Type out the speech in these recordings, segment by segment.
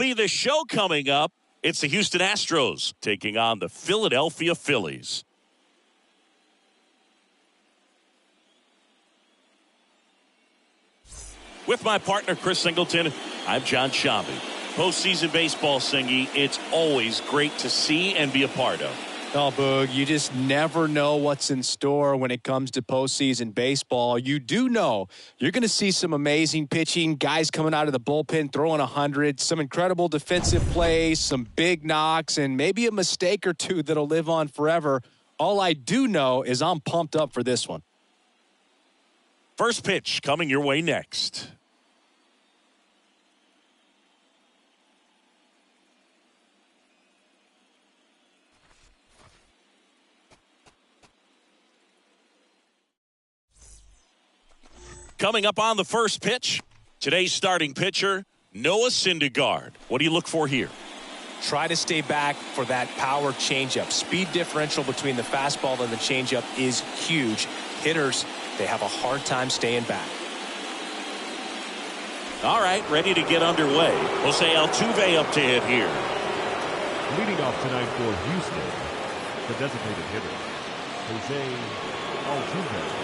MLB The Show coming up. It's the Houston Astros taking on the Philadelphia Phillies. With my partner, Chris Singleton, I'm John Shambi. Postseason baseball, Singy, it's always great to see and be a part of. Oh, Boog, you just never know what's in store when it comes to postseason baseball. You do know you're going to see some amazing pitching, guys coming out of the bullpen throwing 100, some incredible defensive plays, some big knocks, and maybe a mistake or two that'll live on forever. All I do know is I'm pumped up for this one. First pitch coming your way next. Coming up on the first pitch, today's starting pitcher, Noah Syndergaard. What do you look for here? Try to stay back for that power changeup. Speed differential between the fastball and the changeup is huge. Hitters, they have a hard time staying back. All right, ready to get underway. Jose Altuve up to hit here. Leading off tonight for Houston, the designated hitter, Jose Altuve.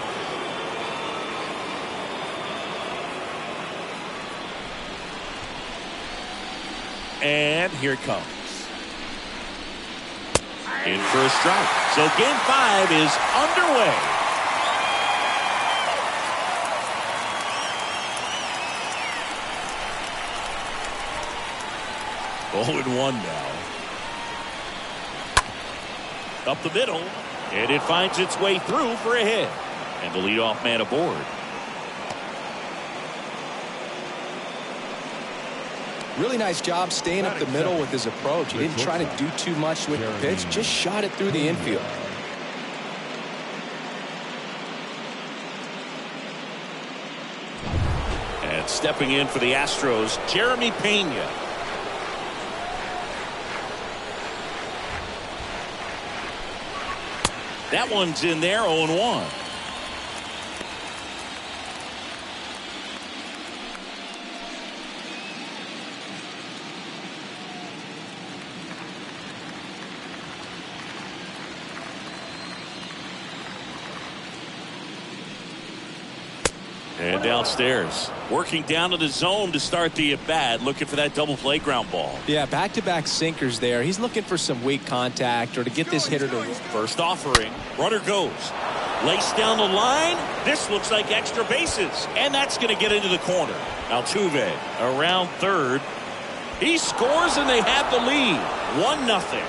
And here it comes. In for a strike. So game 5 is underway. Oh, and 1 now. Up the middle. And it finds its way through for a hit. And the leadoff man aboard. Really nice job staying up the middle with his approach. He didn't try to do too much with the pitch, just shot it through the infield. And stepping in for the Astros, Jeremy Pena. That one's in there, 0-1. And downstairs, working down to the zone to start the at-bat, looking for that double play ground ball. Yeah, back-to-back sinkers there. He's looking for some weak contact or to get this hitter to... First offering, runner goes. Lace down the line. This looks like extra bases. And that's going to get into the corner. Altuve around third. He scores and they have the lead. 1-0.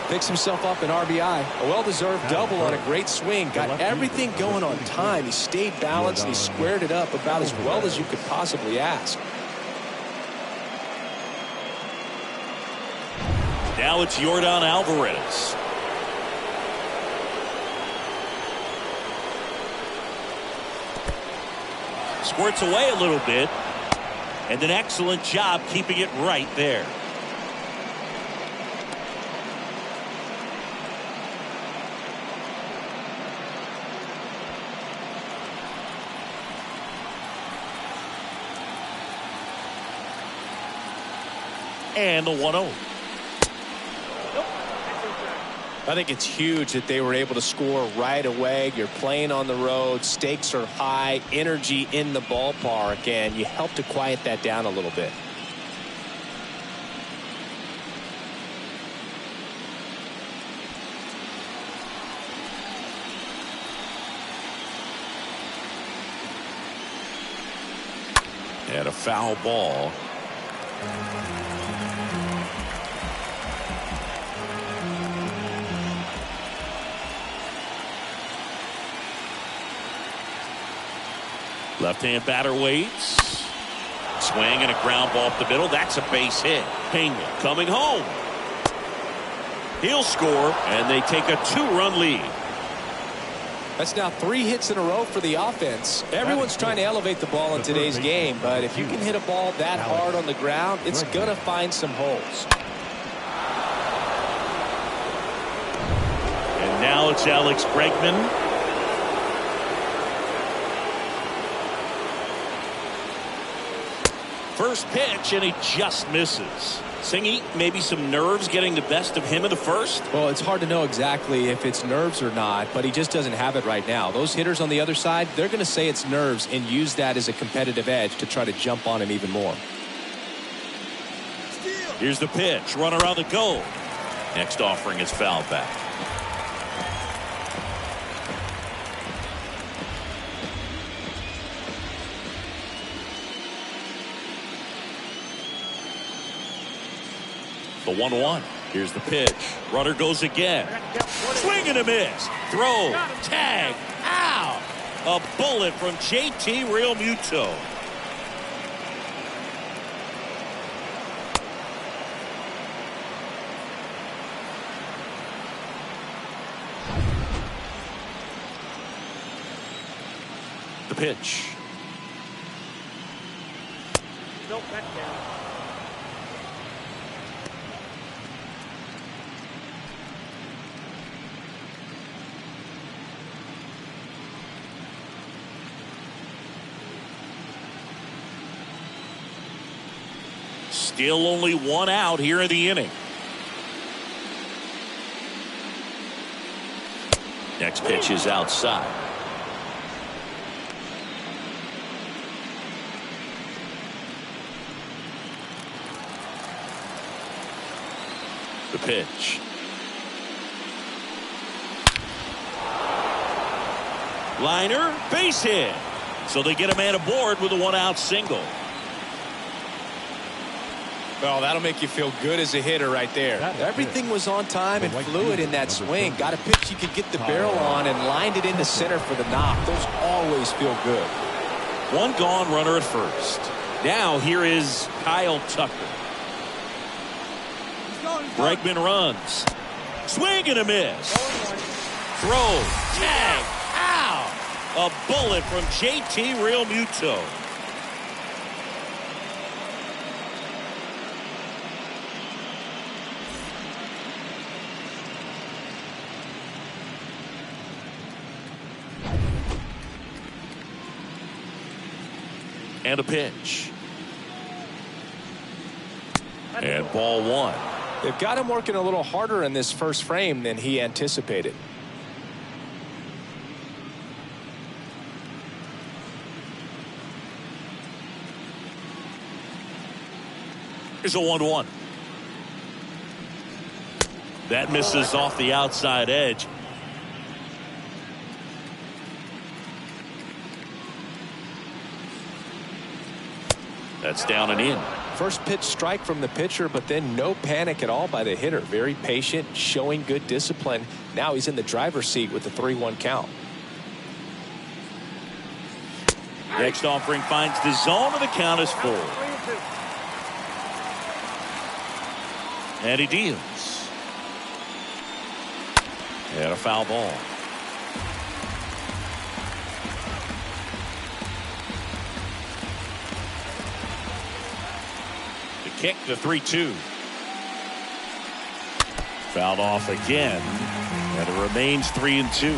Picks himself up an RBI. A well-deserved double on a great swing. Got everything going on time. He stayed balanced and he squared it up about as well as you could possibly ask. Now it's Yordan Alvarez. Squirts away a little bit. And an excellent job keeping it right there. And the 1-0. I think it's huge that they were able to score right away. You're playing on the road. Stakes are high. Energy in the ballpark. And you help to quiet that down a little bit. And a foul ball. Left-hand batter waits. Swing and a ground ball up the middle. That's a base hit. Pena coming home. He'll score, and they take a 2-run lead. That's now 3 hits in a row for the offense. Everyone's trying to elevate the ball in today's game, but if you can hit a ball that hard on the ground, it's going to find some holes. And now it's Alex Bregman. First pitch, and he just misses. Singy, maybe some nerves getting the best of him in the first? Well, it's hard to know exactly if it's nerves or not, but he just doesn't have it right now. Those hitters on the other side, they're going to say it's nerves and use that as a competitive edge to try to jump on him even more. Here's the pitch. Runner on the go. Next offering is fouled back. The 1-1. Here's the pitch. Runner goes again. Swing and a miss. Throw. Tag. Out. A bullet from JT Realmuto. The pitch. Nope, back down. Still only one out here in the inning. Next pitch is outside. The pitch. Liner, base hit. So they get a man aboard with a one-out single. Well, that'll make you feel good as a hitter right there. Everything was on time and fluid in that swing. Got a pitch you could get the barrel on and lined it into center for the knock. Those always feel good. One gone, runner at first. Now here is Kyle Tucker. Bregman runs. Swing and a miss. Throw. Tag. Ow. A bullet from JT Realmuto. And a pitch. And ball one. They've got him working a little harder in this first frame than he anticipated. Here's a 1-1. That misses off the outside edge. That's down and in. First pitch strike from the pitcher, but then no panic at all by the hitter. Very patient, showing good discipline. Now he's in the driver's seat with the 3-1 count. Next offering finds the zone, and the count is full. And he deals. And a foul ball. Kick to 3-2. Fouled off again, and it remains 3-2.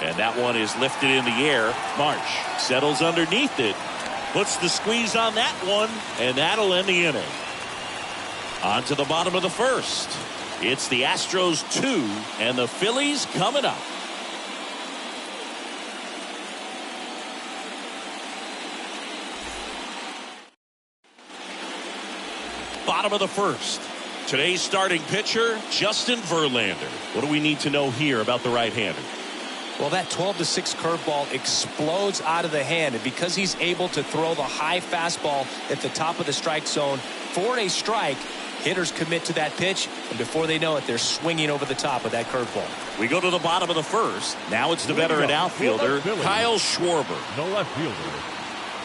And that one is lifted in the air. Marsh settles underneath it, puts the squeeze on that one, and that'll end the inning. On to the bottom of the first. It's the Astros 2 and the Phillies coming up. Bottom of the first. Today's starting pitcher, Justin Verlander. What do we need to know here about the right-hander? Well, that 12-6 curveball explodes out of the hand, and because he's able to throw the high fastball at the top of the strike zone for a strike, hitters commit to that pitch, and before they know it, they're swinging over the top of that curveball. We go to the bottom of the first. Now it's the veteran outfielder, Kyle Schwarber. No left fielder.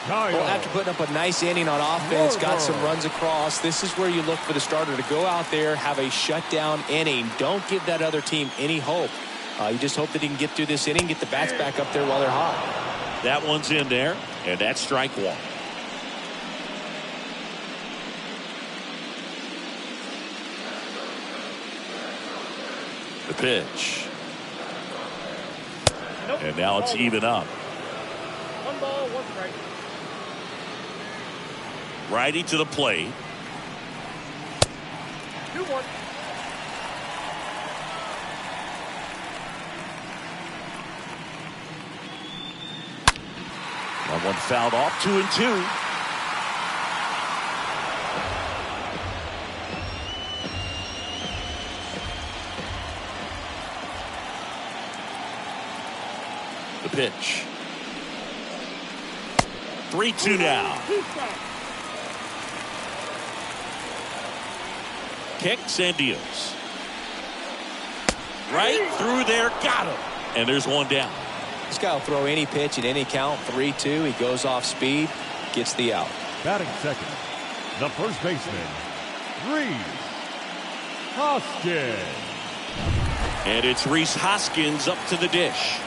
Kyle. Well, after putting up a nice inning on offense, got some runs across, this is where you look for the starter to go out there, have a shutdown inning. Don't give that other team any hope. You just hope that he can get through this inning, get the bats back up there while they're hot. That one's in there, and that's strike one. The pitch. And now it's even up. 1 ball, 1 strike. Righty to the plate. 2-1. That one fouled off. 2-2. The pitch. 3-2 now. Kicks and deals. Right through there. Got him. And there's one down. This guy will throw any pitch at any count. 3-2. He goes off speed. Gets the out. Batting second, the first baseman, Rhys Hoskins. And it's Rhys Hoskins up to the dish.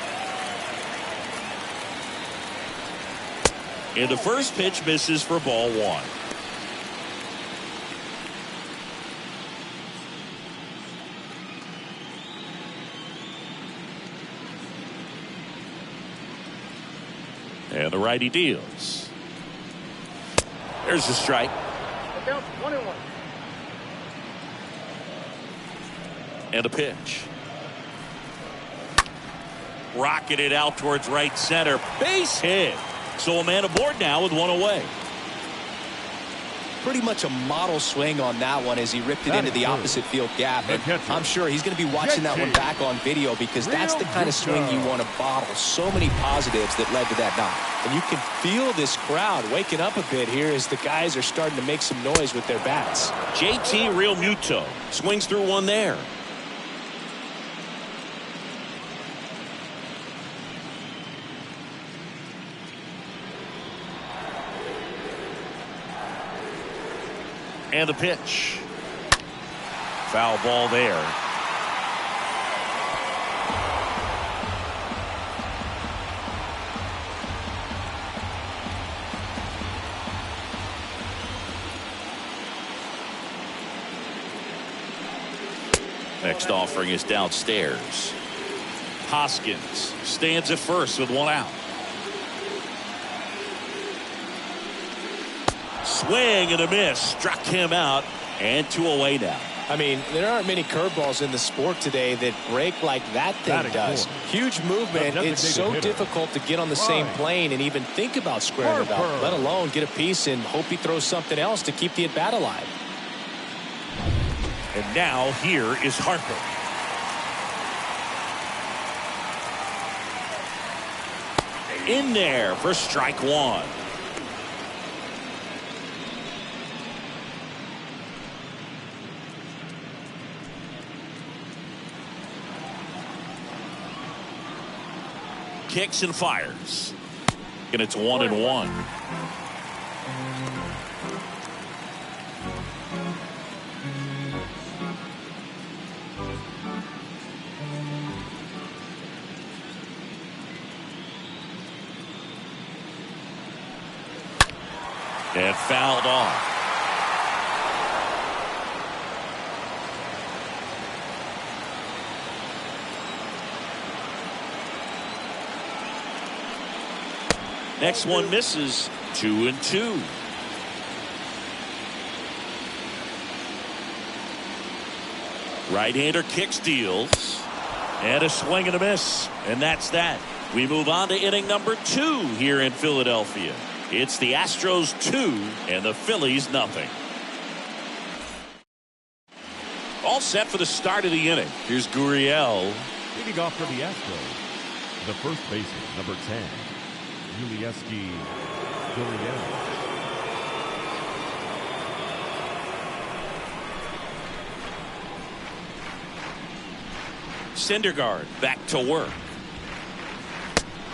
And the first pitch misses for ball 1. And the righty deals. There's the strike. The count's 1-1. And a pitch. Rocketed out towards right center. Base hit. So a man aboard now with one away. Pretty much a model swing on that one as he ripped it into the opposite field gap. And I'm sure he's going to be watching that one back on video because that's the kind of swing you want to bottle. So many positives that led to that knock. And you can feel this crowd waking up a bit here as the guys are starting to make some noise with their bats. JT Real Muto swings through one there. And the pitch. Foul ball there. Next offering is downstairs. Hoskins stands at first with one out. Swing and a miss. Struck him out. And 2 away now. I mean, there aren't many curveballs in the sport today that break like that thing does. Huge movement. It's so difficult to get on the same plane and even think about squaring it up, let alone get a piece and hope he throws something else to keep the at-bat alive. And now here is Harper. In there for strike 1. Kicks and fires. And it's 1-1. And fouled off. Next one misses. 2-2. Right-hander kicks, deals. And a swing and a miss. And that's that. We move on to inning number 2 here in Philadelphia. It's the Astros 2 and the Phillies nothing. All set for the start of the inning. Here's Gurriel. Leading off for the Astros, the first baseman, number 10, Yulieski Gurriel. Syndergaard back to work.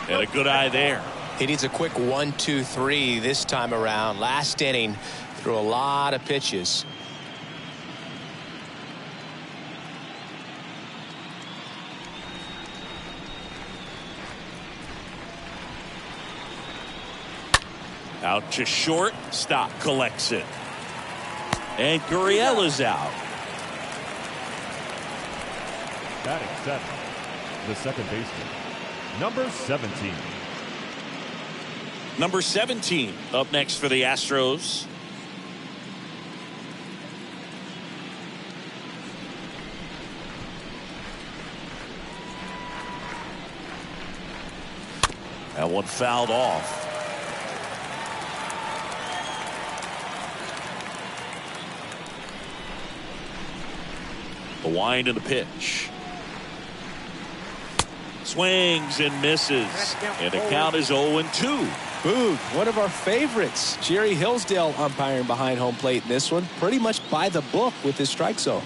And a good eye there. He needs a quick 1-2-3 this time around. Last inning, threw a lot of pitches. Out to short. Stop. Collects it. And Gurriel is out. Batting seventh, the second baseman, number 17. Number 17 up next for the Astros. That one fouled off. The wind and the pitch. Swings and misses. And the count is 0-2. Boog, one of our favorites. Jerry Hillsdale umpiring behind home plate in this one. Pretty much by the book with his strike zone.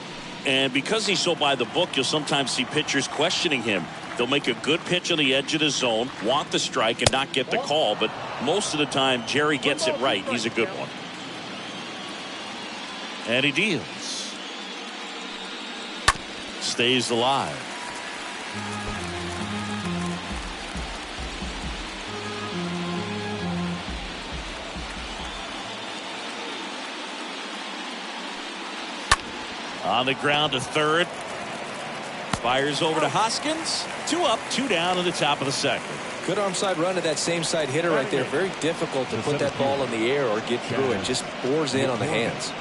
And because he's so by the book, you'll sometimes see pitchers questioning him. They'll make a good pitch on the edge of the zone, want the strike, and not get the call. But most of the time, Jerry gets it right. He's a good one. And he deals. Stays alive. On the ground to third. Fires over to Hoskins. 2 up, 2 down in the top of the second. Good arm side run to that same side hitter right there. Very difficult to put that ball in the air or get through it. Just bores in on the hands.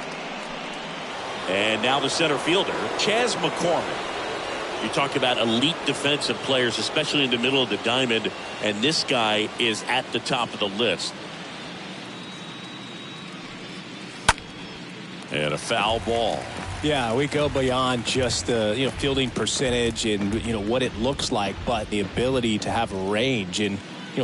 And now the center fielder, Chas McCormick. You talk about elite defensive players, especially in the middle of the diamond, and this guy is at the top of the list. And a foul ball. Yeah, we go beyond just the fielding percentage and what it looks like, but the ability to have range and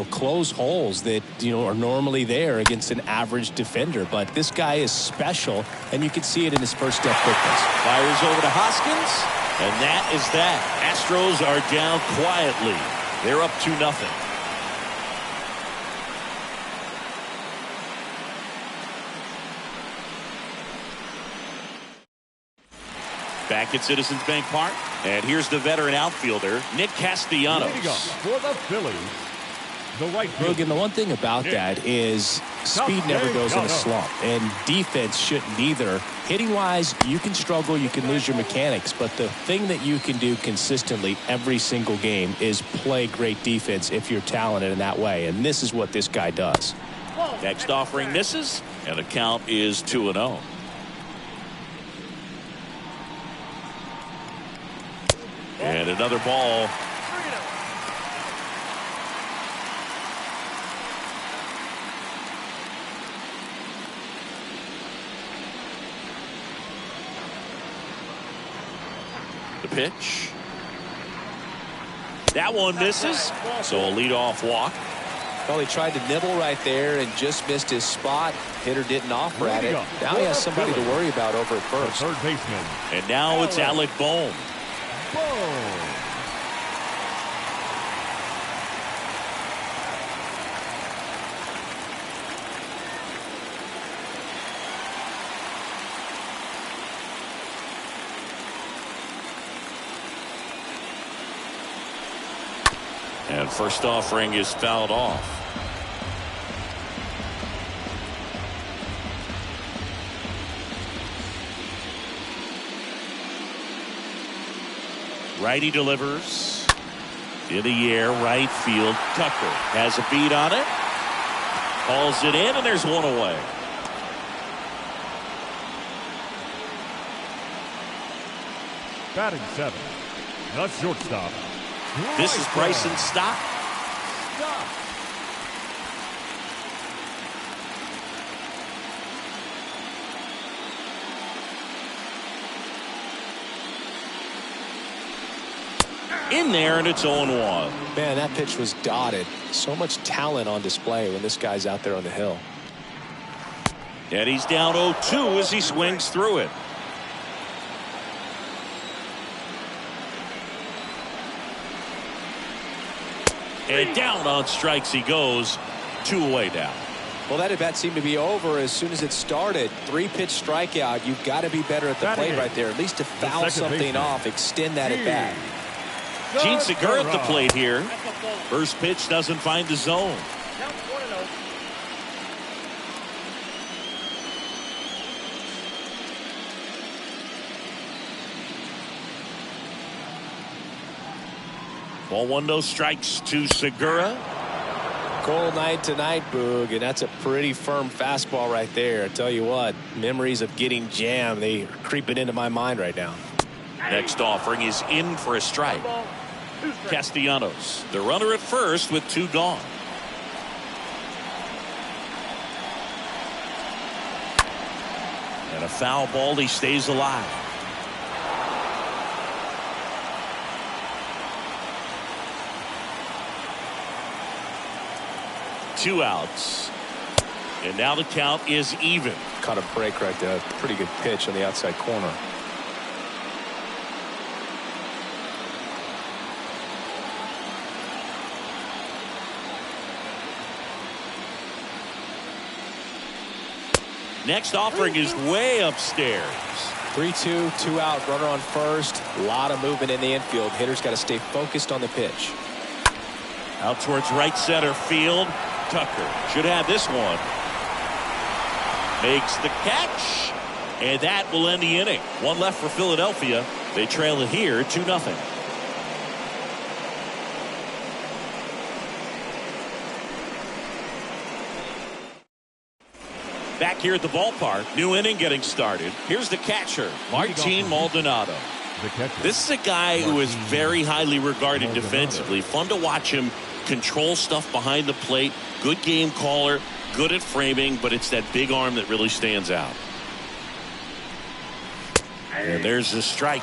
close holes that are normally there against an average defender. But this guy is special, and you can see it in his first step quickness. Fires over to Hoskins, and that is that. Astros are down quietly. They're up 2-0. Back at Citizens Bank Park, and here's the veteran outfielder, Nick Castellanos. For the Phillies, the right field. Logan, the one thing about that is speed never goes in a slump, and defense shouldn't either. Hitting-wise, you can struggle, you can lose your mechanics, but the thing that you can do consistently every single game is play great defense if you're talented in that way, and this is what this guy does. Next offering misses, and the count is 2-0. And another ball. The pitch. That one misses. So a leadoff walk. Well, he tried to nibble right there and just missed his spot. Hitter didn't offer at it. Now he has somebody to worry about over at first. Third baseman. And now it's Alec Bohm. And first offering is fouled off. Righty delivers. In the air, right field. Tucker has a beat on it. Calls it in, and there's one away. Batting seven, the shortstop. This is Bryson Stott. In there, and it's 0-1. Man, that pitch was dotted. So much talent on display when this guy's out there on the hill. And he's down 0-2 as he swings through it. And down on strikes he goes. 2 away now. Well, that at bat seemed to be over as soon as it started. 3-pitch strikeout. You've got to be better at the plate right there. At least to foul something off, extend that at bat. Gene Segura at the plate here. First pitch doesn't find the zone. Count 1-0. Ball one, no strikes to Segura. Cold night tonight, Boog, and that's a pretty firm fastball right there. I tell you what, memories of getting jammed, they are creeping into my mind right now. Next offering is in for a strike. Castellanos, the runner at first with 2 gone. And a foul ball, he stays alive. Two outs. And now the count is even. Caught a break right there. Pretty good pitch on the outside corner. Next offering is way upstairs. 3-2, 2 out, runner on first. A lot of movement in the infield. Hitter's got to stay focused on the pitch. Out towards right center field. Tucker should have this one. Makes the catch. And that will end the inning. One left for Philadelphia. They trail it here 2-0. Back here at the ballpark, new inning getting started. Here's the catcher, Martin Maldonado. This is a guy who is very highly regarded defensively. Fun to watch him control stuff behind the plate. Good game caller, good at framing, but it's that big arm that really stands out. And there's the strike.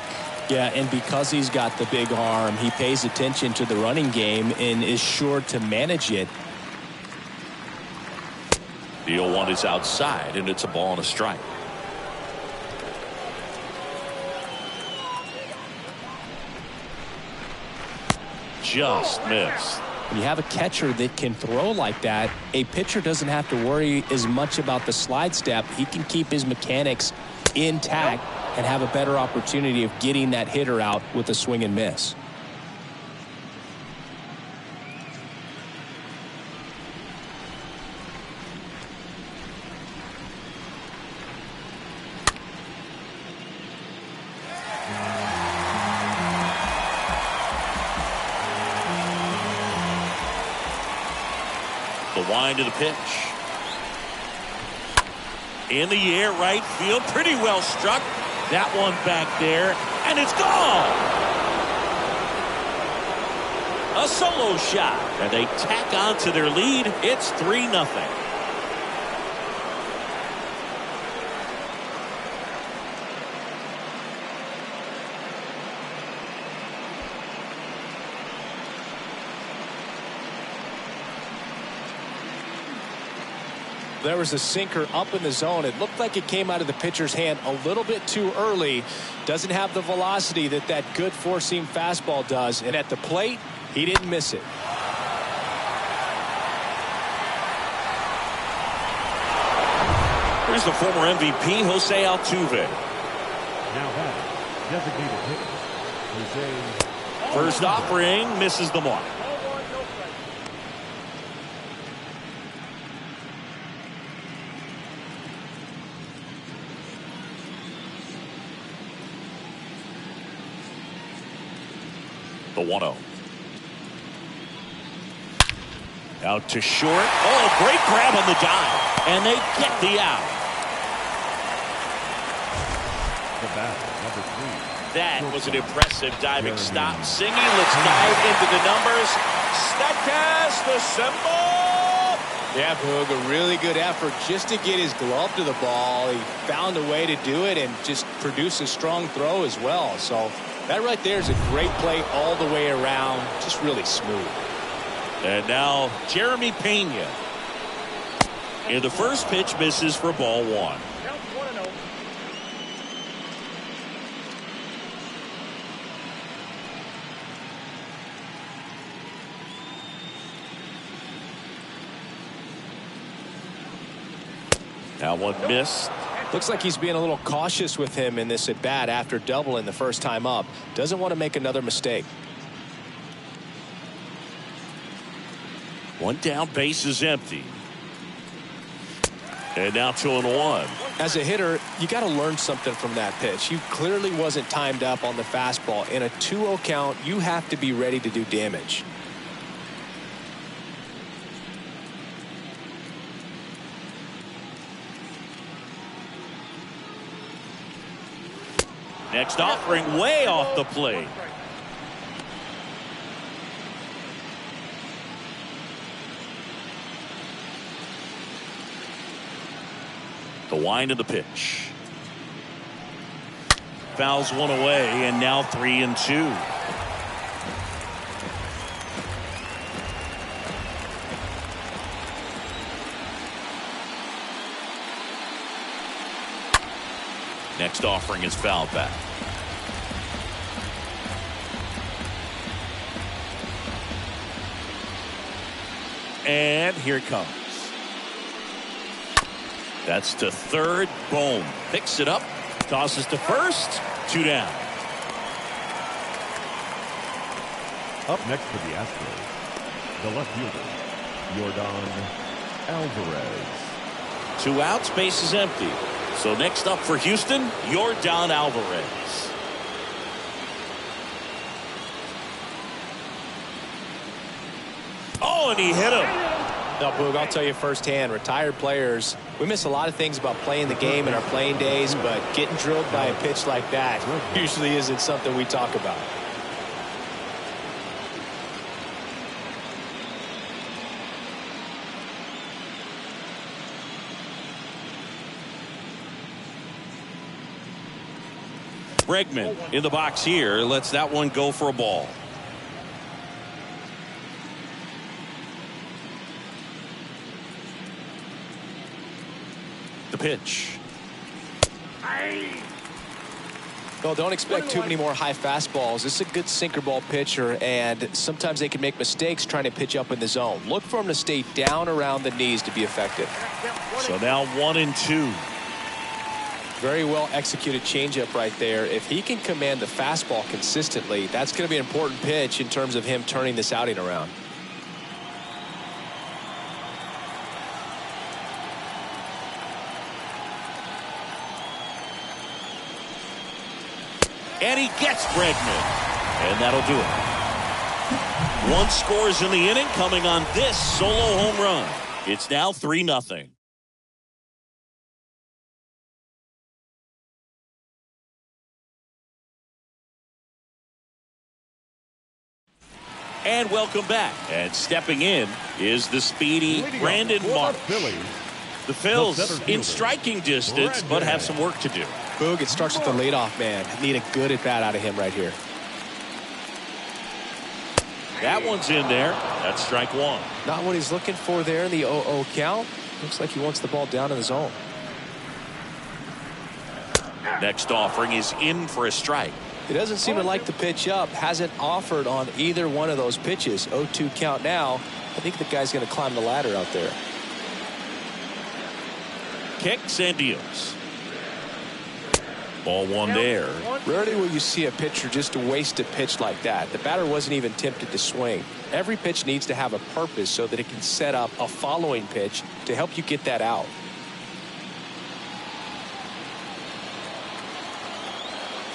Yeah, and because he's got the big arm, he pays attention to the running game and is sure to manage it. The 0-1 is outside, and it's a ball and a strike. Just missed. When you have a catcher that can throw like that, a pitcher doesn't have to worry as much about the slide step. He can keep his mechanics intact and have a better opportunity of getting that hitter out with a swing and miss. The wind of the pitch. In the air, right field. Pretty well struck. That one back there. And it's gone. A solo shot. And they tack on to their lead. It's 3-0. There was a sinker up in the zone. It looked like it came out of the pitcher's hand a little bit too early. Doesn't have the velocity that that good four-seam fastball does. And at the plate, he didn't miss it. Here's the former MVP, Jose Altuve. Now batting, designated hitter, Jose. First offering, misses the mark. The 1-0. Out to short. Oh, great grab on the dive. And they get the out. The batter, number 3. That was an impressive diving stop. Singy, let's dive into the numbers. Statcast, the symbol. Yeah, Boog, a really good effort just to get his glove to the ball. He found a way to do it and just produce a strong throw as well. So that right there is a great play all the way around. Just really smooth. And now Jeremy Pena. And the first pitch misses for ball 1. Count 1-0. Now one missed. Looks like he's being a little cautious with him in this at bat after doubling the first time up. Doesn't want to make another mistake. One down, base is empty. And now 2-1. As a hitter, you got to learn something from that pitch. You clearly wasn't timed up on the fastball. In a 2-0 count, you have to be ready to do damage. Next offering way off the plate. The wind of the pitch. Fouls one away, and now 3-2. Next offering is fouled back. And here it comes. That's to third. Boom. Picks it up. Tosses to first. 2 down. Up next for the Astros, the left fielder, Yordan Alvarez. 2 outs. Base is empty. So next up for Houston, Yordan Alvarez. Oh, and he hit him. No, Boog, I'll tell you firsthand, retired players, we miss a lot of things about playing the game in our playing days, but getting drilled by a pitch like that usually isn't something we talk about. Bregman in the box here lets that one go for a ball. The pitch. Well, don't expect too many more high fastballs. This is a good sinker ball pitcher, and sometimes they can make mistakes trying to pitch up in the zone. Look for him to stay down around the knees to be effective. So now 1-2. Very well executed changeup right there. If he can command the fastball consistently, that's going to be an important pitch in terms of him turning this outing around. And he gets Bregman. And that'll do it. 1 scores in the inning coming on this solo home run. It's now 3-0. And welcome back. And stepping in is the speedy Brandon Marsh. The Phillies in striking distance, but have some work to do. Boog, it starts with the leadoff man. Need a good at bat out of him right here. That one's in there. That's strike 1. Not what he's looking for there in the 0-0 count. Looks like he wants the ball down in the zone. Next offering is in for a strike. He doesn't seem to like the pitch up. Hasn't offered on either one of those pitches. 0-2 count now. I think the guy's going to climb the ladder out there. Kicks and deals. Ball 1 there. Rarely will you see a pitcher just waste a pitch like that. The batter wasn't even tempted to swing. Every pitch needs to have a purpose so that it can set up a following pitch to help you get that out.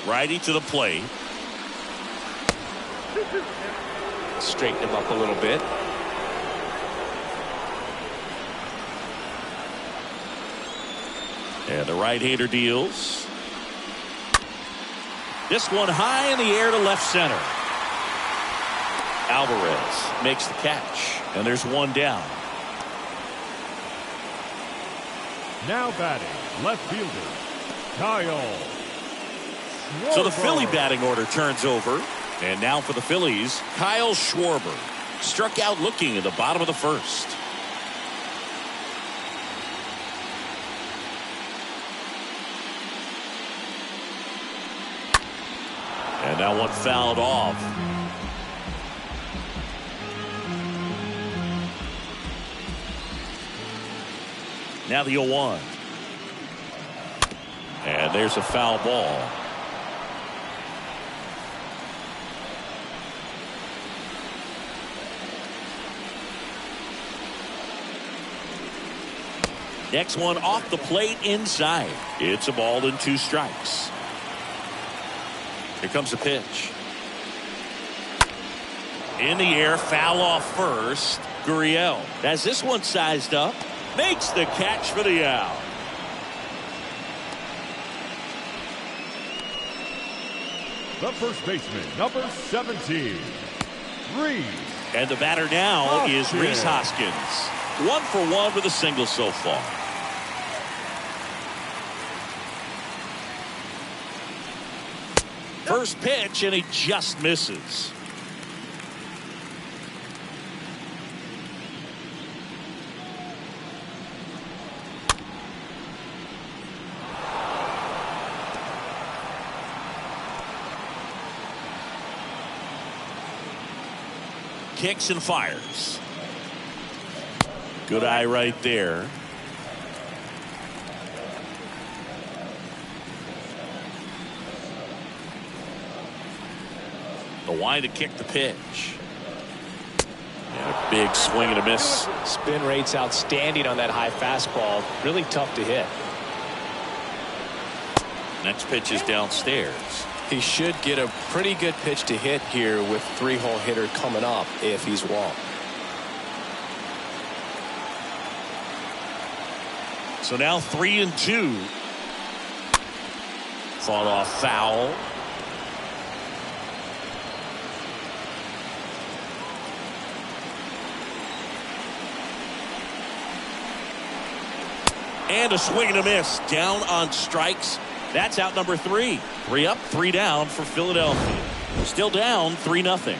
Righty to the plate. Straighten him up a little bit. And the right-hander deals. This one high in the air to left center. Alvarez makes the catch. And there's 1 down. Now batting, left fielder, Kyle. So the Philly batting order turns over. And now for the Phillies, Kyle Schwarber. Struck out looking in the bottom of the first. And that one fouled off. Now the 0-1. And there's a foul ball. Next one off the plate inside. It's a ball and 2 strikes. Here comes the pitch. In the air, foul off first. Gurriel has this one sized up. Makes the catch for the out. The first baseman, number 17, Rhys. And the batter now is Rhys Hoskins. 1 for 1 with a single so far. First pitch, and he just misses. Kicks and fires. Good eye right there. The wind to kick the pitch. And a big swing and a miss. Spin rate's outstanding on that high fastball. Really tough to hit. Next pitch is downstairs. He should get a pretty good pitch to hit here with 3-hole hitter coming up if he's walked. So now 3-2. Fought off foul. And a swing and a miss. Down on strikes. That's out number 3. 3 up, 3 down for Philadelphia. Still down 3-0.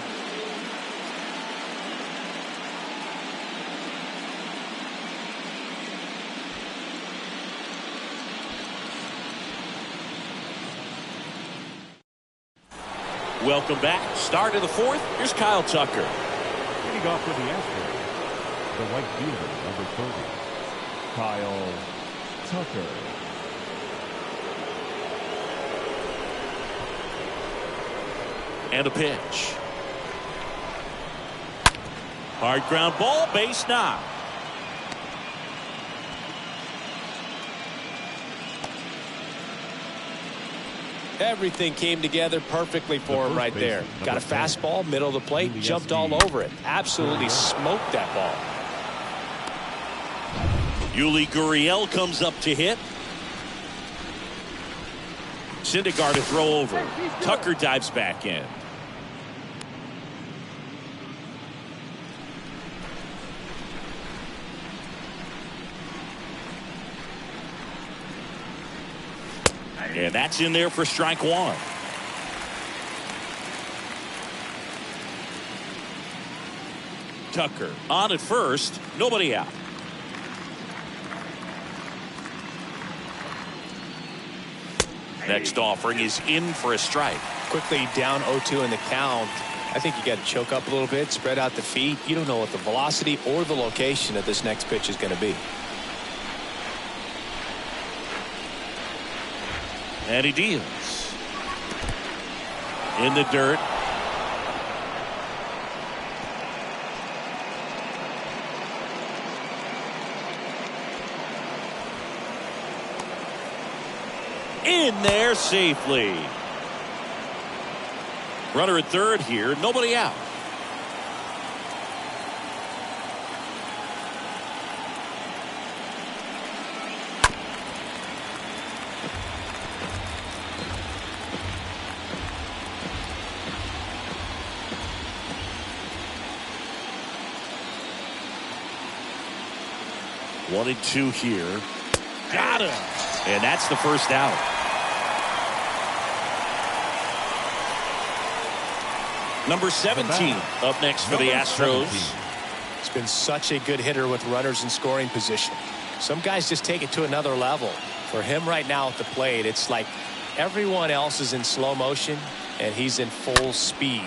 Welcome back. Start of the 4th. Here's Kyle Tucker. Leading off for the Astros, the right fielder, number 30, Kyle Tucker. And a pitch. Hard ground ball, base knock. Everything came together perfectly for him right there. Got a fastball, middle of the plate, jumped all over it. Absolutely smoked that ball. Yuli Gurriel comes up to hit. Syndergaard to throw over. Tucker dives back in. And that's in there for strike 1. Tucker on at first, nobody out. Next offering is in for a strike. Quickly down 0-2 in the count. I think you got to choke up a little bit, spread out the feet. You don't know what the velocity or the location of this next pitch is going to be. And he deals. In the dirt. In there safely. Runner at third here, nobody out. One and 2 here. Got him. And that's the first out. Number 17 up next for the Astros. He's been such a good hitter with runners in scoring position. Some guys just take it to another level. For him right now at the plate, it's like everyone else is in slow motion and he's in full speed.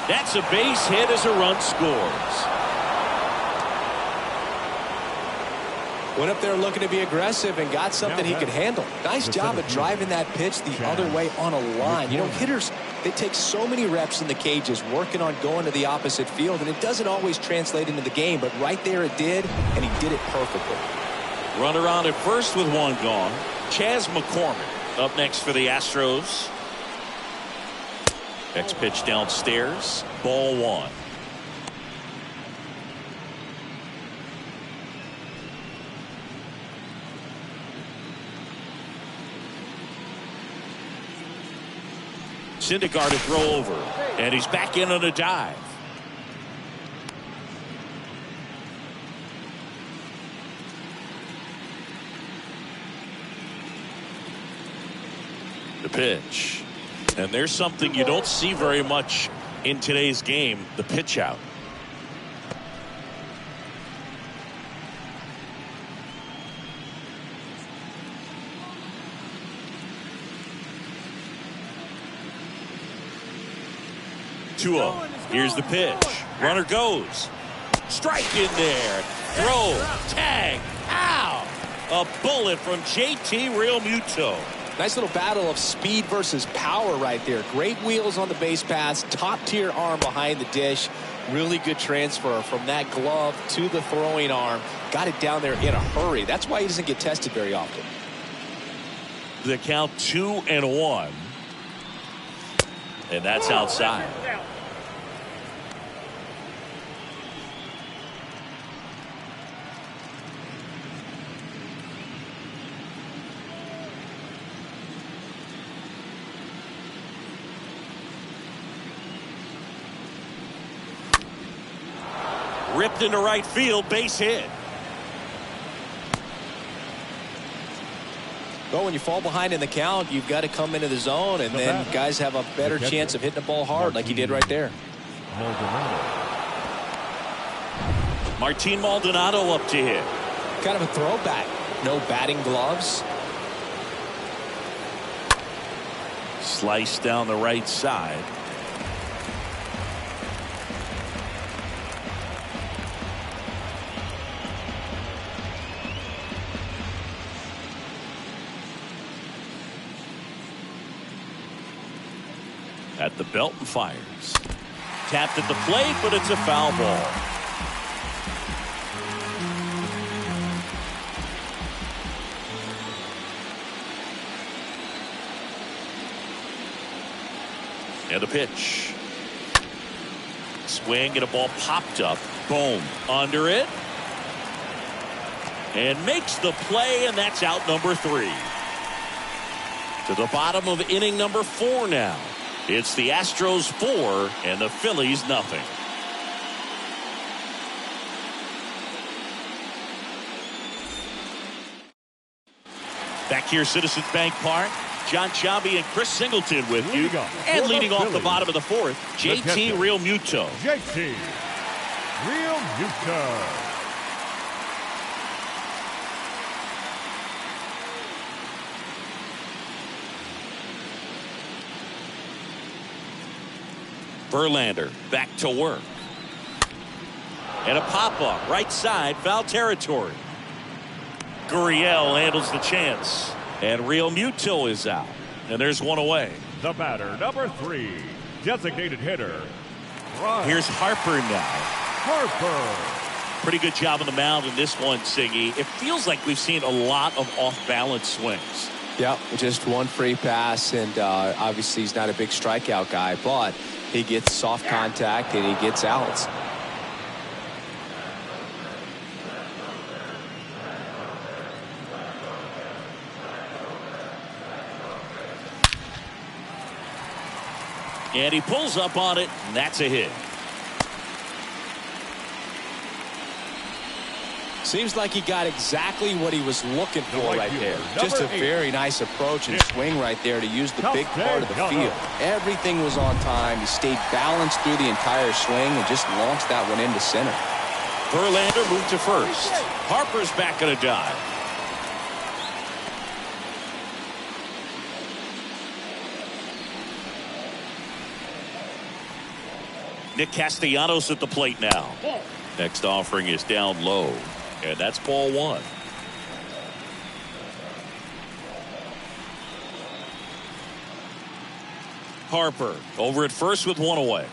That's a base hit as a run scores. Went up there looking to be aggressive and got something he could handle. Nice job of driving that pitch the other way on a line. You know, hitters, they take so many reps in the cages working on going to the opposite field, and it doesn't always translate into the game, but right there it did, and he did it perfectly. Runner on at first with one gone. Chas McCormick up next for the Astros. Next pitch downstairs. Ball one. Syndergaard to throw over. And he's back in on a dive. The pitch. And there's something you don't see very much in today's game, the pitch out. Two-0. Here's the pitch. Runner goes. Strike in there. Throw. Tag. Ow. A bullet from JT Realmuto. Nice little battle of speed versus power right there. Great wheels on the base paths. Top tier arm behind the dish. Really good transfer from that glove to the throwing arm. Got it down there in a hurry. That's why he doesn't get tested very often. The count 2-1. And that's outside. Ripped into right field, base hit. Well, when you fall behind in the count, you've got to come into the zone, and then guys have a better chance of hitting the ball hard like he did right there. Martin Maldonado up to hit. Kind of a throwback. No batting gloves. Slice down the right side. At the belt and fires. Tapped at the plate, but it's a foul ball. And a pitch. Swing and a ball popped up. Boom. Under it. And makes the play, and that's out number 3. To the bottom of inning number 4 now. It's the Astros 4 and the Phillies nothing. Back here, Citizens Bank Park. John Chabi and Chris Singleton with you. And leading off the bottom of the 4th, JT Realmuto. JT Realmuto. Verlander back to work. And a pop-up right side, foul territory. Gurriel handles the chance. And Realmuto is out. And there's one away. The batter, number 3, designated hitter. Here's Harper now. Harper. Pretty good job on the mound in this one, Siggy. It feels like we've seen a lot of off-balance swings. Yeah, just one free pass, and obviously he's not a big strikeout guy, but he gets soft contact and he gets outs. And he pulls up on it, and that's a hit. Seems like he got exactly what he was looking for right there. Just a very nice approach and swing right there to use the big part of the field. Everything was on time. He stayed balanced through the entire swing and just launched that one into center. Verlander moved to first. Harper's back on a dive. Nick Castellanos at the plate now. Next offering is down low. And that's ball 1. Harper over at first with one away.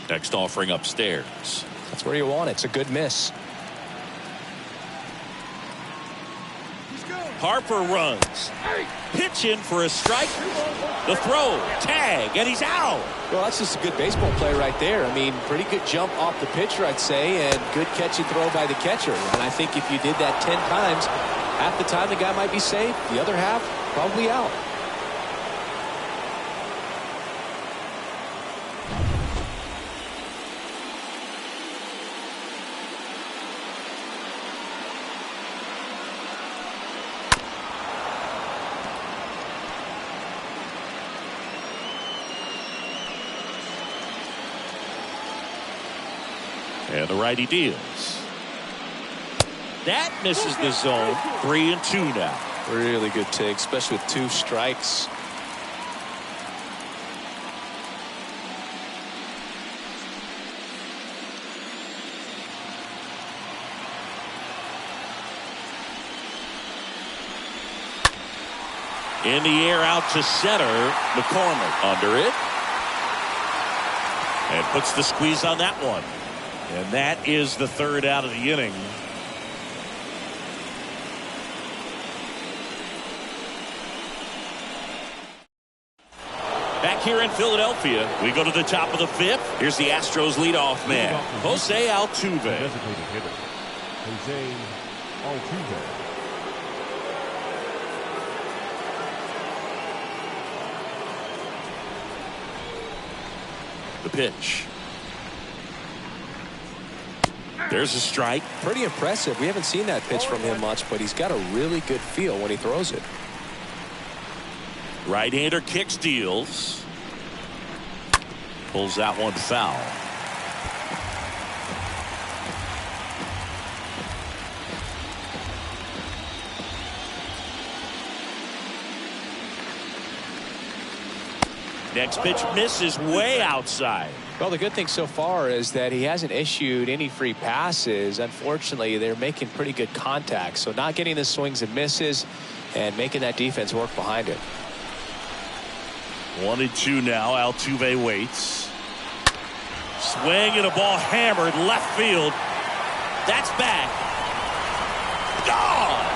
Next offering upstairs. That's where you want it. It's a good miss. Harper runs. Pitch in for a strike. The throw. Tag. And he's out. Well, that's just a good baseball play right there. I mean, pretty good jump off the pitcher, I'd say, and good catch and throw by the catcher. And I think if you did that 10 times, half the time the guy might be safe. The other half, probably out. And the righty deals. That misses the zone. 3-2 now. Really good take, especially with 2 strikes. In the air out to center. McCormick under it. And puts the squeeze on that one. And that is the 3rd out of the inning. Back here in Philadelphia, we go to the top of the 5th. Here's the Astros leadoff man, Jose Altuve. Designated hitter, Jose Altuve. The pitch. There's a strike. Pretty impressive. We haven't seen that pitch from him much, but he's got a really good feel when he throws it. Right-hander kicks, deals. Pulls that one foul. Next pitch misses way outside. Well, the good thing so far is that he hasn't issued any free passes. Unfortunately, they're making pretty good contact. So not getting the swings and misses and making that defense work behind it. 1-2 now. Altuve waits. Swing and a ball hammered left field. That's back. Gone.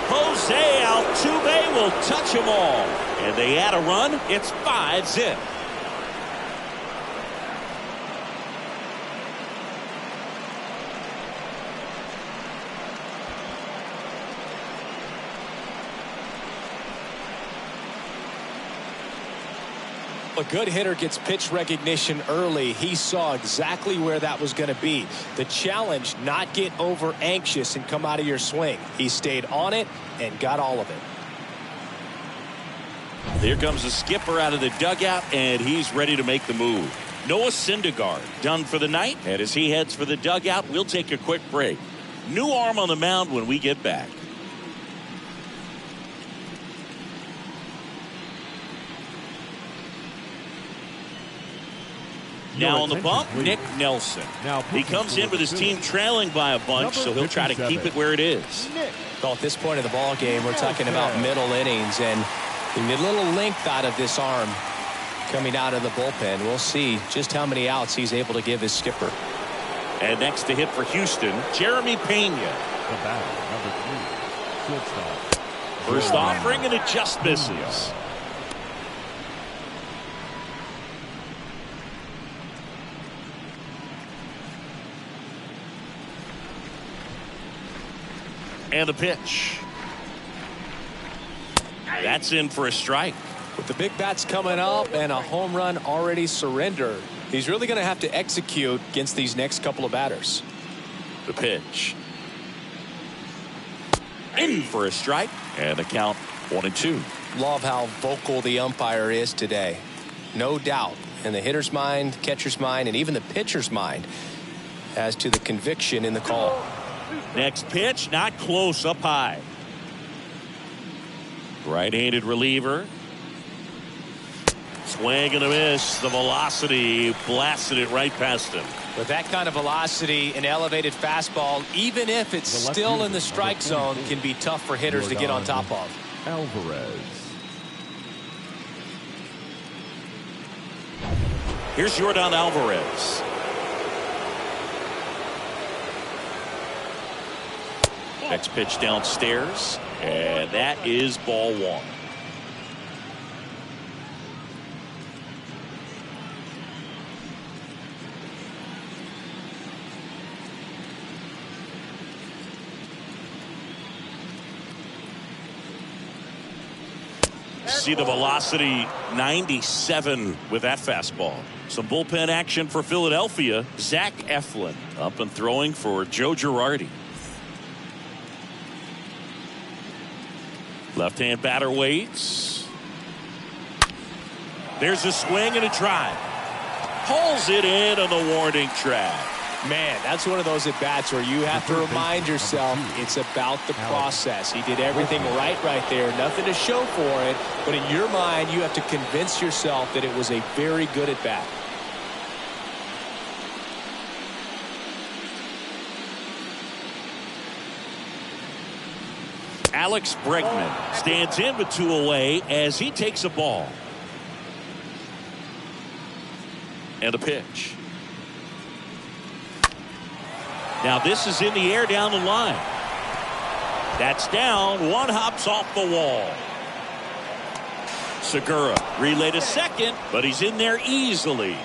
Jose Altuve will touch them all. And they add a run. It's 5-zip. A good hitter gets pitch recognition early. He saw exactly where that was going to be. The challenge, not get over anxious and come out of your swing. He stayed on it and got all of it. Here comes the skipper out of the dugout, and he's ready to make the move. Noah Syndergaard done for the night, and as he heads for the dugout, we'll take a quick break. New arm on the mound when we get back. Now on the bump, Nick Nelson. He comes in with his team trailing by a bunch, so he'll try to keep it where it is. Well, at this point in the ball game, we're talking about middle innings, and you need a little length out of this arm coming out of the bullpen. We'll see just how many outs he's able to give his skipper. And next to hit for Houston, Jeremy Pena. The batter, number 3, shortstop. First offering, and it just misses. And the pitch. That's in for a strike. With the big bats coming up and a home run already surrendered, he's really going to have to execute against these next couple of batters. The pitch. In for a strike. And the count 1-2. Love how vocal the umpire is today. No doubt in the hitter's mind, catcher's mind, and even the pitcher's mind as to the conviction in the call. Next pitch, not close, up high. Right-handed reliever. Swing and a miss. The velocity blasted it right past him. With that kind of velocity, an elevated fastball, even if it's still in the strike zone, can be tough for hitters to get on top of. Alvarez. Here's Yordan Alvarez. Next pitch downstairs, and that is ball one. See the velocity, 97 with that fastball. Some bullpen action for Philadelphia. Zach Eflin up and throwing for Joe Girardi. Left-hand batter waits. There's a swing and a drive. Pulls it in on the warning track. Man, that's one of those at-bats where you have to remind yourself it's about the process. He did everything right there. Nothing to show for it. But in your mind, you have to convince yourself that it was a very good at-bat. Alex Bregman stands in with 2 away as he takes a ball. And a pitch. Now this is in the air down the line. That's down. One hops off the wall. Segura relay to second, but he's in there easily.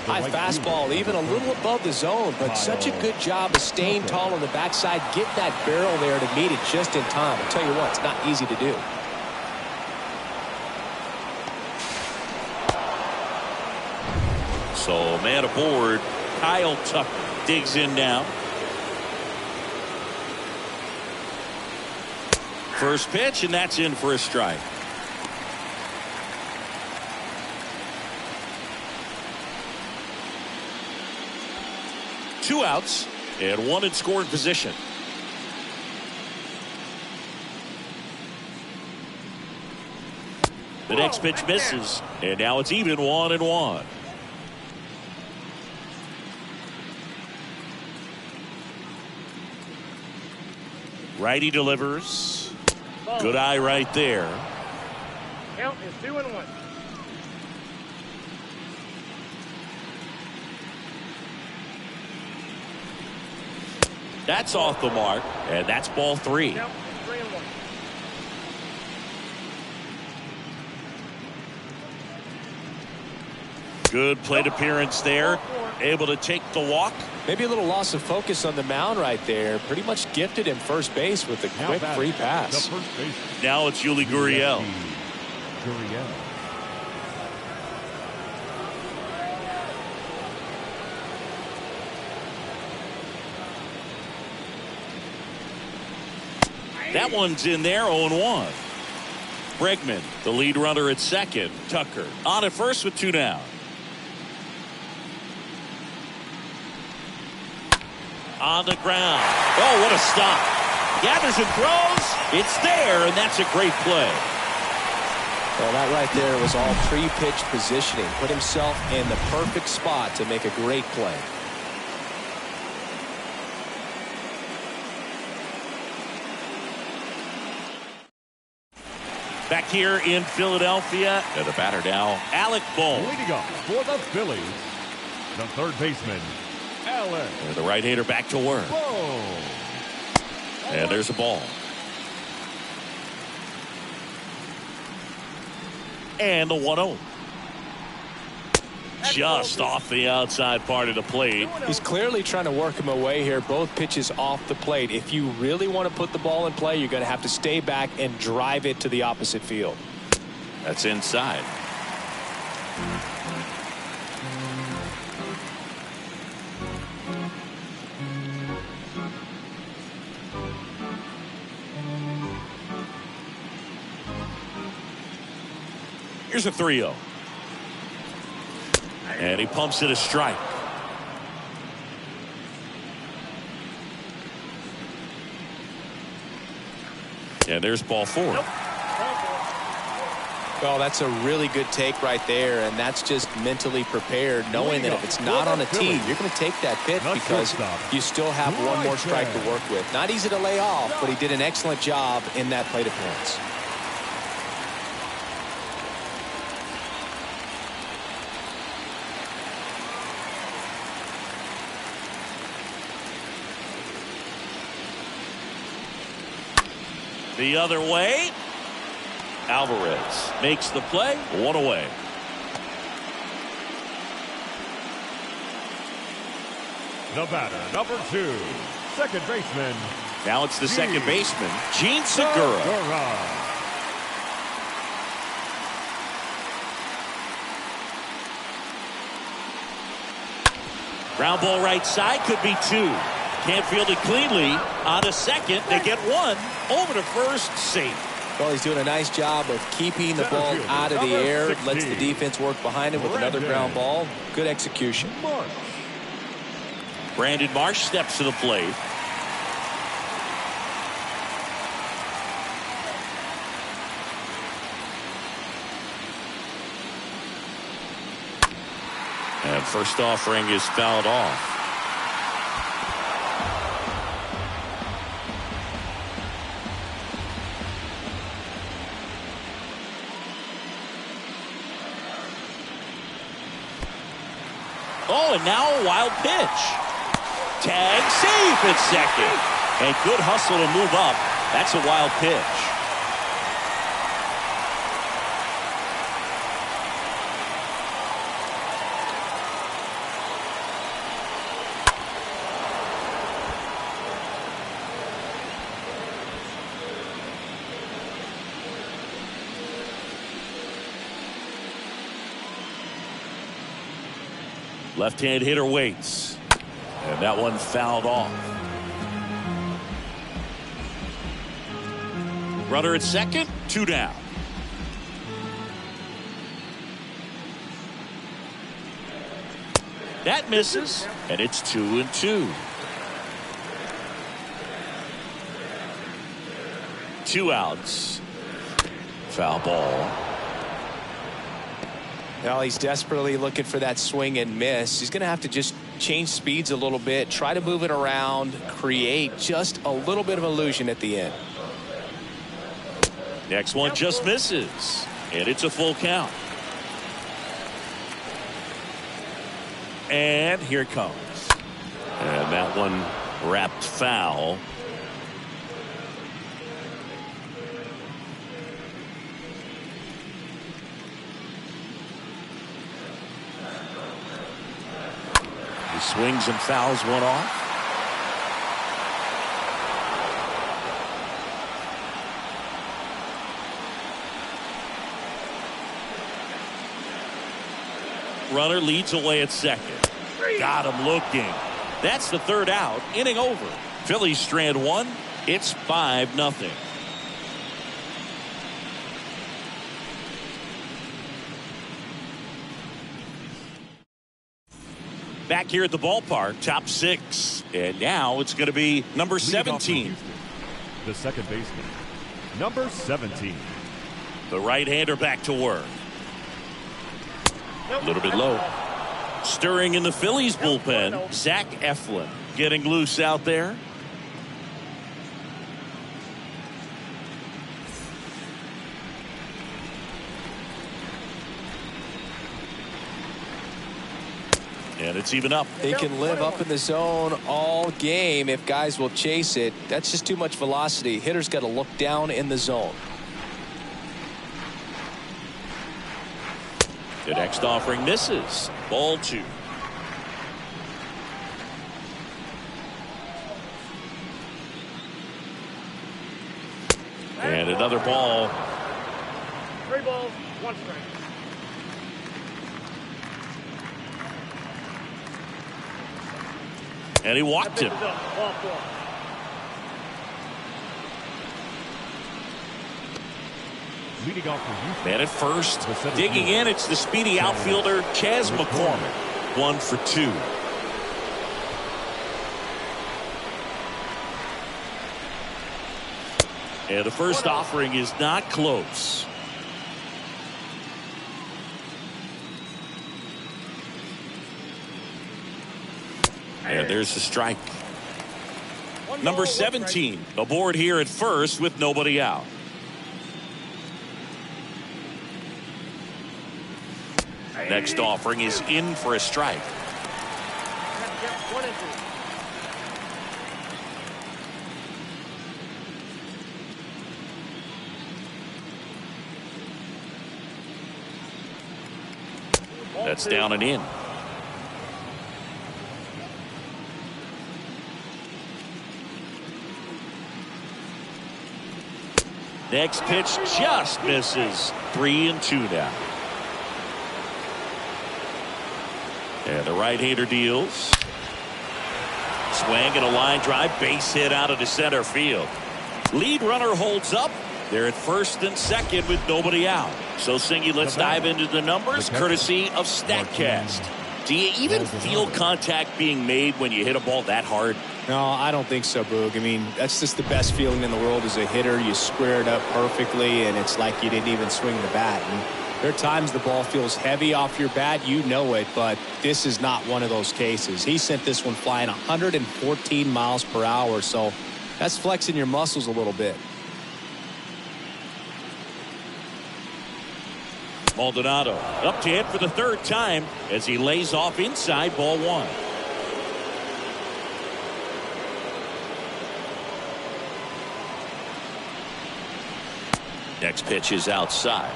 High fastball, even a little above the zone, but such a good job of staying tall on the backside, get that barrel there to meet it just in time. I'll tell you what, it's not easy to do. So man aboard. Kyle Tucker digs in now. First pitch, and that's in for a strike. Two outs and one in scoring position. The next pitch misses, and now it's even 1-1. Righty delivers. Good eye right there. Count is 2-1. That's off the mark, and that's ball 3. Count is 3-1. Good plate appearance there. Able to take the walk. Maybe a little loss of focus on the mound right there. Pretty much gifted him first base with a quick free pass. Now it's Yuli Gurriel. That one's in there, 0-1. Bregman, the lead runner at second. Tucker on at first with 2 down. On the ground. Oh, what a stop. Gathers and throws. It's there, and that's a great play. Well, that right there was all pre-pitch positioning. Put himself in the perfect spot to make a great play. Back here in Philadelphia, and the batter now, Alec Bohm. Leading up for the Phillies, the third baseman, Alec. And the right-hander back to work. Bohm. And there's a ball. And the 1-0. Just off the outside part of the plate. He's clearly trying to work him away here. Both pitches off the plate. If you really want to put the ball in play, you're going to have to stay back and drive it to the opposite field. That's inside. Here's a 3-0. And he pumps it a strike. And there's ball 4. Well, that's a really good take right there, and that's just mentally prepared, knowing that if it's not on a tee, you're going to take that pitch because you still have one more strike to work with. Not easy to lay off, but he did an excellent job in that plate appearance. The other way. Alvarez makes the play. One away. The batter, number 2, second baseman. Now it's the second baseman, Gene Segura. Ground ball right side, could be 2. Can't field it cleanly. On to second, they get 1. Over to first, safe. Well, he's doing a nice job of keeping the ball out of the air. Lets the defense work behind him with another ground ball. Good execution. Brandon Marsh steps to the plate. And first offering is fouled off. Oh, and now a wild pitch. Tag, safe at second. And good hustle to move up. That's a wild pitch. Left-hand hitter waits. And that one fouled off. Runner at second, 2 down. That misses, and it's 2-2. 2 outs. Foul ball. Well, he's desperately looking for that swing and miss. He's going to have to just change speeds a little bit, try to move it around, create just a little bit of illusion at the end. Next one just misses, and it's a full count. And here it comes. And that one wrapped foul. Swings and fouls one off. Runner leads away at second. Got him looking. That's the 3rd out. Inning over. Phillies strand 1. It's 5-0. Back here at the ballpark, top 6. And now it's going to be number 17. The second baseman, number 17. The right-hander back to work. A little bit low. Stirring in the Phillies bullpen, Zach Eflin getting loose out there. And it's even up. He can live up in the zone all game if guys will chase it. That's just too much velocity. Hitter's got to look down in the zone. The next offering misses. Ball 2. And another ball. 3 balls, 1 strike. And he walked him. Ball 4. Leading off for Houston. Man at first, digging in, it's the speedy outfielder Chas McCormick. 1 for 2. And the first offering is not close. And there's the strike. Number 17 aboard here at first with nobody out. Next offering is in for a strike. 1 and 2. That's down and in. Next pitch just misses. 3-2 now. And the right-hander deals. Swing and a line drive, base hit out of the center field. Lead runner holds up. They're at first and second with nobody out. So, Singy, let's dive into the numbers courtesy of StatCast. Do you even feel contact being made when you hit a ball that hard? No, I don't think so, Boog. I mean, that's just the best feeling in the world as a hitter. You square it up perfectly, and it's like you didn't even swing the bat. And there are times the ball feels heavy off your bat. You know it, but this is not one of those cases. He sent this one flying 114 miles per hour, so that's flexing your muscles a little bit. Maldonado up to hit for the third time as he lays off inside, ball one. Next pitch is outside.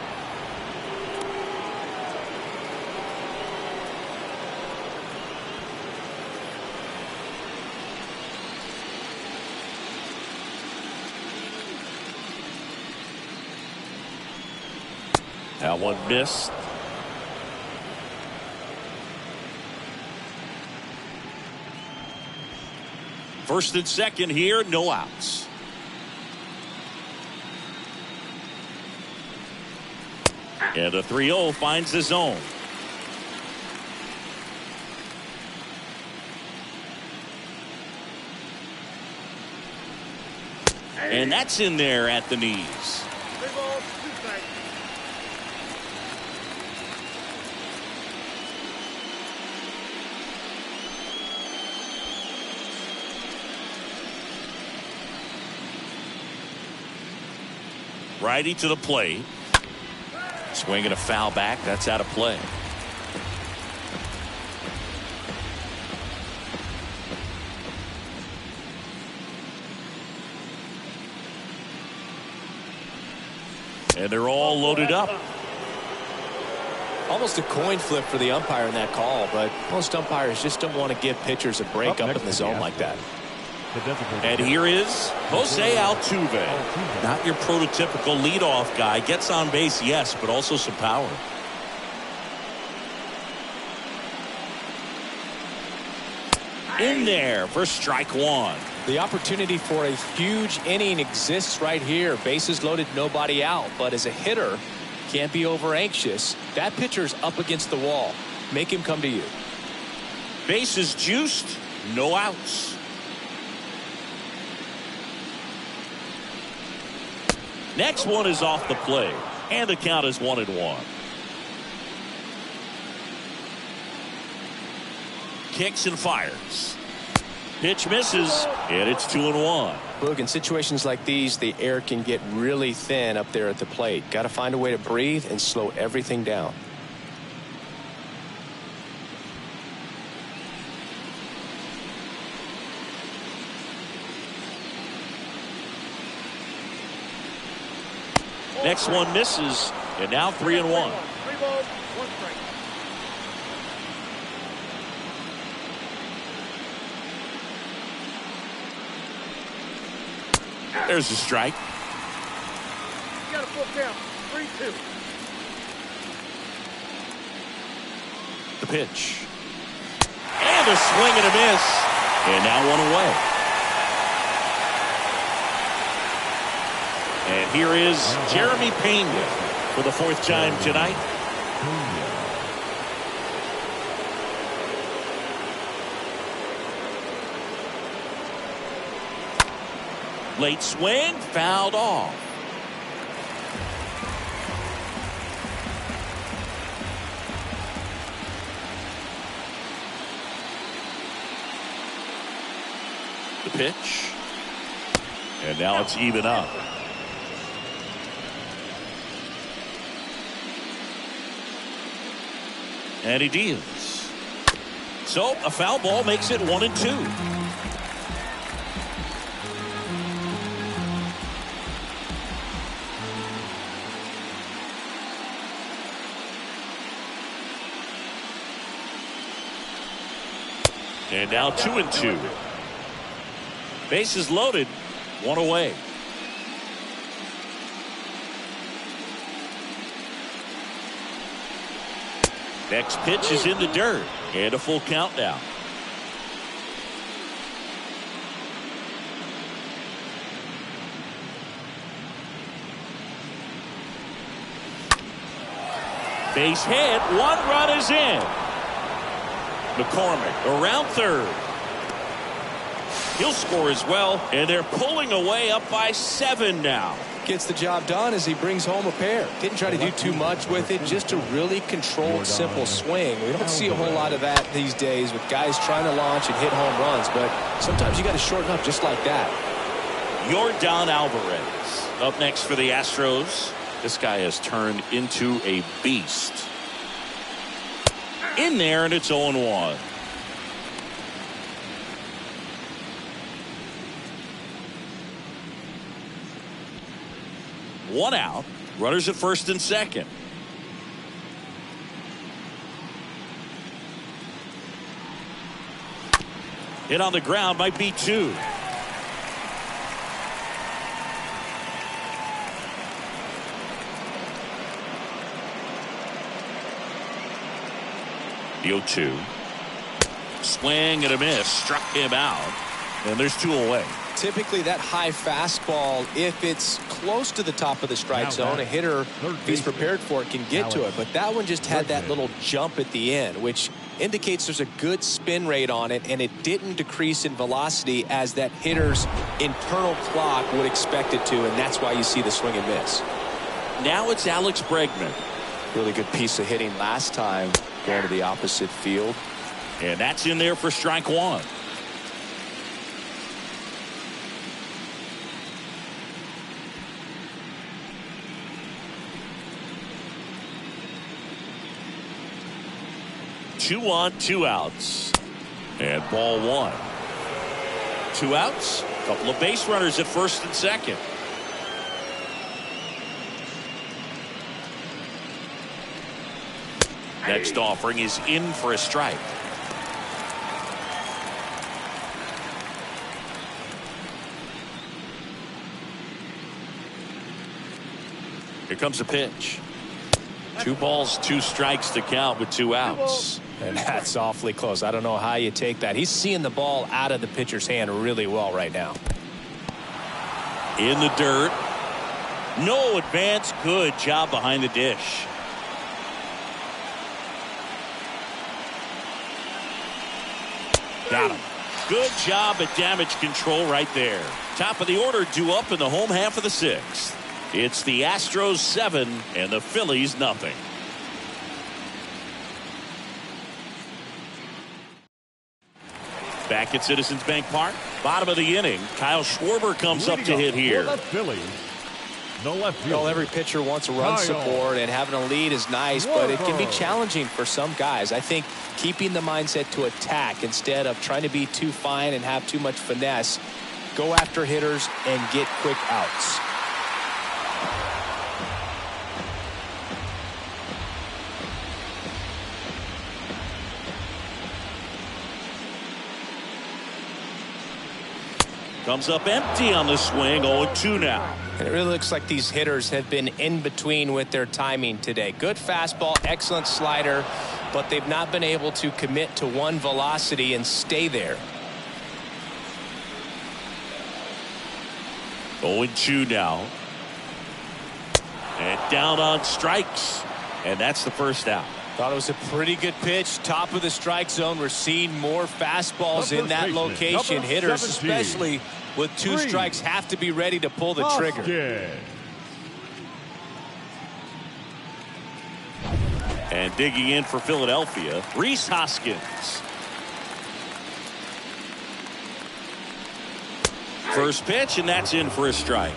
That one missed. First and second here, no outs. And a 3-0 finds the zone. And that's in there at the knees. 3 balls, 2 strikes. Righty to the plate. Swinging a foul back. That's out of play. And they're all loaded up. Almost a coin flip for the umpire in that call, but most umpires just don't want to give pitchers a break up in the zone like that. And here is Jose Altuve. Not your prototypical leadoff guy. Gets on base, yes, but also some power. In there for strike one. The opportunity for a huge inning exists right here. Bases loaded, nobody out. But as a hitter, can't be over anxious. That pitcher's up against the wall. Make him come to you. Bases juiced, no outs. Next one is off the plate, and the count is 1-1. Kicks and fires. Pitch misses, and it's 2-1. Boog, in situations like these, the air can get really thin up there at the plate. Got to find a way to breathe and slow everything down. Next one misses, and now 3-1. 3 balls, 1 strike. There's a strike. You got a full count. 3-2. The pitch. And a swing and a miss. And now one away. And here is Jeremy Pena for the 4th time tonight. Late swing, fouled off. The pitch. And now it's even up. And he deals. So a foul ball makes it 1-2. And now 2-2. Bases loaded, one away. Next pitch is in the dirt, and a full count now. Base hit, one run is in. McCormick around third. He'll score as well, and they're pulling away up by 7 now. Gets the job done as he brings home a pair. Didn't try to do too much with it, just a really controlled, simple swing. We don't see a whole lot of that these days with guys trying to launch and hit home runs, but sometimes you got to shorten up just like that. Yordan Alvarez up next for the Astros. This guy has turned into a beast. In there, and it's 0-1. One out. Runners at first and second. Hit on the ground, might be 2. The 0-2. Swing and a miss. Struck him out. And there's 2 away. Typically that high fastball, if it's close to the top of the strike zone, a hitter, if he's prepared for it, can get to it. But that one just had that little jump at the end, which indicates there's a good spin rate on it, and it didn't decrease in velocity as that hitter's internal clock would expect it to, and that's why you see the swing and miss. Now it's Alex Bregman. Really good piece of hitting last time, going to the opposite field. And that's in there for strike 1. Two on, 2 outs. And ball 1. 2 outs. A couple of base runners at first and second. Next offering is in for a strike. Here comes a pitch. 2 balls, 2 strikes to count with 2 outs. And that's awfully close. I don't know how you take that. He's seeing the ball out of the pitcher's hand really well right now. In the dirt. No advance. Good job behind the dish. Got him. Good job at damage control right there. Top of the order due up in the home half of the 6th. It's the Astros 7 and the Phillies nothing. Back at Citizens Bank Park, bottom of the inning, Kyle Schwarber comes up to hit here. The Phillies, the left field. Well, every pitcher wants a run support, and having a lead is nice, but it can be challenging for some guys. I think keeping the mindset to attack instead of trying to be too fine and have too much finesse, go after hitters and get quick outs. Comes up empty on the swing. 0-2 now. And it really looks like these hitters have been in between with their timing today. Good fastball, excellent slider, but they've not been able to commit to one velocity and stay there. 0-2 now. And down on strikes. And that's the first out. Thought it was a pretty good pitch. Top of the strike zone. We're seeing more fastballs in that location. Hitters, especially with 2 strikes, have to be ready to pull the trigger. And digging in for Philadelphia, Rhys Hoskins. First pitch, and that's in for a strike.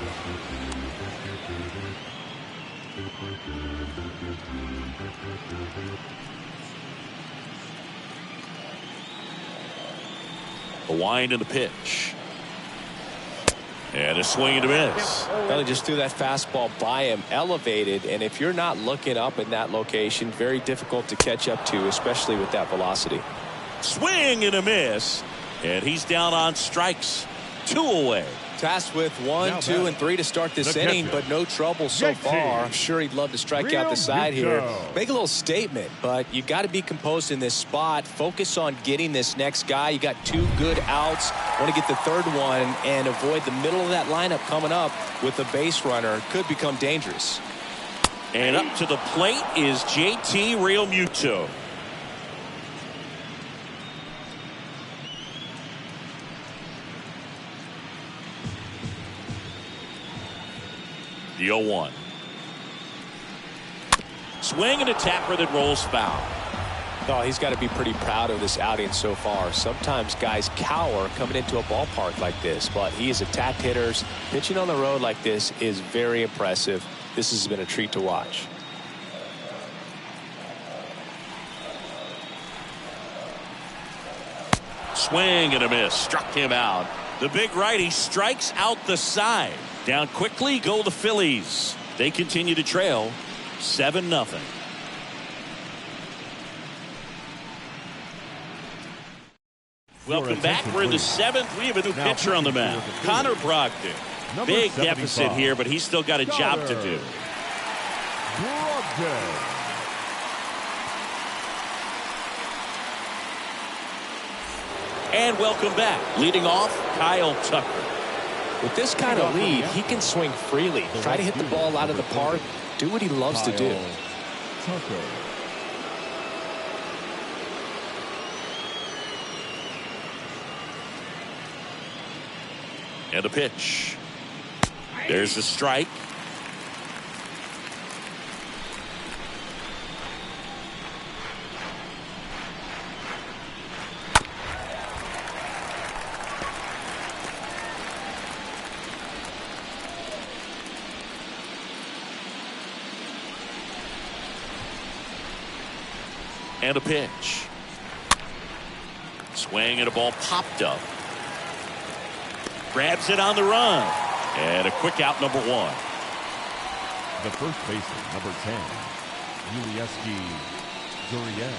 The wind and the pitch. And a swing and a miss. Well, he just threw that fastball by him, elevated, and if you're not looking up in that location, very difficult to catch up to, especially with that velocity. Swing and a miss. And he's down on strikes. 2 away. Tasked with 1, 2, and 3 to start this inning, but no trouble so far. I'm sure he'd love to strike out the side here. Make a little statement, but you got to be composed in this spot. Focus on getting this next guy. You got 2 good outs. Want to get the 3rd one and avoid the middle of that lineup coming up with a base runner. Could become dangerous. And up to the plate is JT Realmuto. The 0-1. Swing and a tapper that rolls foul. Oh, he's got to be pretty proud of this outing so far. Sometimes guys cower coming into a ballpark like this, but he has attacked hitters. Pitching on the road like this is very impressive. This has been a treat to watch. Swing and a miss. Struck him out. The big righty strikes out the side. Down quickly go the Phillies. They continue to trail 7-0. Welcome back. We're in the 7th. We have a new pitcher on the mound. Connor Brogdon. Big deficit here, but he's still got a job to do. Brogdon. And welcome back. Leading off, Kyle Tucker. With this kind of lead, he can swing freely. Try to hit the ball out of the park. Do what he loves to do. Tucker. And a pitch. There's the strike. And a pitch. Swing and a ball popped up. Grabs it on the run. And a quick out, number 1. The first baseman, number 10, Yulieski Gurriel.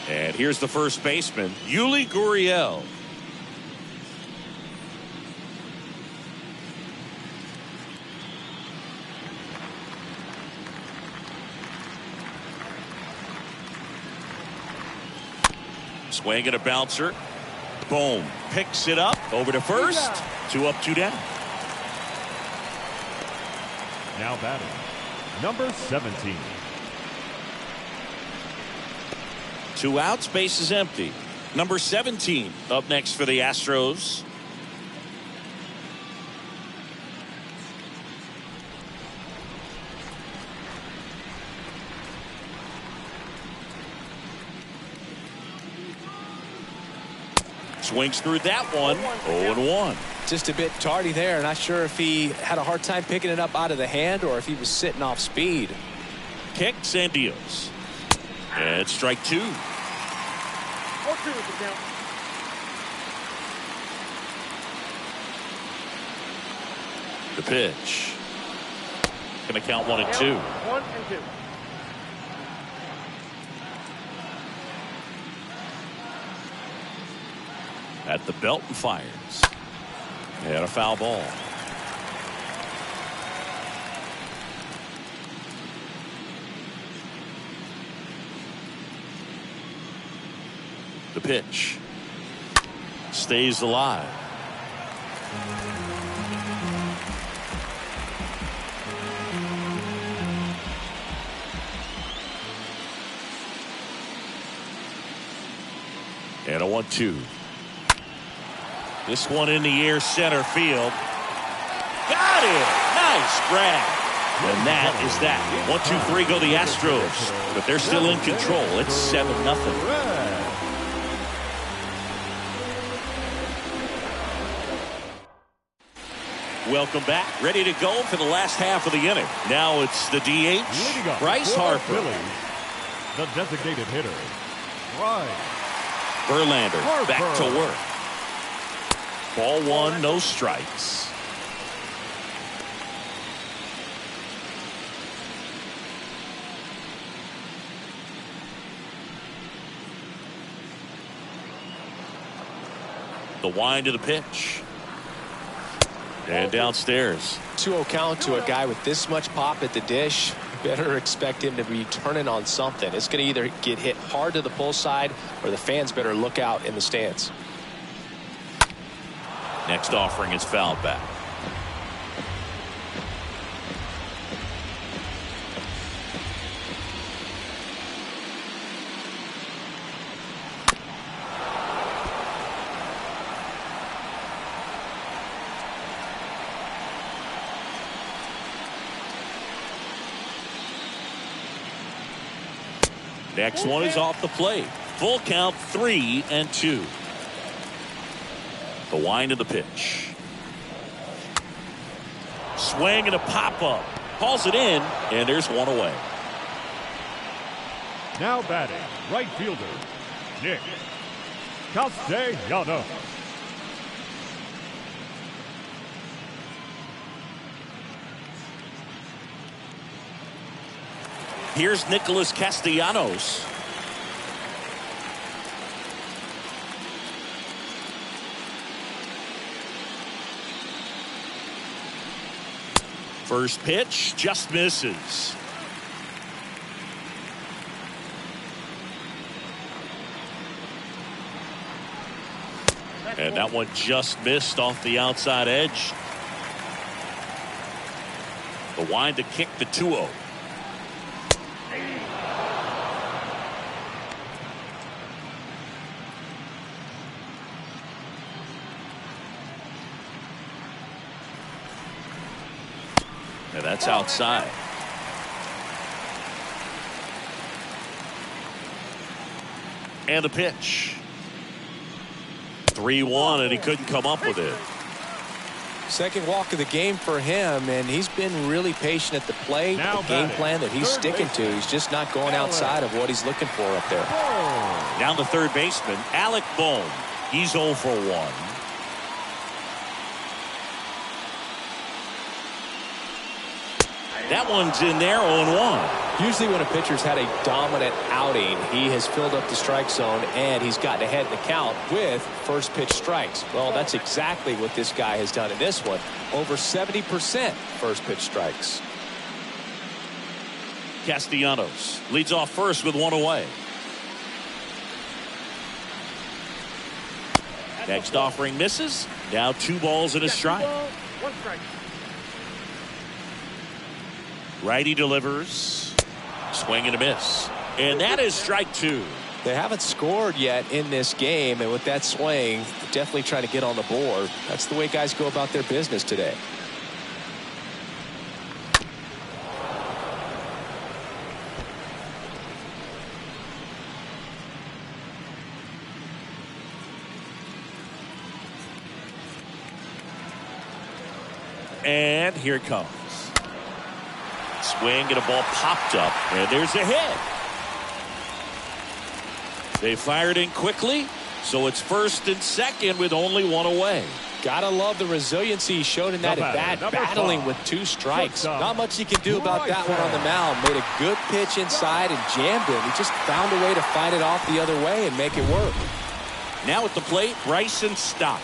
And here's the first baseman, Yuli Gurriel. Swing and a bouncer. Boom. Picks it up. Over to first. 2 up, 2 down. Now batting, number 17. 2 outs. Base is empty. Number 17 up next for the Astros. Swings through that one. 0-1. Just a bit tardy there. Not sure if he had a hard time picking it up out of the hand or if he was sitting off speed. Kicks and deals. And strike 2. 0-2 is the count. The pitch. Going to count 1 and 2. 1 and 2. At the belt and fires. And a foul ball. The pitch. Stays alive. And a 1-2. This one in the air, center field. Got it! Nice grab. And that is that. 1-2-3 go the Astros. But they're still in control. It's 7-0. Welcome back. Ready to go for the last half of the inning. Now it's the DH, Bryce Harper. Phillies, the designated hitter, Bryce Verlander back to work. Ball 1, no strikes. The wind of the pitch. And downstairs. 2-0 count to a guy with this much pop at the dish. Better expect him to be turning on something. It's going to either get hit hard to the pull side or the fans better look out in the stands. Next offering is fouled back. Next one is off the plate. Full count, 3-2. The wind of the pitch. Swing and a pop-up. Calls it in, and there's one away. Now batting, right fielder, Nick Castellanos. Here's Nicholas Castellanos. First pitch just misses. And that one just missed off the outside edge. The wind to kick the 2-0. And that's outside. And the pitch. 3-1, and he couldn't come up with it. Second walk of the game for him, and he's been really patient at the plate. Now the game batting, plan that he's sticking to, he's just not going outside of what he's looking for up there. Down the third baseman, Alec Bohm. He's 0 for 1. That one's in there, 0-1. Usually when a pitcher's had a dominant outing, he has filled up the strike zone and he's gotten ahead in the count with first pitch strikes. Well, that's exactly what this guy has done in this one. Over 70% first pitch strikes. Castellanos leads off first with one away. Next offering misses. Now 2 balls and a strike. 1 strike. Righty delivers. Swing and a miss. And that is strike 2. They haven't scored yet in this game, and with that swing, definitely trying to get on the board. That's the way guys go about their business today. And here it comes. Swing and a ball popped up, and there's a hit. They fired in quickly, so it's first and second with only one away. Gotta love the resiliency he showed in that at bat, battling with 2 strikes. Not much he can do about that one on the mound. Made a good pitch inside and jammed him. He just found a way to fight it off the other way and make it work. Now at the plate, Bryson Stott.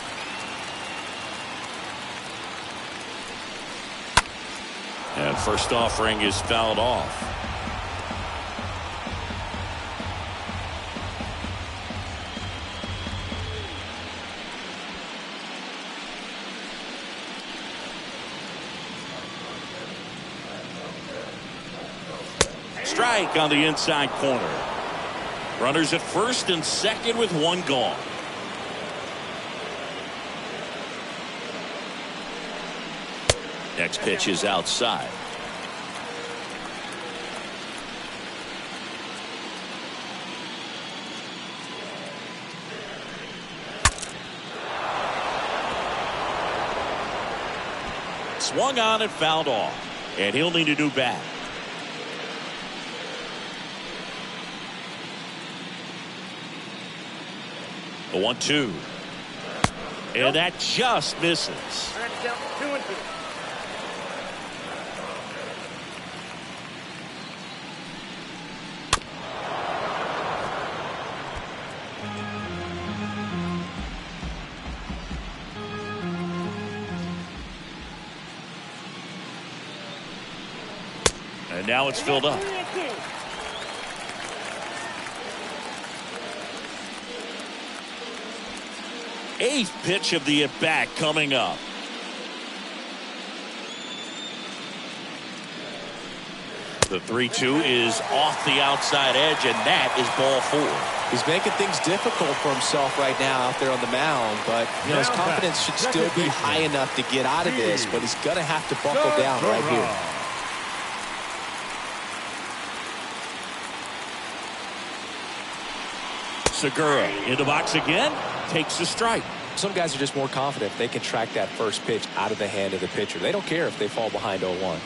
And first offering is fouled off. Strike on the inside corner. Runners at first and second with 1 gone. Next pitch is outside. Swung on and fouled off. And he'll need a new bat. The 1-2. And that just misses. I got to count 2-2. And now it's filled up. Eighth pitch of the at-bat coming up. The 3-2 is off the outside edge, and that is ball 4. He's making things difficult for himself right now out there on the mound, but his confidence should still be high enough to get out of this, but he's going to have to buckle down right here. Segura in the box again, takes a strike. Some guys are just more confident they can track that first pitch out of the hand of the pitcher. They don't care if they fall behind 0-1.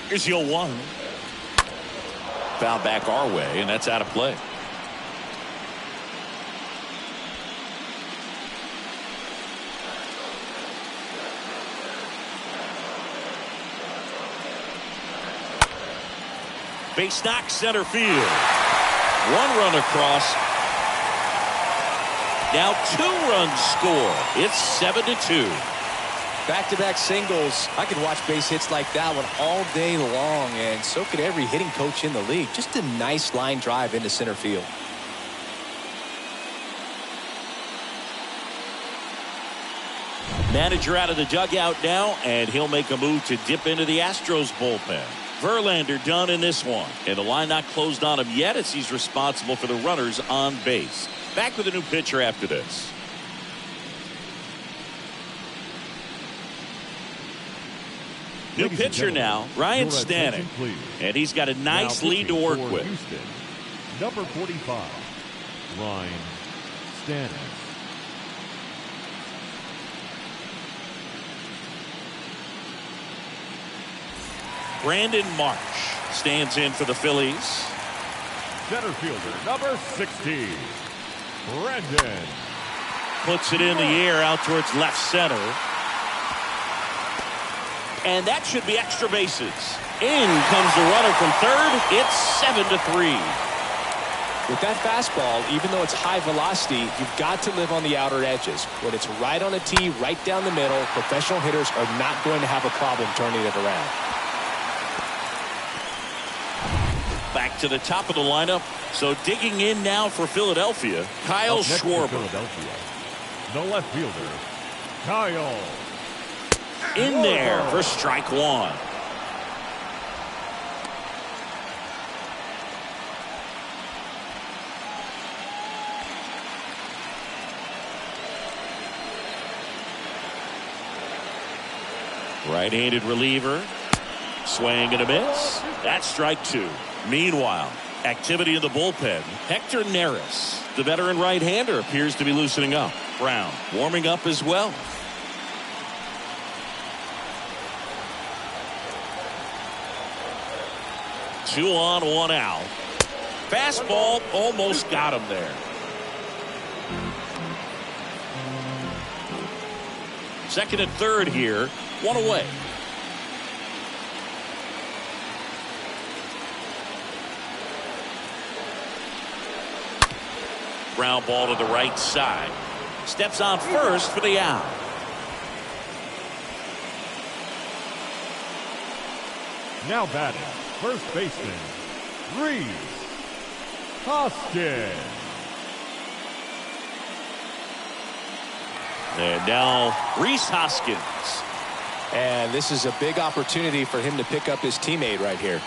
Here's the 0-1. Foul back our way, and that's out of play. Base knock, center field. One run across. Now 2 runs score. It's 7-2. Back-to-back singles. I could watch base hits like that one all day long, and so could every hitting coach in the league. Just a nice line drive into center field. Manager out of the dugout now, and he'll make a move to dip into the Astros bullpen. Verlander done in this one, and the line not closed on him yet as he's responsible for the runners on base. Back with a new pitcher after this. New pitcher now, Ryan Stanek, and he's got a nice lead to work with. Houston, number 45, Ryan Stanek. Brandon Marsh stands in for the Phillies. Center fielder, number 60, Brandon. Puts it in the air out towards left center. And that should be extra bases. In comes the runner from third. It's 7-3. With that fastball, even though it's high velocity, you've got to live on the outer edges. When it's right on a tee, right down the middle, professional hitters are not going to have a problem turning it around. Back to the top of the lineup. So digging in now for Philadelphia, Kyle Schwarber. Philadelphia, the left fielder, Kyle. In there for strike 1. Right-handed reliever. Swing and a miss. That's strike 2. Meanwhile, activity in the bullpen. Hector Neris, the veteran right-hander, appears to be loosening up. Brown warming up as well. Two on, one out. Fastball almost got him there. Second and third here. One away. Ground ball to the right side. Steps on first for the out. Now batting, first baseman, Rhys Hoskins. And now Rhys Hoskins. And this is a big opportunity for him to pick up his teammate right here.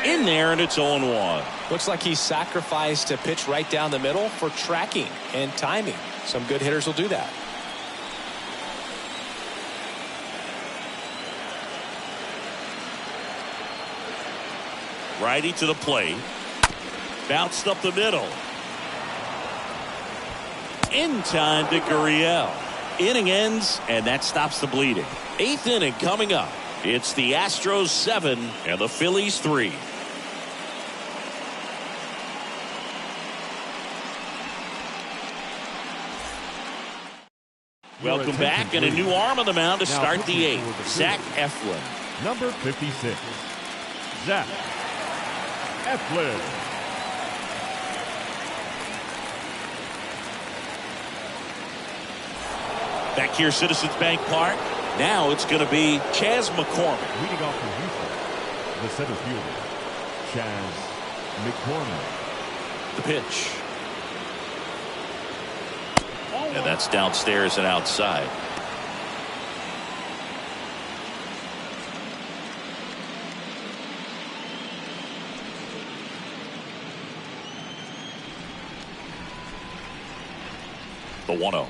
In there, and it's 0-1. Looks like he sacrificed a pitch right down the middle for tracking and timing. Some good hitters will do that. Righty to the plate. Bounced up the middle. In time to Gurriel. Inning ends, and that stops the bleeding. Eighth inning coming up. It's the Astros 7 and the Phillies 3. Welcome back, and a new arm on the mound to start the 8th. Zach Eflin. Number 56, Zach Eflin. Back here, Citizens Bank Park. Now it's going to be Chas McCormick. Leading off for Houston, the center fielder, Chas McCormick. The pitch. And that's downstairs and outside. The 1-0.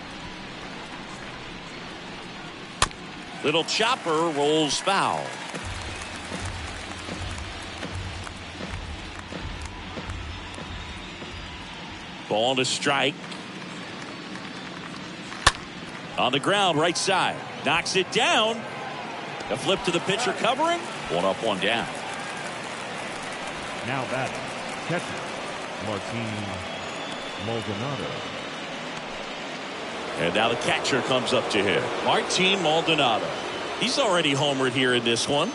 Little chopper rolls foul. Ball to strike. On the ground, right side. Knocks it down. A flip to the pitcher covering. 1 up, 1 down. Now batting, catcher, Martin Maldonado. And now the catcher comes up to him. Martin Maldonado. He's already homered here in this one.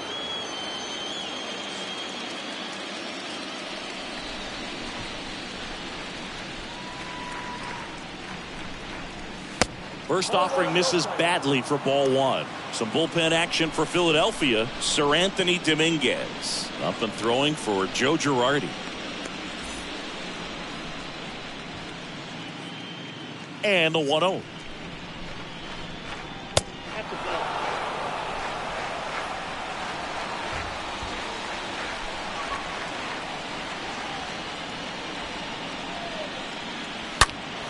First offering misses badly for ball 1. Some bullpen action for Philadelphia. Sir Anthony Dominguez up and throwing for Joe Girardi. And the 1-0.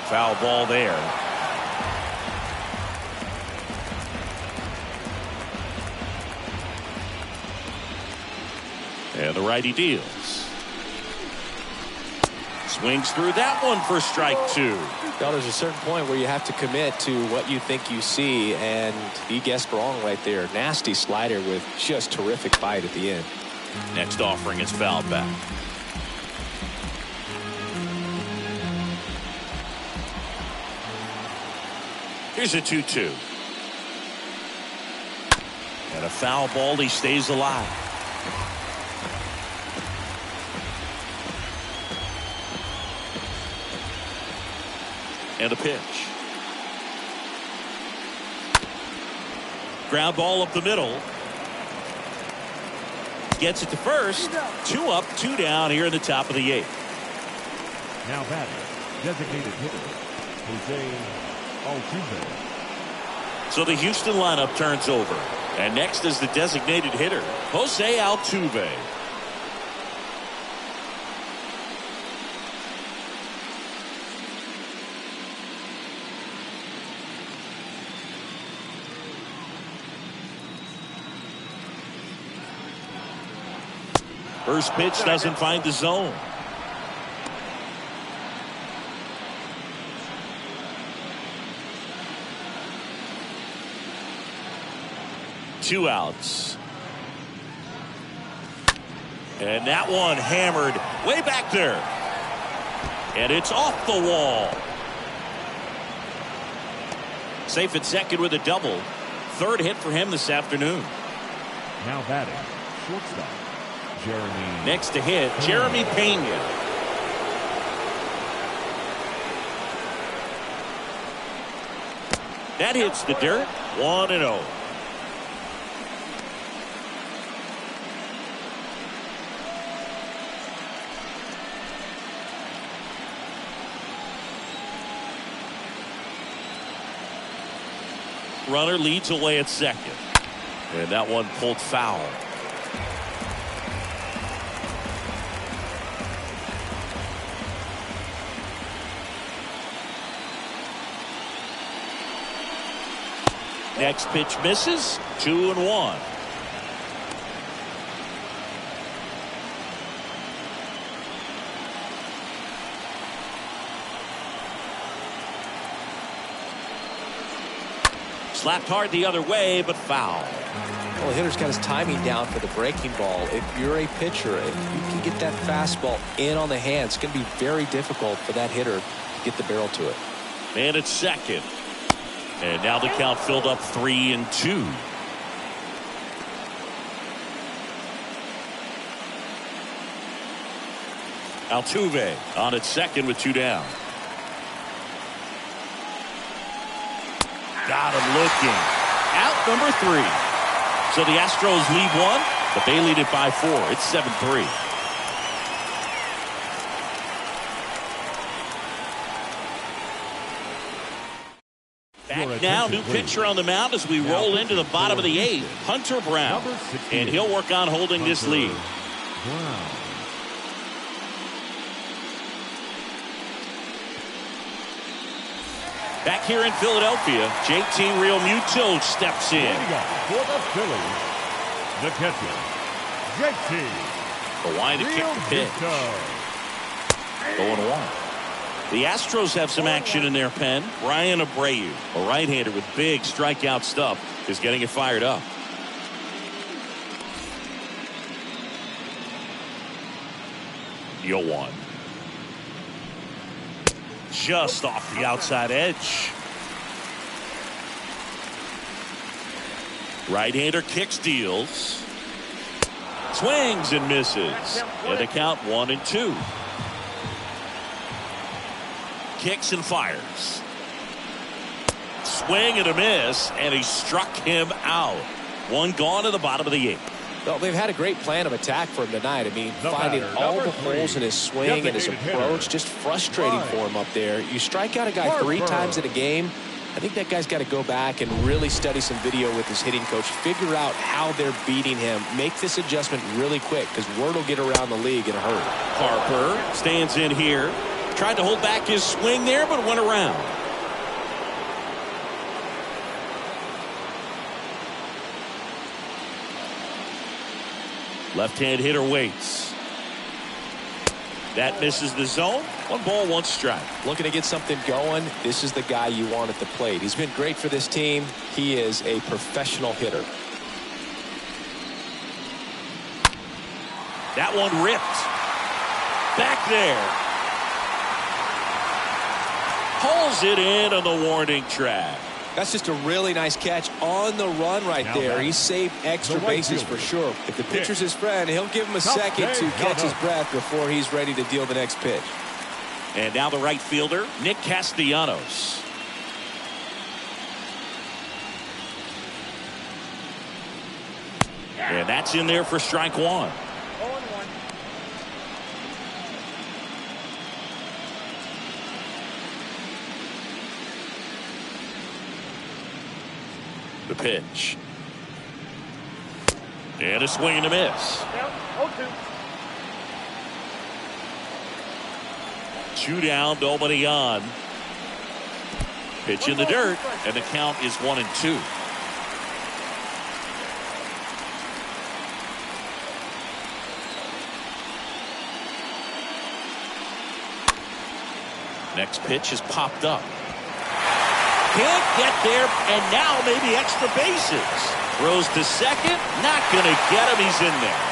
Foul ball there. And the righty deals. Swings through that one for strike 2. Well, there's a certain point where you have to commit to what you think you see, and he guessed wrong right there. Nasty slider with just terrific bite at the end. Next offering is fouled back. Here's a 2-2. And a foul ball. He stays alive. And a pitch. Ground ball up the middle. Gets it to first. 2 up, 2 down here in the top of the 8th. Now batting, designated hitter, Jose Altuve. So the Houston lineup turns over. And next is the designated hitter, Jose Altuve. First pitch doesn't find the zone. Two outs. And that one hammered way back there. And it's off the wall. Safe at second with a double. Third hit for him this afternoon. Now batting, shortstop, Jeremy. Next to hit, Jeremy Pena. That hits the dirt. 1-0. Runner leads away at second. And that one pulled foul. Next pitch misses. 2-1. Slapped hard the other way, but foul. Well, the hitter's got his timing down for the breaking ball. If you're a pitcher, if you can get that fastball in on the hand, it's going to be very difficult for that hitter to get the barrel to it. Man at second. And now the count filled up 3-2. Altuve on at second with 2 down. Got him looking. Out number 3. So the Astros lead 1, but they lead it by 4. It's 7-3. Back now, new pitcher on the mound as we roll into the bottom of the 8th, Hunter Brown. And he'll work on holding this lead. Back here in Philadelphia, JT Realmuto steps in. For the Phillies, the catcher, JT. The line to kick the pitch. 0-1. The Astros have some action in their pen. Ryan Abreu, a right-hander with big strikeout stuff, is getting it fired up. Yo-1. Just off the outside edge. Right-hander kicks, deals. Swings and misses. And the count 1-2. Kicks and fires. Swing and a miss, and he struck him out. 1 gone to the bottom of the 8th. Well, they've had a great plan of attack for him tonight. I mean, finding all the holes in his swing and his approach, just frustrating for him up there. You strike out a guy 3 times in a game, I think that guy's got to go back and really study some video with his hitting coach, figure out how they're beating him, make this adjustment really quick, because word will get around the league in a hurry. Harper stands in here. Tried to hold back his swing there, but went around. Left-hand hitter waits. That misses the zone. 1 ball, 1 strike. Looking to get something going. This is the guy you want at the plate. He's been great for this team. He is a professional hitter. That one ripped. Back there. Pulls it in on the warning track. That's just a really nice catch on the run right there. He saved extra bases for sure. If the pitcher's his friend, he'll give him a second to catch his breath before he's ready to deal the next pitch. And now the right fielder, Nick Castellanos. And that's in there for strike 1. The pitch. And a swing and a miss. 2 down, nobody on. Pitch in the dirt, and the count is 1-2. Next pitch is popped up. Can't get there, and now maybe extra bases. Throws to second, not going to get him. He's in there.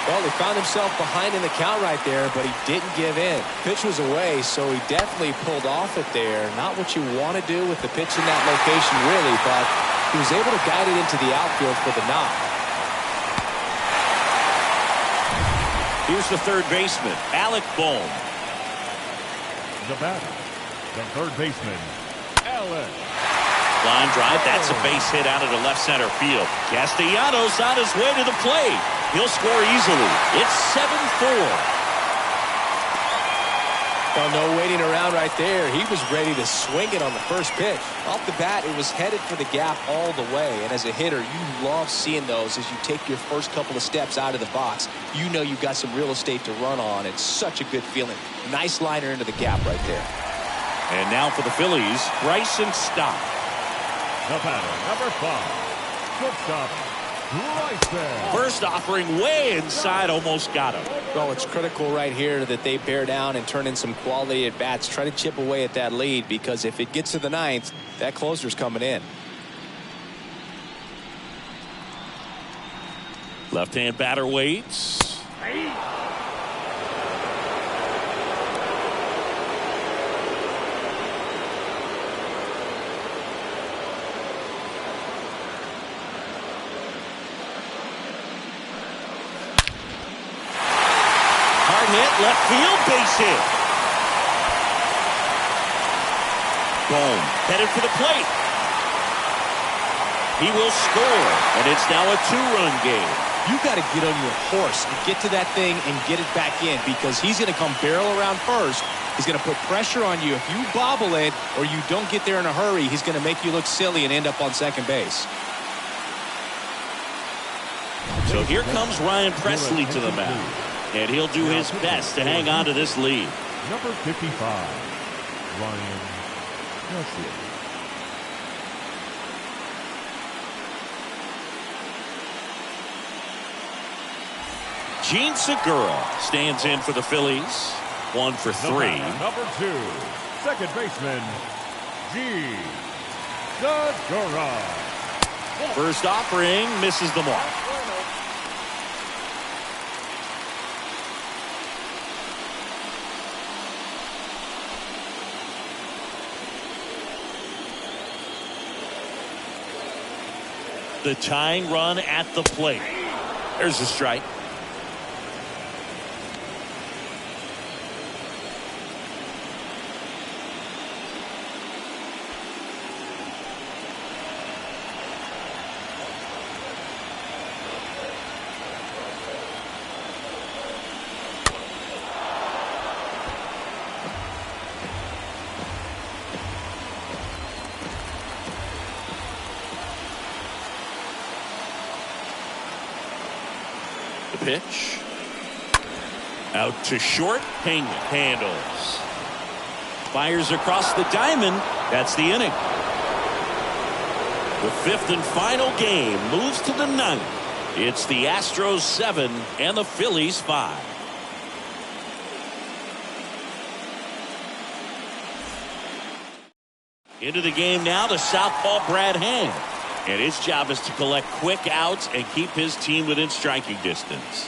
Well, he found himself behind in the count right there, but he didn't give in. Pitch was away, so he definitely pulled off it there. Not what you want to do with the pitch in that location, really, but he was able to guide it into the outfield for the knock. Here's the third baseman, Alec Bohm. The batter, the third baseman, Alec. Line drive, that's a base hit out of the left center field. Castellanos on his way to the plate. He'll score easily. It's 7-4. Well, no waiting around right there. He was ready to swing it on the first pitch. Off the bat, it was headed for the gap all the way. And as a hitter, you love seeing those as you take your first couple of steps out of the box. You know you've got some real estate to run on. It's such a good feeling. Nice liner into the gap right there. And now for the Phillies, Bryson Stott. The batter, number 5, shortstop, Bryson. First offering way inside, almost got him. Well, it's critical right here that they bear down and turn in some quality at bats. Try to chip away at that lead, because if it gets to the 9th, that closer's coming in. Left-hand batter waits. hit, left field, base hit. Boom, headed for the plate. He will score, and it's now a 2-run game. You got to get on your horse and get to that thing and get it back in, because he's going to come barrel around first. He's going to put pressure on you. If you bobble it or you don't get there in a hurry, he's going to make you look silly and end up on second base. So here comes Ryan Presley to the mound, and he'll do his best to hang on to this lead. Number 55, Ryan Presley. Gene Segura stands in for the Phillies. 1 for 3. Number 2, second baseman, Gene Segura. First offering misses the mark. The tying run at the plate. There's a strike. Pitch. Out to short. Ping handles. Fires across the diamond. That's the inning. The 5th and final game moves to the 9th. It's the Astros 7 and the Phillies 5. Into the game now, the southpaw Brad Hand. And his job is to collect quick outs and keep his team within striking distance.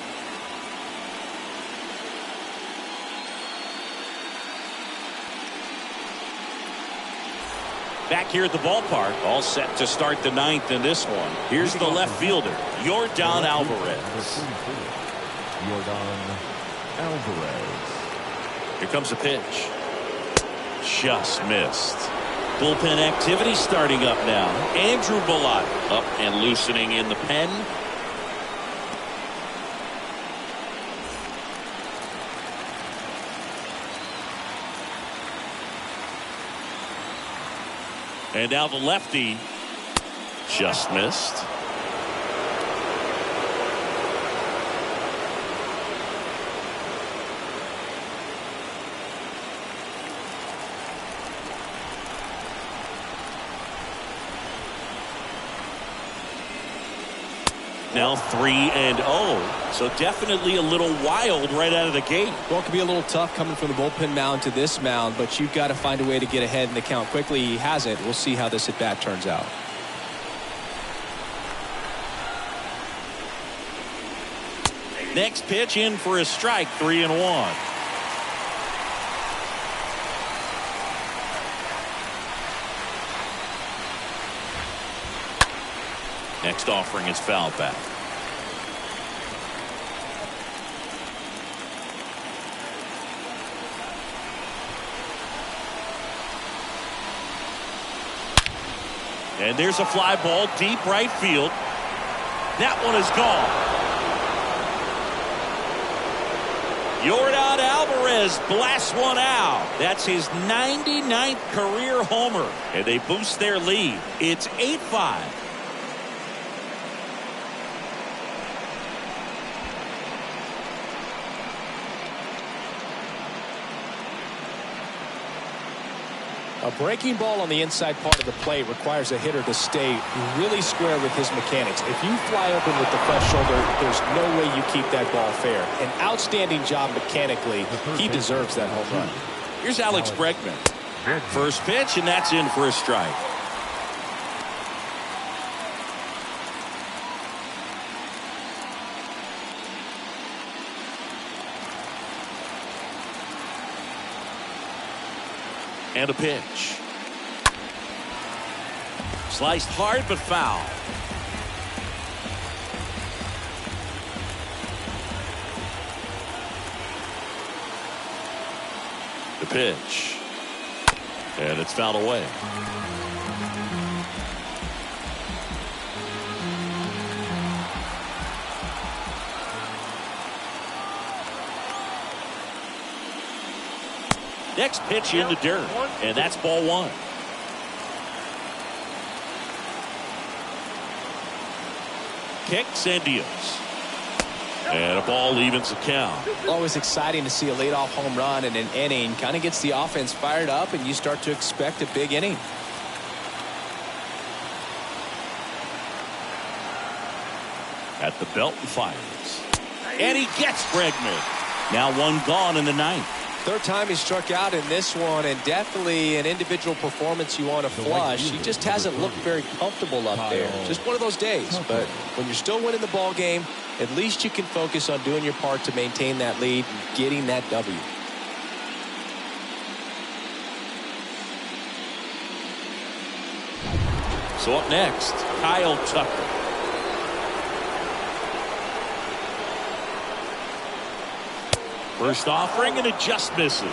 Back here at the ballpark, all set to start the 9th in this one. Here's the left fielder, Yordan Alvarez. Yordan Alvarez. Here comes a pitch. Just missed. Bullpen activity starting up now. Andrew Bellatti up and loosening in the pen. And now the lefty just missed. Now 3-0, so definitely a little wild right out of the gate. Well, it could be a little tough coming from the bullpen mound to this mound, but you've got to find a way to get ahead in the count quickly. He hasn't. We'll see how this at bat turns out. Next pitch in for a strike, 3-1. Next offering is foul back. And there's a fly ball deep right field. That one is gone. Yordan Alvarez blasts one out. That's his 99th career homer. And they boost their lead. It's 8-5. A breaking ball on the inside part of the plate requires a hitter to stay really square with his mechanics. If you fly open with the fresh shoulder, there's no way you keep that ball fair. An outstanding job mechanically. He deserves that home run. Here's Alex Bregman. First pitch, and that's in for a strike. And a pitch. Sliced hard but foul. The pitch. And it's fouled away. Next pitch in the dirt. And that's ball one. Kicks and deals. And a ball evens the count. Always exciting to see a leadoff home run in an inning. Kind of gets the offense fired up, and you start to expect a big inning. At the belt and fires. And he gets Bregman. Now one gone in the ninth. Third time he struck out in this one, and definitely an individual performance you want to flush. He just hasn't looked very comfortable up there. Just one of those days. But when you're still winning the ball game, at least you can focus on doing your part to maintain that lead and getting that W. So up next, Kyle Tucker. First offering, and it just misses.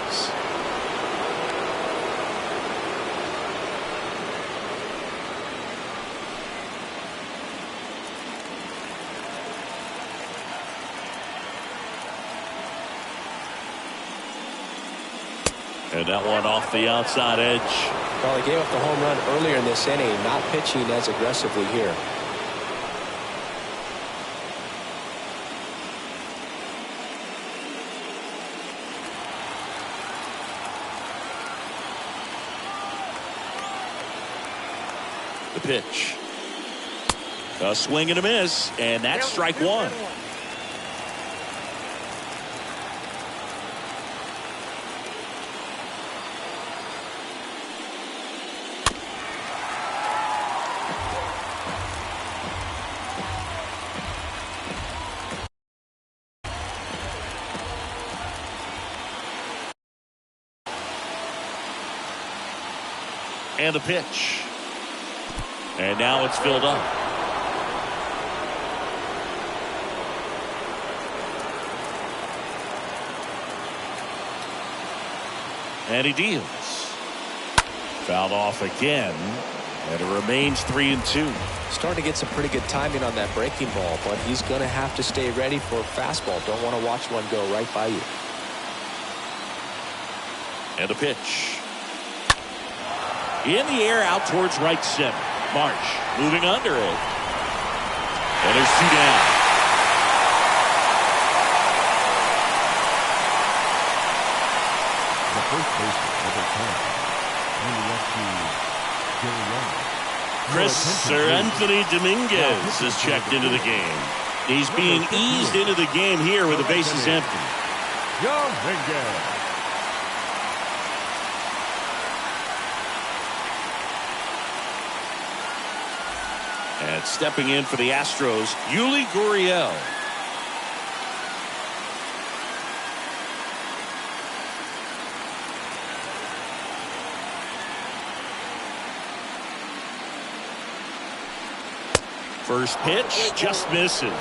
And that one off the outside edge. Well, he gave up the home run earlier in this inning, not pitching as aggressively here. The pitch. A swing and a miss, and that's strike one. And the pitch. And now it's filled up. And he deals. Fouled off again. And it remains 3-2. Starting to get some pretty good timing on that breaking ball, but he's going to have to stay ready for a fastball. Don't want to watch one go right by you. And a pitch. In the air out towards right center. Marsh moving under it. And there's two down. The first baseman, number 10, on the left Sir Anthony Dominguez is checked into the game. He's being eased into the game here with the bases empty. Dominguez. And stepping in for the Astros, Yuli Gurriel. First pitch just misses.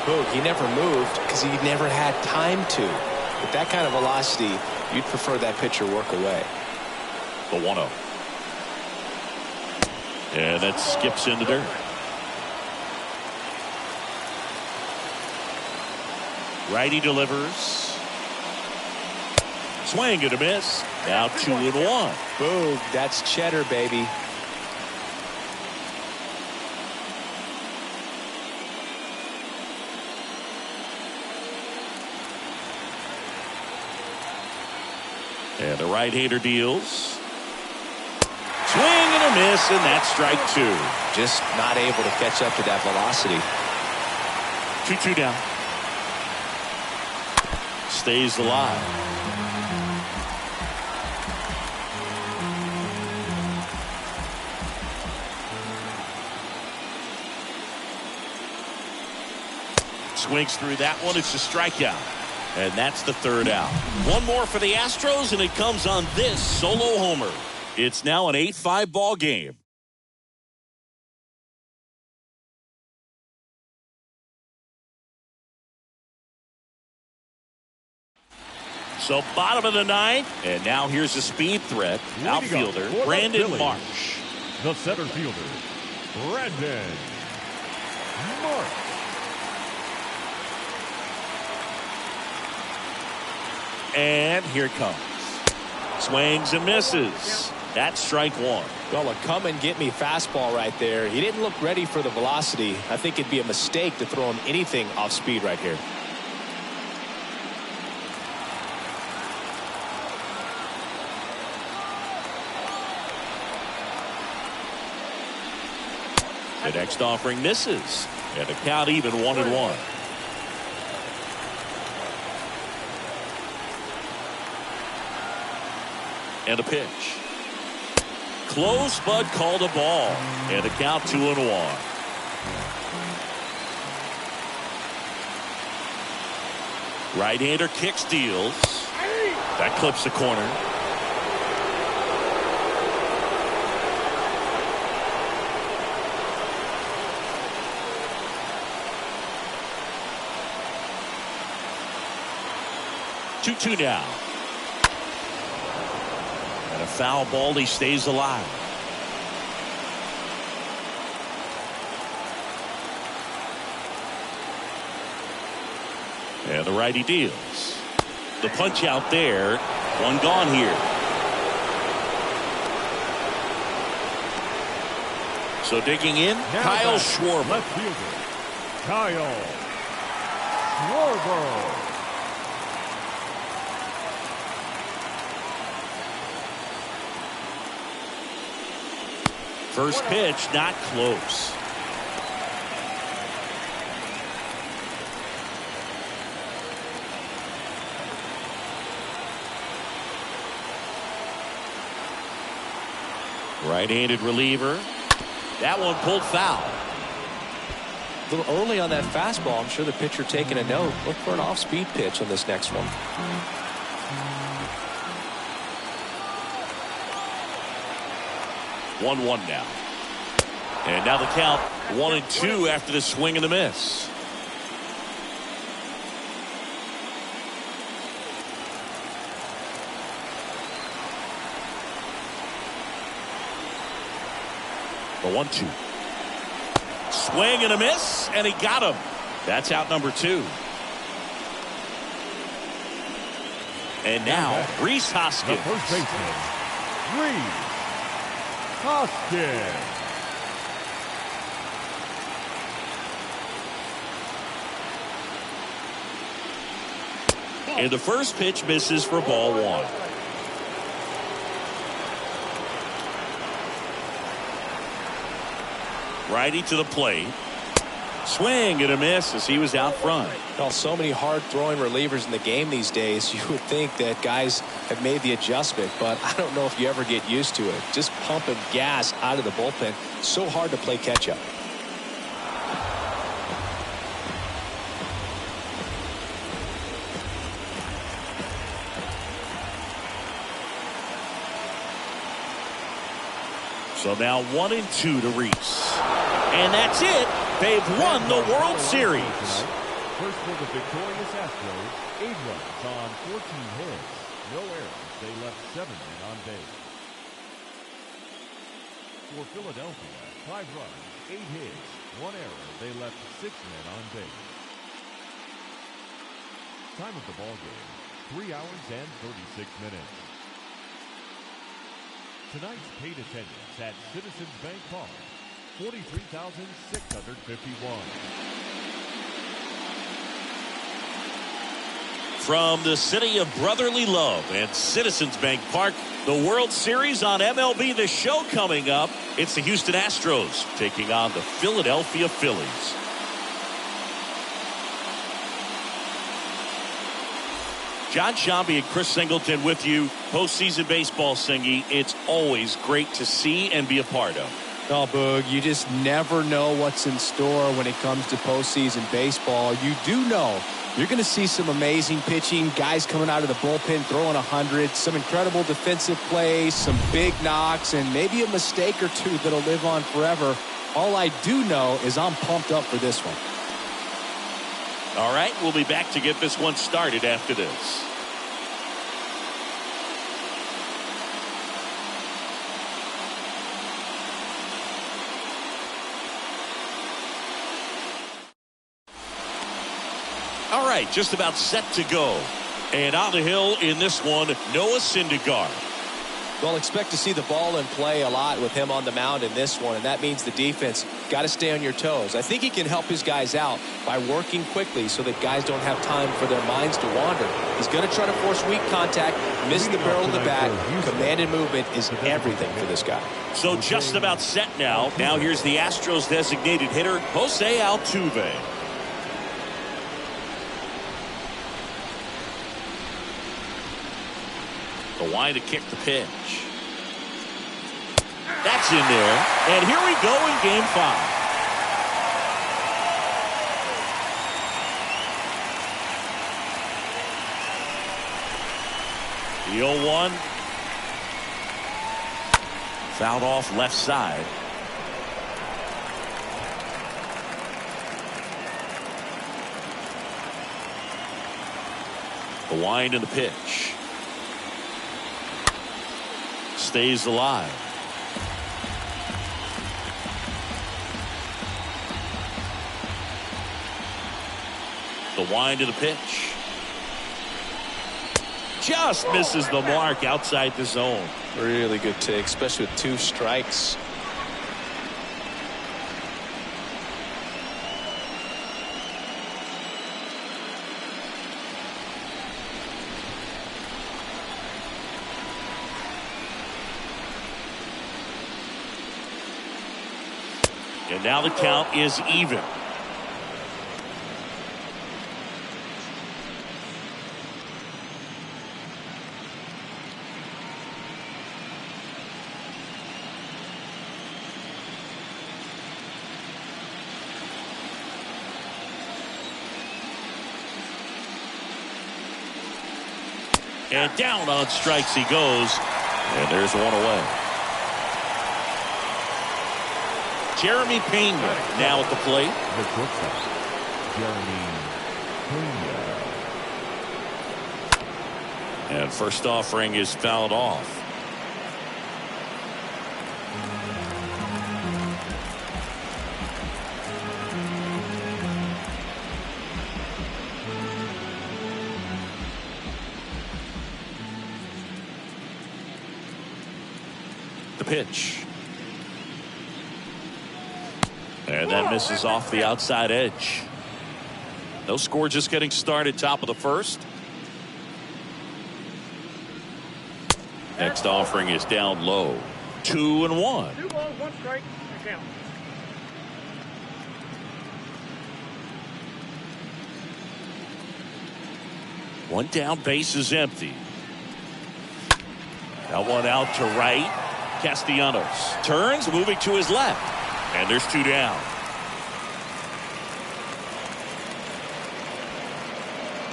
Boog, he never moved because he never had time to. With that kind of velocity, you'd prefer that pitcher work away. The 1-0. And that skips in the dirt. Righty delivers. Swing and a miss. Now 2-1. Boog, that's cheddar, baby. And the right-hander deals. Swing and a miss, and that's strike two. Just not able to catch up to that velocity. 2-2 down. Stays alive. Swings through that one. It's a strikeout. And that's the third out. One more for the Astros, and it comes on this solo homer. It's now an 8-5 ball game. So bottom of the ninth, and now here's a speed threat. Outfielder Brandon Marsh. The center fielder, Brandon Marsh. And here it comes. Swings and misses. That's strike one. Well, a come and get me fastball right there. He didn't look ready for the velocity. I think it'd be a mistake to throw him anything off speed right here. The next offering misses, and the count even 1-1. And a pitch. Close, but called a ball. And the count 2-1. Right-hander kick steals. That clips the corner. Two now. And a foul ball. He stays alive. And the righty deals. The punch out there. One gone here. So digging in, Now Kyle back, Schwarber. left fielder, Kyle Schwarber. First pitch, not close. Right-handed reliever. That one pulled foul. A little early on that fastball. I'm sure the pitcher taking a note. Look for an off-speed pitch on this next one. 1-1 now. And now the count 1-2 after the swing and the miss. The 1-2. Swing and a miss, and he got him. That's out number 2. And now Rhys Hoskins. The first baseman, Rhys Hoskins. And the first pitch misses for ball 1. Righty to the plate. Swing and a miss as he was out front. Well, so many hard-throwing relievers in the game these days, you would think that guys have made the adjustment, but I don't know if you ever get used to it. Just pumping gas out of the bullpen. So hard to play catch-up. So now 1-2 to Rhys. And that's it. They've won the World Series. First for the victorious Astros, 8 runs on 14 hits. No errors. They left 7 men on base. For Philadelphia, 5 runs, 8 hits, 1 error. They left 6 men on base. Time of the ball game, 3 hours and 36 minutes. Tonight's paid attendance at Citizens Bank Park, 43,651. From the city of brotherly love and Citizens Bank Park, the World Series on MLB The Show coming up. It's the Houston Astros taking on the Philadelphia Phillies. John Shambi and Chris Singleton with you. Postseason baseball, Singy. It's always great to see and be a part of. Oh, Boog, you just never know what's in store when it comes to postseason baseball. You do know you're going to see some amazing pitching, guys coming out of the bullpen throwing 100, some incredible defensive plays, some big knocks, and maybe a mistake or two that'll live on forever. All I do know is I'm pumped up for this one. All right, we'll be back to get this one started after this. right, just about set to go. And on the hill in this one, Noah Syndergaard. Well, expect to see the ball in play a lot with him on the mound in this one, and that means the defense got to stay on your toes. I think he can help his guys out by working quickly so that guys don't have time for their minds to wander. He's going to try to force weak contact, miss the barrel of the bat. Commanded movement is everything for this guy. So just about set now. Now here's the Astros designated hitter, Jose Altuve. The line to kick the pitch. That's in there. And here we go in game 5. The 0-1. Fouled off left side. The wind and the pitch. Stays alive. The wind of the pitch. Just misses the mark outside the zone. Really good take, especially with 2 strikes. And now the count is even. And down on strikes he goes. And there's one away. Jeremy Pena now at the plate. The shortstop, Jeremy Pena. And first offering is fouled off. The pitch. And that misses off the outside edge. No score, just getting started, top of the first. Next offering is down low. 2-1. 2 balls, 1 strike, and count. One down, base is empty. That one out to right. Castellanos turns, moving to his left. And there's 2 down.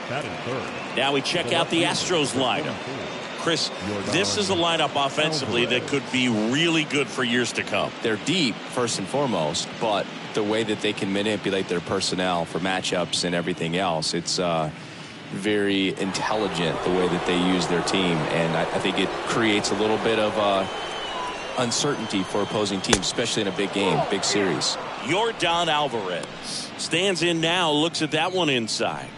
That is third. Now we check out the Astros lineup. Chris, this is a lineup offensively that could be really good for years to come. They're deep, first and foremost, but the way that they can manipulate their personnel for matchups and everything else, it's very intelligent the way that they use their team. And I think it creates a little bit of uncertainty for opposing teams, especially in a big game, big series. Yordan Alvarez stands in now, looks at that one inside.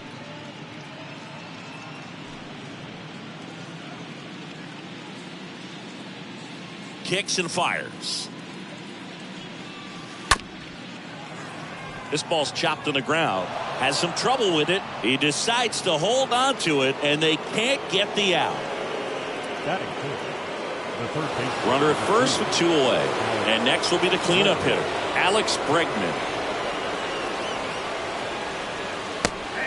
Kicks and fires. This ball's chopped on the ground. Has some trouble with it. He decides to hold on to it, and they can't get the out. That is the third base. Runner at first with 2 away. And next will be the cleanup hitter, Alex Bregman.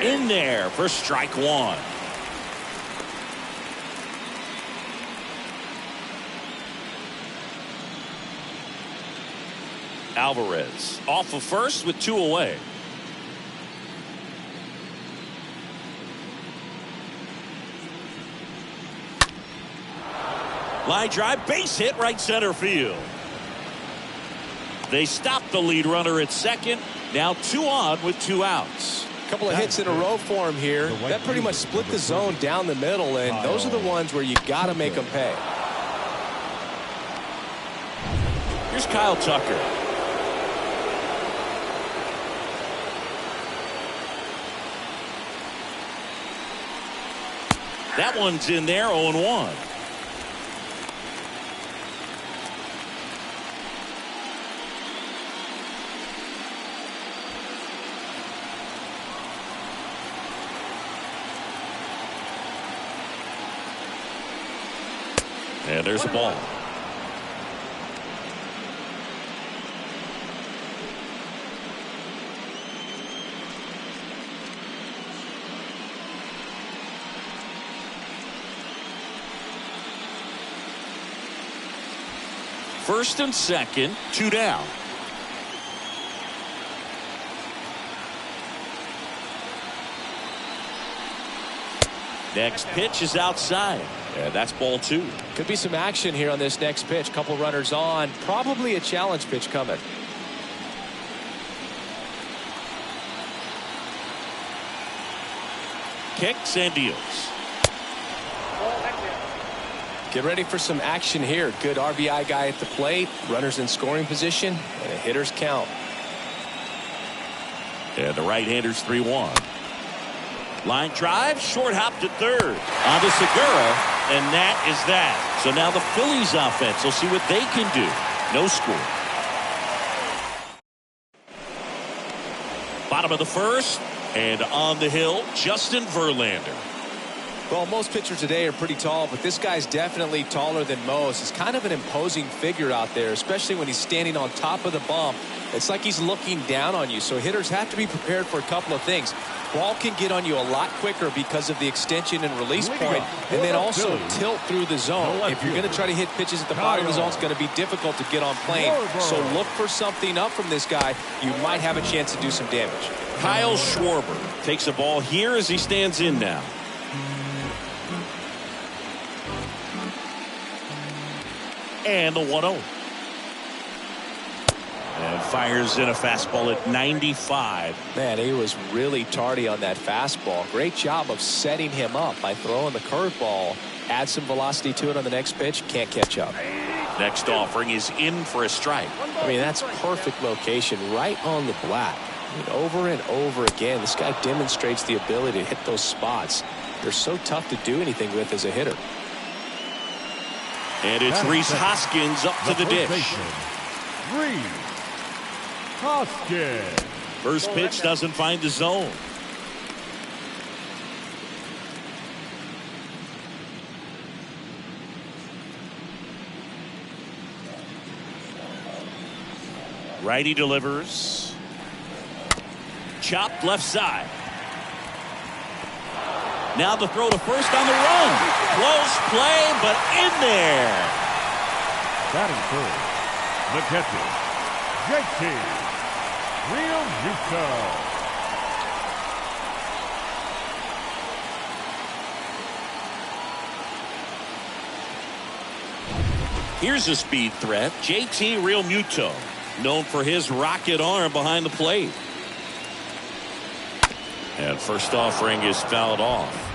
In there for strike 1. Alvarez off of first with 2 away. Line drive, base hit, right center field. They stopped the lead runner at second. Now 2 on with 2 outs. A couple of hits in a row for him here. That pretty much split the zone down the middle, and those are the ones where you got to make them pay. Here's Kyle Tucker. That one's in there, 0-1. And there's the ball. First and second, 2 down. Next pitch is outside. Yeah, that's ball 2. Could be some action here on this next pitch. Couple runners on. Probably a challenge pitch coming. Kicks and deals. Get ready for some action here. Good RBI guy at the plate. Runners in scoring position. And a hitter's count. And the right-hander's 3-1. Line drive, short hop to third. On to Segura, and that is that. So now the Phillies offense will see what they can do. No score. Bottom of the first, and on the hill, Justin Verlander. Well, most pitchers today are pretty tall, but this guy's definitely taller than most. He's kind of an imposing figure out there, especially when he's standing on top of the bump. It's like he's looking down on you, so hitters have to be prepared for a couple of things. Ball can get on you a lot quicker because of the extension and release point, and then also tilt through the zone. If you're going to try to hit pitches at the bottom of the zone, it's going to be difficult to get on plane. So look for something up from this guy. You might have a chance to do some damage. Kyle Schwarber takes a ball here as he stands in now. And the 1-0. And fires in a fastball at 95. Man, he was really tardy on that fastball. Great job of setting him up by throwing the curveball. Add some velocity to it on the next pitch. Can't catch up. Next offering is in for a strike. I mean, that's perfect location right on the black. I mean, over and over again, this guy demonstrates the ability to hit those spots. They're so tough to do anything with as a hitter. And it's Rhys Hoskins up to the dish. Rhys Hoskins. First pitch doesn't find the zone. Righty delivers. Chopped left side. Now the throw to first on the run. Close play, but in there. Batting first, the catcher, JT Realmuto. Here's a speed threat, JT Realmuto, known for his rocket arm behind the plate. And first offering is fouled off.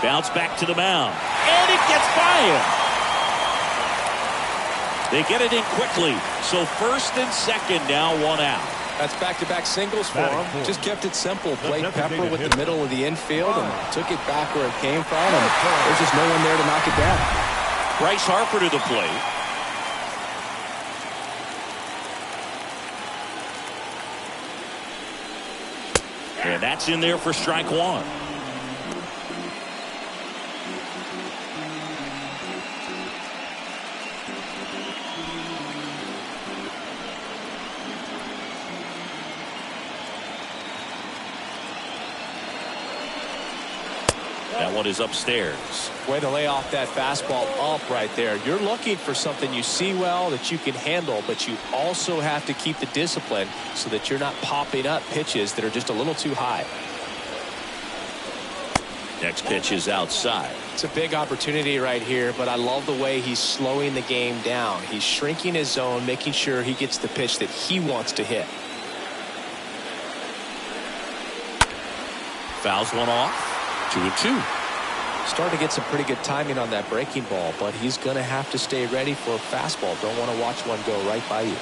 Bounce back to the mound. And it gets by him. They get it in quickly. So first and second now, 1 out. That's back-to-back singles for him. Just kept it simple. Played pepper with the middle of the infield and took it back where it came from. And there's just no one there to knock it down. Bryce Harper to the plate. And that's in there for strike 1. That one is upstairs. Way to lay off that fastball up right there. You're looking for something you see well that you can handle, but you also have to keep the discipline so that you're not popping up pitches that are just a little too high. Next pitch is outside. It's a big opportunity right here, but I love the way he's slowing the game down. He's shrinking his zone, making sure he gets the pitch that he wants to hit. Fouls one off. 2-2. Starting to get some pretty good timing on that breaking ball, but he's going to have to stay ready for a fastball. Don't want to watch one go right by you.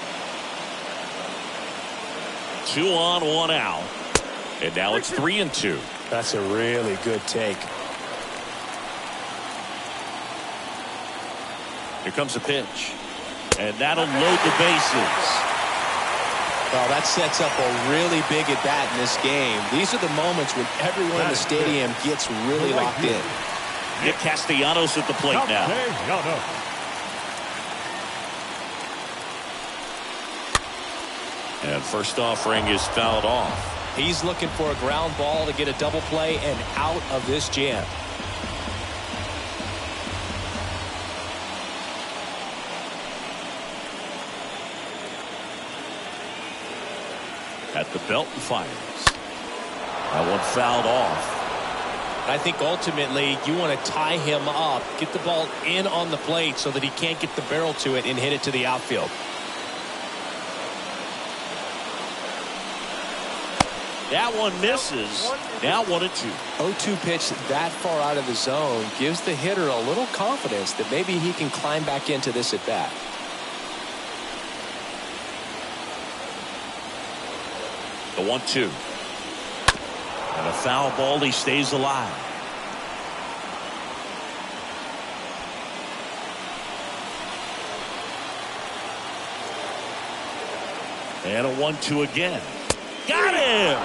2 on, 1 out. And now it's 3-2. That's a really good take. Here comes the pitch. And that'll load the bases. Well, that sets up a really big at bat in this game. These are the moments when everyone in the stadium gets really locked in. Nick Castellanos at the plate now. And first offering is fouled off. He's looking for a ground ball to get a double play and out of this jam. At the belt and fires. That one fouled off. I think ultimately you want to tie him up, get the ball in on the plate so that he can't get the barrel to it and hit it to the outfield. That one misses. Now 1-2. 0-2 pitch that far out of the zone gives the hitter a little confidence that maybe he can climb back into this at bat. The 1-2. And a foul ball. He stays alive. And a 1-2 again. Got him!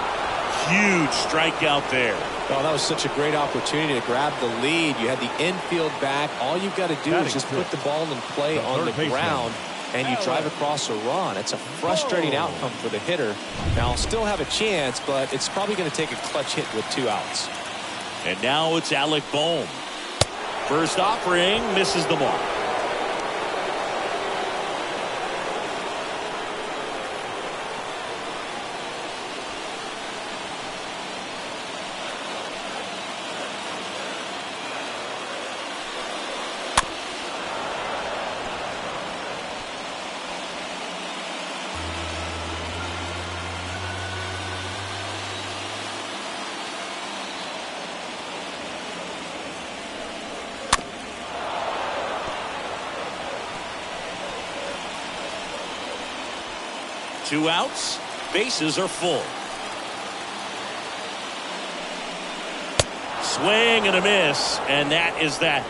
Huge strikeout there. Oh, that was such a great opportunity to grab the lead. You had the infield back. All you've got to do is just put the ball in play on the ground, and you drive across a run. It's a frustrating outcome for the hitter. Now, I'll still have a chance, but it's probably going to take a clutch hit with 2 outs. And now it's Alec Bohm. First offering misses the mark. Two outs, bases are full. Swing and a miss, and that is that.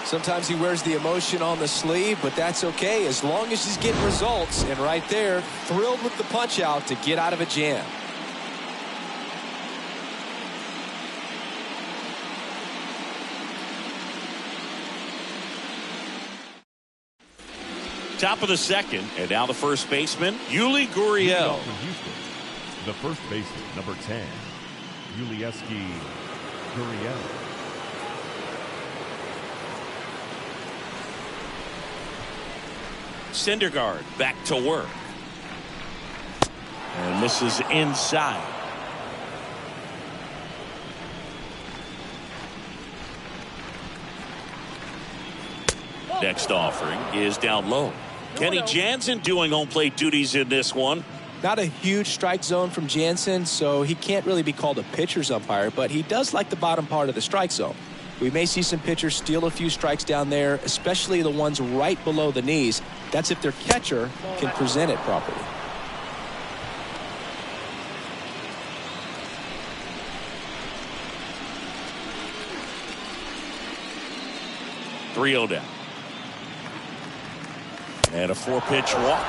Sometimes he wears the emotion on the sleeve, but that's okay as long as he's getting results. And right there, thrilled with the punch out to get out of a jam. Top of the second, and now the first baseman, Yuli Gurriel. The first baseman, number 10, Yulieski Gurriel. Syndergaard back to work. And this is inside. Next offering is down low. Kenny Jansen doing home plate duties in this one. Not a huge strike zone from Jansen, so he can't really be called a pitcher's umpire, but he does like the bottom part of the strike zone. We may see some pitchers steal a few strikes down there, especially the ones right below the knees. That's if their catcher can present it properly. Down. And a 4-pitch walk.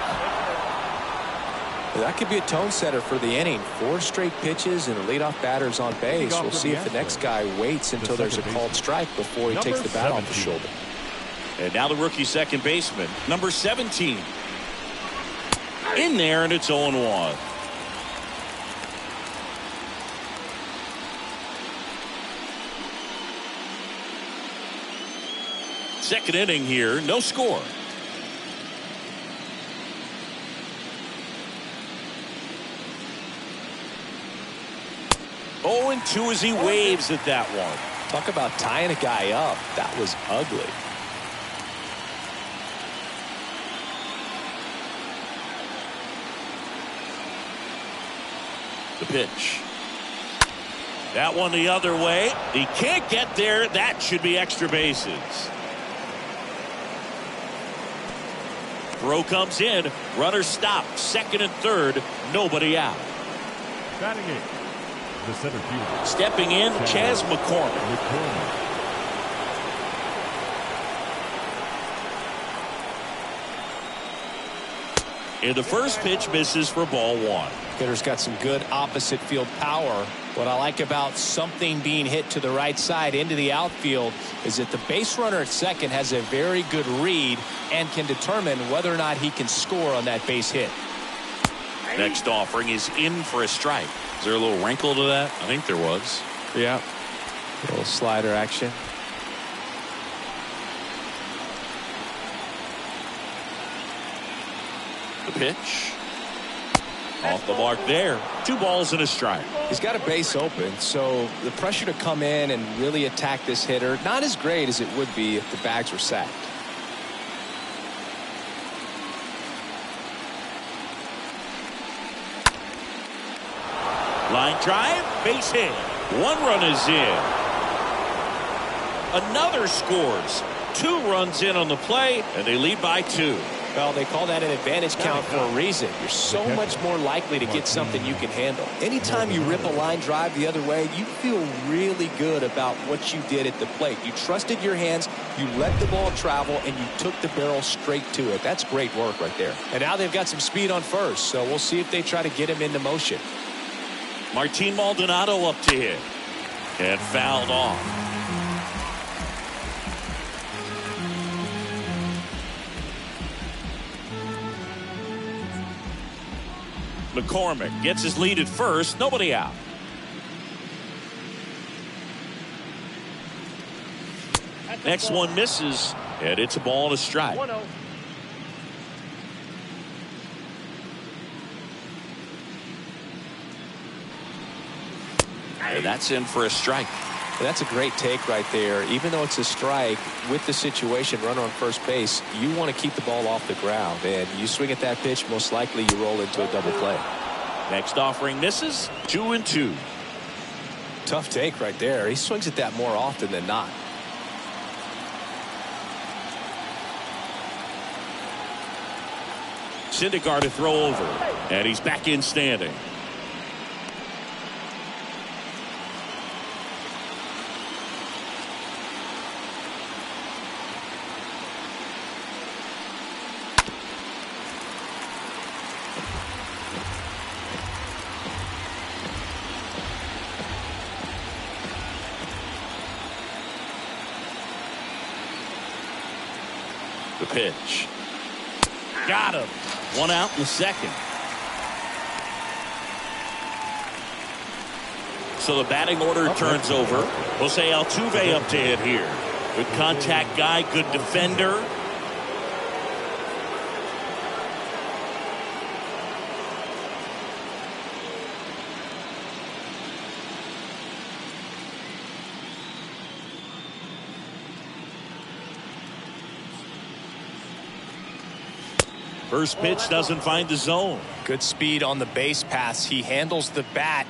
That could be a tone setter for the inning. 4 straight pitches and leadoff batters on base. We'll see if the next guy waits until there's a called strike before he takes the bat off the shoulder. And now the rookie second baseman, number 17. In there, and it's 0-1. Second inning here, no score. Oh, and 2 as he waves at that one. Talk about tying a guy up. That was ugly. The pitch. That one the other way. He can't get there. That should be extra bases. Throw comes in. Runner stopped. Second and third. Nobody out. Batting it, the center fielder. Stepping in, Chas McCormick. And the first pitch misses for ball one. Hitter's got some good opposite field power. What I like about something being hit to the right side into the outfield is that the base runner at second has a very good read and can determine whether or not he can score on that base hit. Next offering is in for a strike. Is there a little wrinkle to that? I think there was. Yeah. A little slider action. The pitch. Off the mark there. 2 balls and a strike. He's got a base open, so the pressure to come in and really attack this hitter, not as great as it would be if the bags were sacked. Line drive, base hit. 1 run is in. Another scores. 2 runs in on the play, and they lead by 2. Well, they call that an advantage count for a reason. You're so much more likely to get something you can handle. Anytime you rip a line drive the other way, you feel really good about what you did at the plate. You trusted your hands, you let the ball travel, and you took the barrel straight to it. That's great work right there. And now they've got some speed on first, so we'll see if they try to get him into motion. Martin Maldonado up to hit. And fouled off. McCormick gets his lead at first. Nobody out. Next one misses, and it's a ball and a strike. 1-0. And that's in for a strike. That's a great take right there. Even though it's a strike, with the situation, runner on first base, you want to keep the ball off the ground. And you swing at that pitch, most likely you roll into a double play. Next offering misses. 2-2. Tough take right there. He swings at that more often than not. Syndergaard to throw over. And he's back in standing. The pitch. Got him. 1 out in the second. So the batting order turns over. Jose Altuve up to hit here. Good contact guy, good defender. First pitch doesn't find the zone. Good speed on the base pass. He handles the bat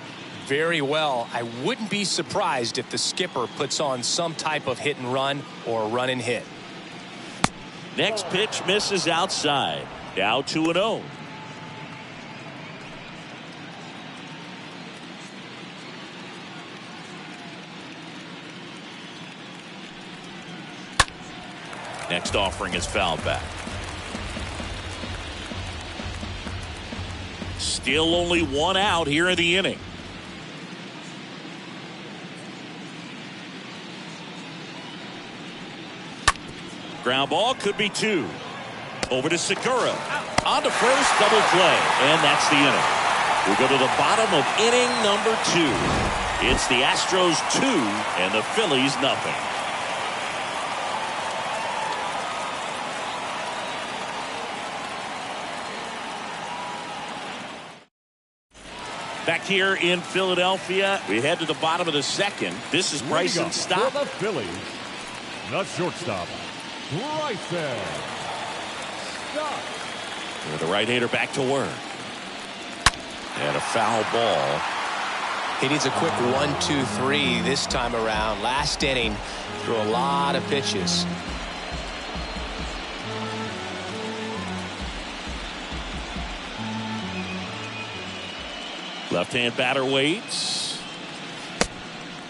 very well. I wouldn't be surprised if the skipper puts on some type of hit and run or run and hit. Next pitch misses outside. Now 2-0. Next offering is fouled back. Still only 1 out here in the inning. Ground ball, could be 2. Over to Segura. On to first, double play. And that's the inning. We go to the bottom of inning number 2. It's the Astros 2 and the Phillies nothing. Back here in Philadelphia, we head to the bottom of the second. This is Bryson Stott. For the Phillies, the shortstop, Bryson Stott. The right-hander back to work. And a foul ball. He needs a quick 1-2-3 this time around. Last inning, threw a lot of pitches. Left-hand batter waits.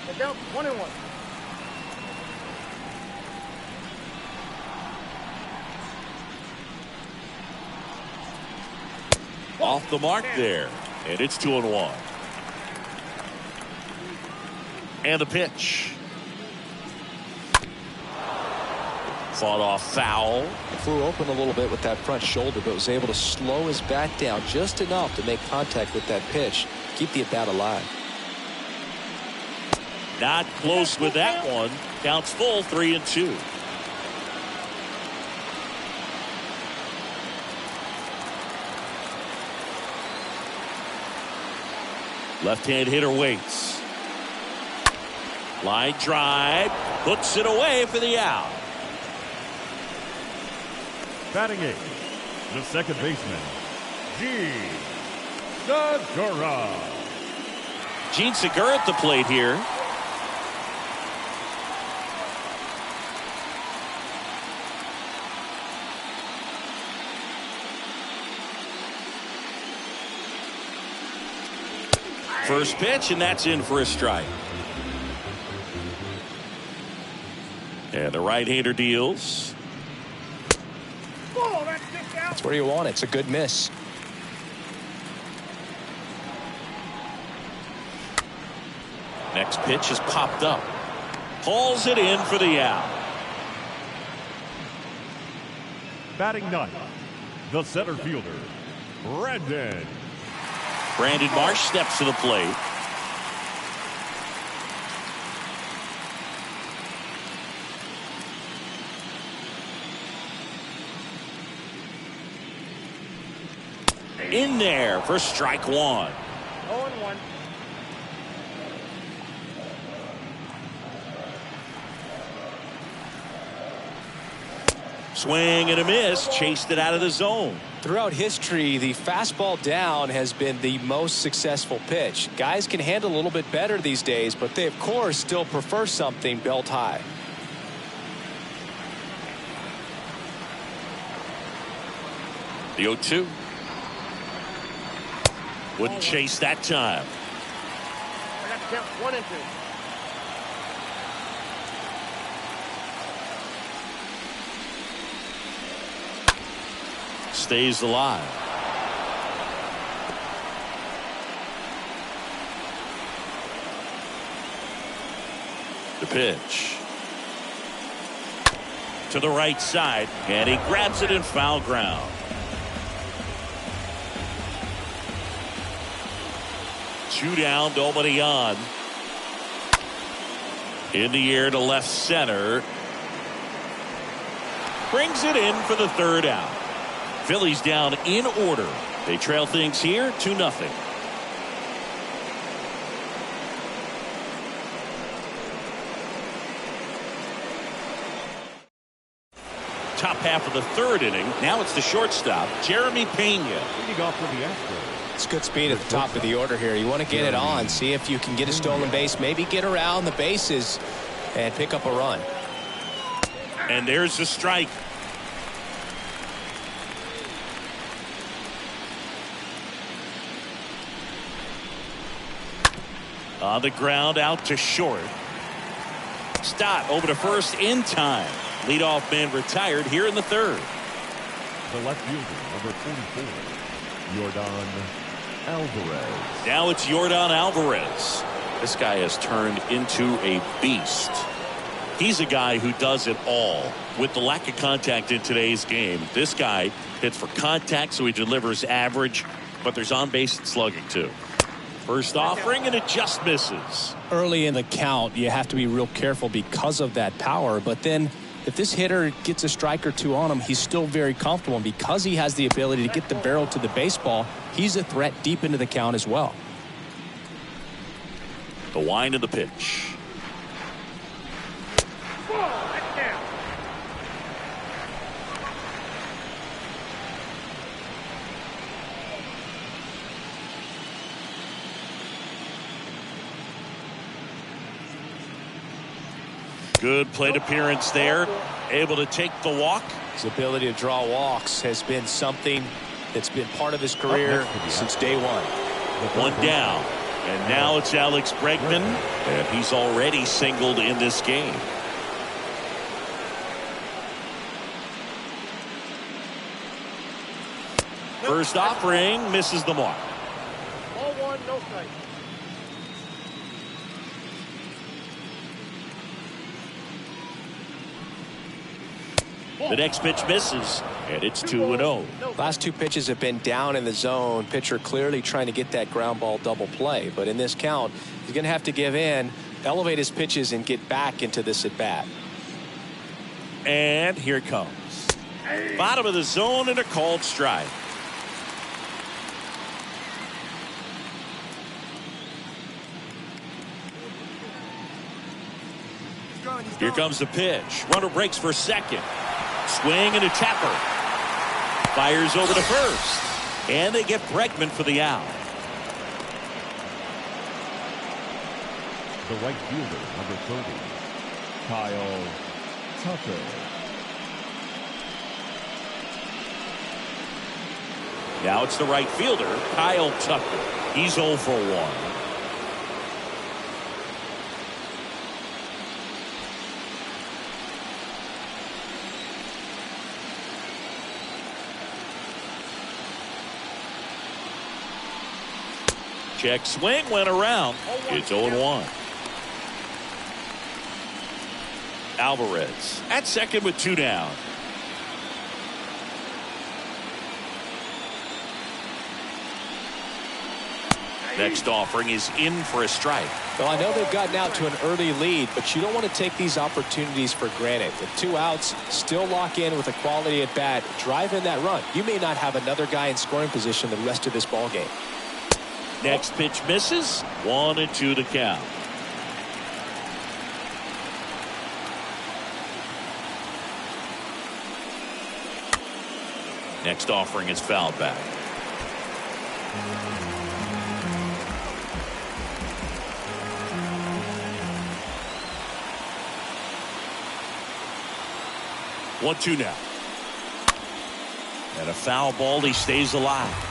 Get down 1-1. Off the mark there. And it's 2-1. And the pitch. Fought off foul. Flew open a little bit with that front shoulder, but was able to slow his bat down just enough to make contact with that pitch. Keep the at-bat alive. Not close with that one. Counts full, 3-2. Left-hand hitter waits. Line drive. Puts it away for the out. Batting eighth, the second baseman, Gene Segura. Gene Segura at the plate here. First pitch, and that's in for a strike. And the right-hander deals. Oh, that's just out. That's where you want it. It's a good miss. Next pitch is popped up. Hauls it in for the out. Batting ninth, the center fielder, Brandon. Brandon Marsh steps to the plate. In there for strike one. 0-1. Swing and a miss. Chased it out of the zone. Throughout history, the fastball down has been the most successful pitch. Guys can handle a little bit better these days, but they, of course, still prefer something belt high. The 0-2. Wouldn't chase that time. I got to count 1 and 2. Stays alive. The pitch. To the right side, and he grabs it in foul ground. Two down, nobody on. In the air to left center. Brings it in for the third out. Phillies down in order. They trail things here 2-0. Top half of the third inning. Now it's the shortstop, Jeremy Pena. Leading off for the Astros. It's good speed at the top of the order here. You want to get it on, see if you can get a stolen base, maybe get around the bases and pick up a run. And there's the strike. On the ground, out to short. Stott over to first in time. Leadoff man retired here in the third. The left fielder, number 44, Yordan Alvarez. Now it's Yordan Alvarez. This guy has turned into a beast. He's a guy who does it all. With the lack of contact in today's game, this guy hits for contact, so he delivers average, but there's on-base and slugging too. First offering, and it just misses. Early in the count, you have to be real careful because of that power. But then if this hitter gets a strike or two on him, he's still very comfortable. And because he has the ability to get the barrel to the baseball, he's a threat deep into the count as well. The wind of the pitch. Oh, that's down. Good plate appearance there. Able to take the walk. His ability to draw walks has been something that's been part of his career since day one. One down. And now it's Alex Bregman. And he's already singled in this game. First offering misses the mark. Ball one, no strike. The next pitch misses, and it's 2-0. Last two pitches have been down in the zone. Pitcher clearly trying to get that ground ball double play. But in this count, he's going to have to give in, elevate his pitches, and get back into this at bat. And here it comes. Bottom of the zone and a called strike. Here comes the pitch. Runner breaks for second. Swing and a tapper. Fires over to first. And they get Bregman for the out. The right fielder, number 30, Kyle Tucker. Now it's the right fielder, Kyle Tucker. He's 0 for 1. Check swing went around. It's 0-1. Alvarez at second with 2 down. Next offering is in for a strike. Well, I know they've gotten out to an early lead, but you don't want to take these opportunities for granted. With 2 outs, still lock in with a quality at bat, drive in that run. You may not have another guy in scoring position the rest of this ball game. Next pitch misses. 1-2 to count. Next offering is fouled back. One, two now. And a foul ball. He stays alive.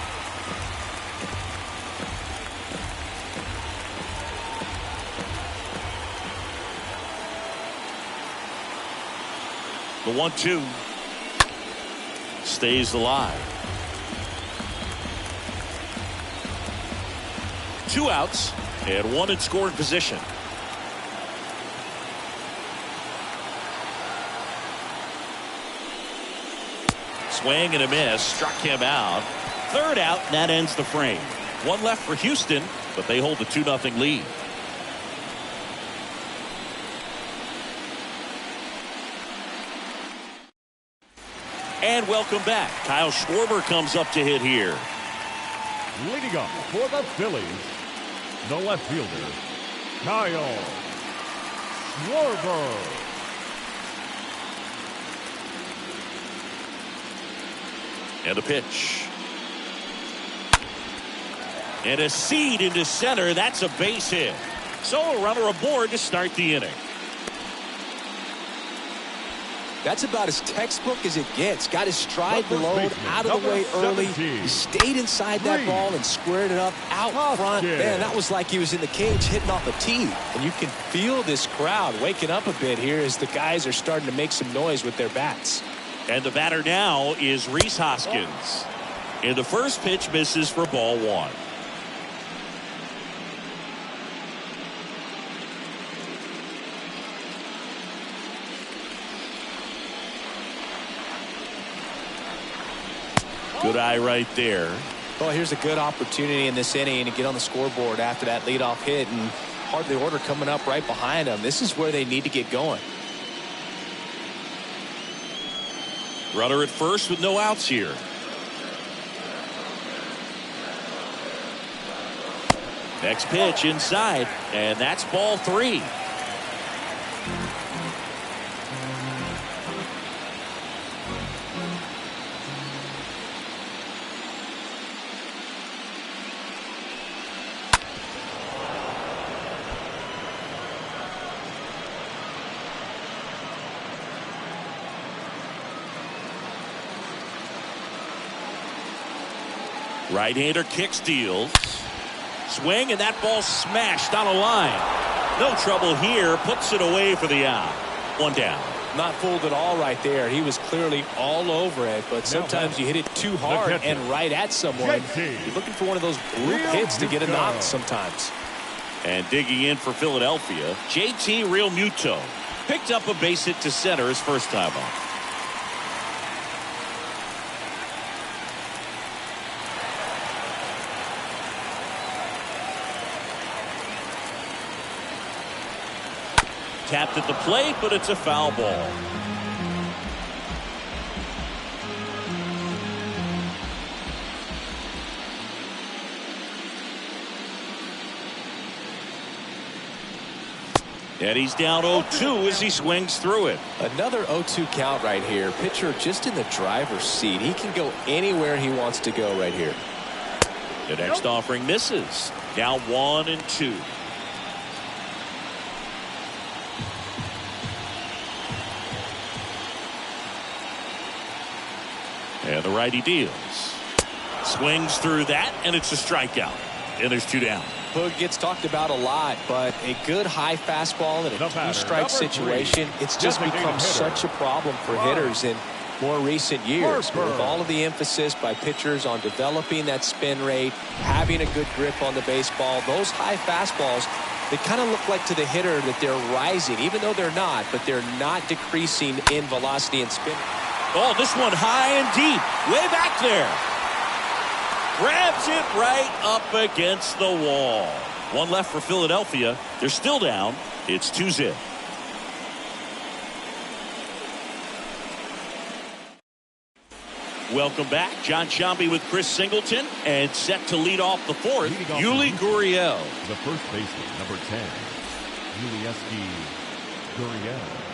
The 1-2 stays alive. 2 outs and 1 in scoring position. Swing and a miss, struck him out. 3rd out, and that ends the frame. 1 left for Houston, but they hold the 2-0 lead. And welcome back. Kyle Schwarber comes up to hit here. Leading up for the Phillies, the left fielder, Kyle Schwarber. And the pitch. And a seed into center. That's a base hit. So a runner aboard to start the inning. That's about as textbook as it gets. Got his stride load out of the way early. He stayed inside that ball and squared it up out front. Man, that was like he was in the cage hitting off a tee. And you can feel this crowd waking up a bit here as the guys are starting to make some noise with their bats. And the batter now is Rhys Hoskins. And the first pitch misses for ball 1. Good eye right there. Well, here's a good opportunity in this inning to get on the scoreboard after that leadoff hit, and hardly order coming up right behind them. This is where they need to get going. Runner at first with no outs here. Next pitch inside, and that's ball 3. Right-hander kick steals. Swing, and that ball smashed on a line. No trouble here. Puts it away for the out. One down. Not fooled at all right there. He was clearly all over it, but sometimes you hit it too hard and right at someone. You're looking for one of those group hits to get a knock sometimes. And digging in for Philadelphia, JT Realmuto picked up a base hit to center his first time up. Tapped at the plate, but it's a foul ball. And he's down 0-2 as he swings through it. Another 0-2 count right here. Pitcher just in the driver's seat. He can go anywhere he wants to go right here. The next offering misses. Now 1-2. And the righty deals. Swings through that, and it's a strikeout. And there's 2 down. Hook gets talked about a lot, but a good high fastball in a two-strike situation, it's just become such a problem for hitters in more recent years. But with all of the emphasis by pitchers on developing that spin rate, having a good grip on the baseball, those high fastballs, they kind of look like to the hitter that they're rising, even though they're not, but they're not decreasing in velocity and spin. Oh, this one high and deep, way back there. Grabs it right up against the wall. One left for Philadelphia. They're still down. It's 2-0. Welcome back. John Sciambi with Chris Singleton, and set to lead off the fourth, Yuli Gurriel. The first baseman, number 10, Yuli Gurriel.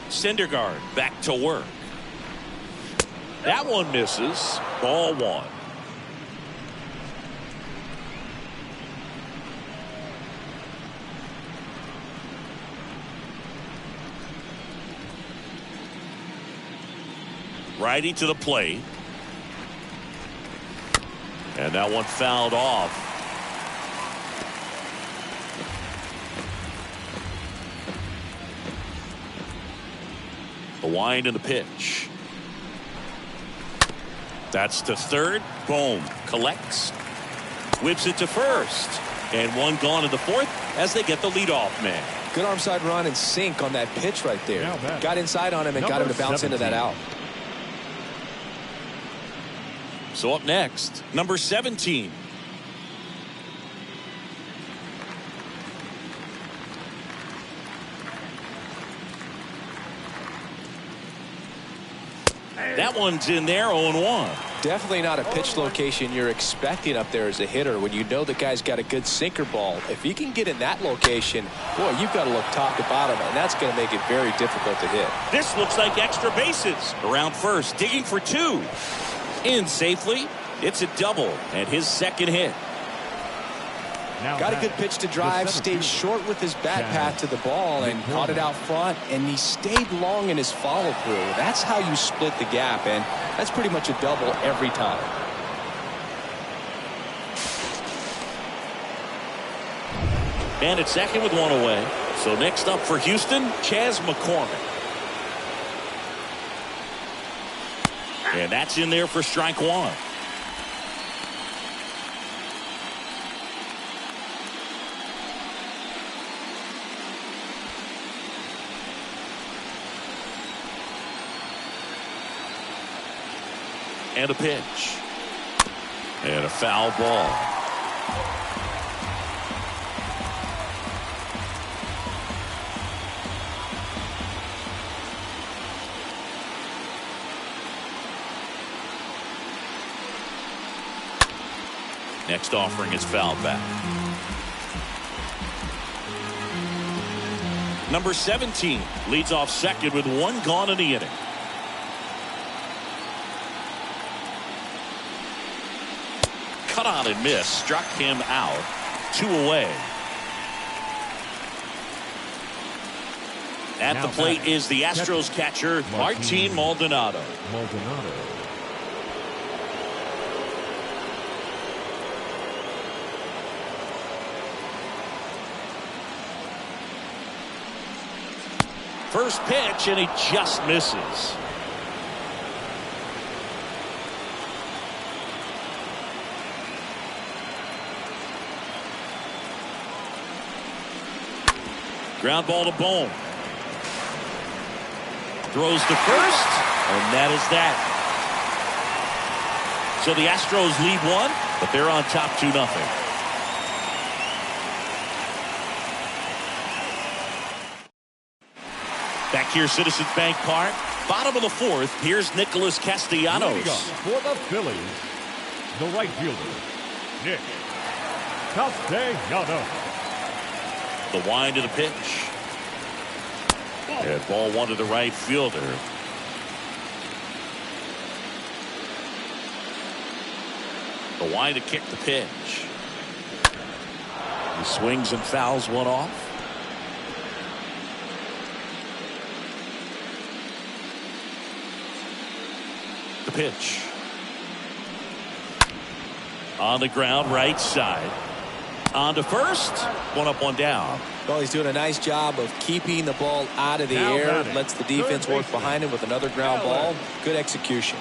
Syndergaard back to work. That one misses. Ball 1. Righty to the plate. And that one fouled off. The wind and the pitch. That's to third. Boom. Collects. Whips it to first. And one gone in the fourth as they get the leadoff man. Good arm side run and sink on that pitch right there. Got inside on him and got him to bounce 17. Into that out. So up next, number 17. That one's in there, 0-1. Definitely not a pitch location you're expecting up there as a hitter when you know the guy's got a good sinker ball. If he can get in that location, boy, you've got to look top to bottom, and that's going to make it very difficult to hit. This looks like extra bases. Around first, digging for 2. In safely. It's a double and his second hit. Got a good pitch to drive, stayed short with his bat path to the ball and caught it out front, and he stayed long in his follow through. That's how you split the gap, and that's pretty much a double every time. And it's second with 1 away. So next up for Houston, Chas McCormick. And that's in there for strike 1. And a pitch. And a foul ball. Next offering is fouled back. Number 17 leads off second with 1 gone in the inning. Cut on and miss. Struck him out. 2 away. At the plate is the Astros catcher, Martin Maldonado. First pitch, and he just misses. Ground ball to Bone. Throws to first, and that is that. So the Astros lead one, but they're on top 2-0. Back here, Citizens Bank Park. Bottom of the fourth, here's Nicholas Castellanos. For the Phillies, the right fielder, Nick Castellanos. The wind of the pitch. And ball one to the right fielder. The wind to kick the pitch. He swings and fouls one off. The pitch. On the ground, right side. On to first. One up, one down. Well, he's doing a nice job of keeping the ball out of the air. Lets the defense work behind him with another ground ball. Good execution.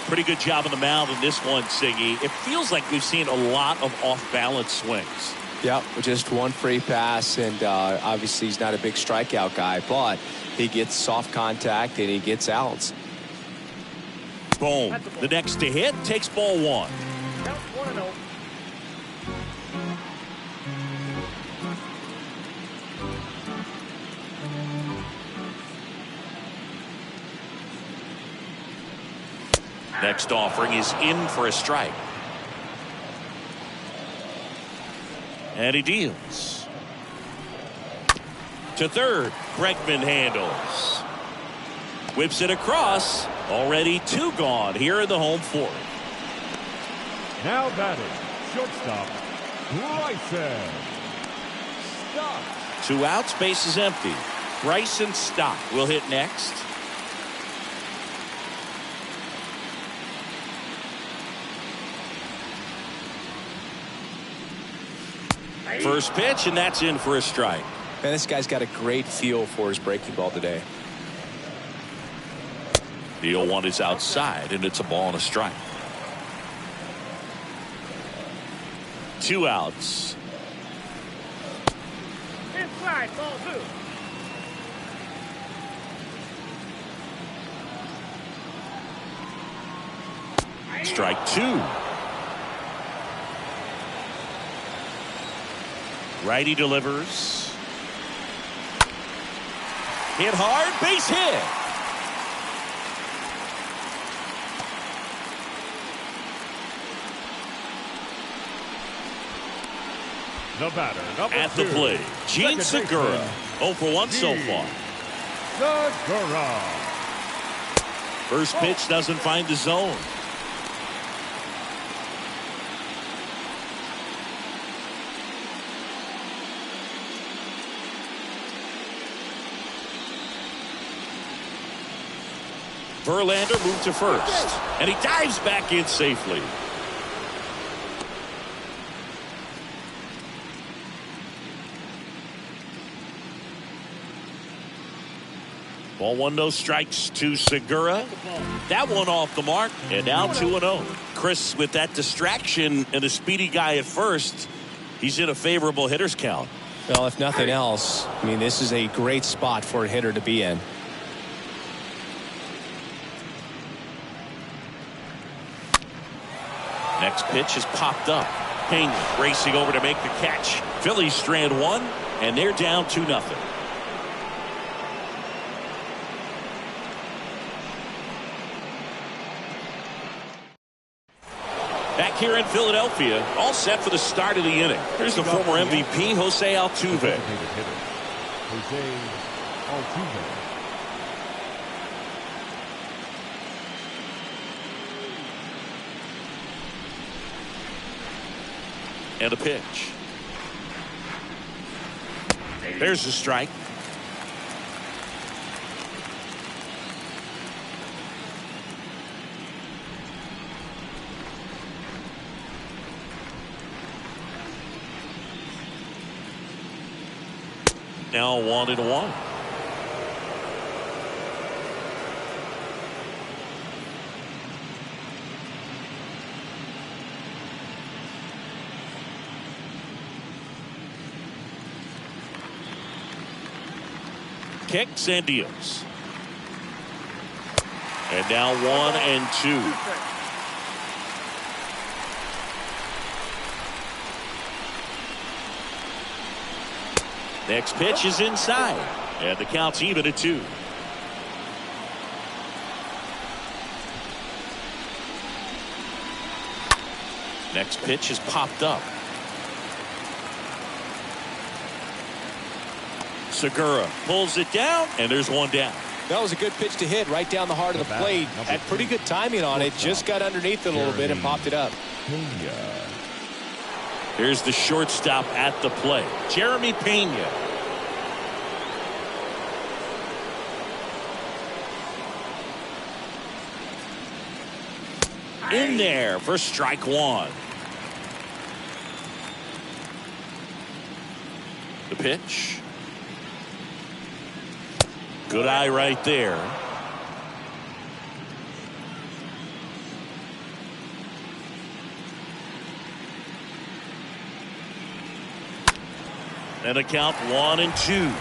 Pretty good job on the mound in this one, Siggy. It feels like we've seen a lot of off-balance swings. Yep, just one free pass, and obviously he's not a big strikeout guy, but he gets soft contact and he gets outs. Boom. The next to hit takes ball one. Count 1-0. Next offering is in for a strike. And he deals. To third, Bregman handles. Whips it across. Already 2 gone here in the home fourth. Now batting, shortstop, Bryson Stott. 2 outs, base is empty. Bryson Stott will hit next. First pitch, and that's in for a strike. Man, this guy's got a great feel for his breaking ball today. The 0-1 is outside, and it's a ball and a strike. 2 outs. Inside, ball 2. Strike 2. Righty delivers. Hit hard, base hit. The batter, number At 2. the plate, Gene Second Segura. baseman, 0 for 1 so far. Segura. First pitch doesn't find the zone. Verlander moved to first, and he dives back in safely. Ball 1, no strikes to Segura. That one off the mark, and now 2-0. Chris, with that distraction and a speedy guy at first, he's in a favorable hitter's count. Well, if nothing else, I mean, this is a great spot for a hitter to be in. Next pitch is popped up. Payne racing over to make the catch. Phillies strand 1, and they're down 2-0. Back here in Philadelphia, all set for the start of the inning. Here's the former MVP, Jose Altuve. Jose Altuve. And a pitch. There's the strike. now 1-1. Kicks and deals. And now 1-2. Next pitch is inside, and the count's even at 2. Next pitch is popped up. Segura pulls it down, and there's one down. That was a good pitch to hit right down the heart of the plate. Had pretty good timing on it. Just got underneath it a little bit and popped it up. Here's the shortstop at the plate, Jeremy Pena. In there for strike 1. The pitch. Good eye right there. And a count 1-2.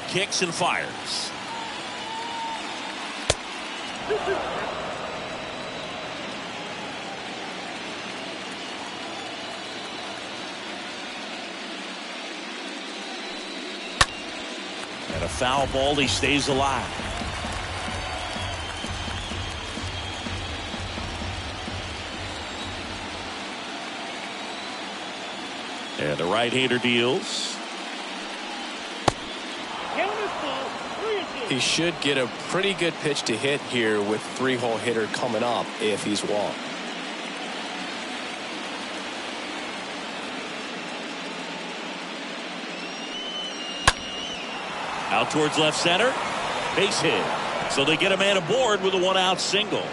Kicks and fires. And a foul ball. He stays alive. And the right-hander deals. He should get a pretty good pitch to hit here with 3-hole hitter coming up if he's walked. Out towards left center. Base hit. So they get a man aboard with a 1-out single.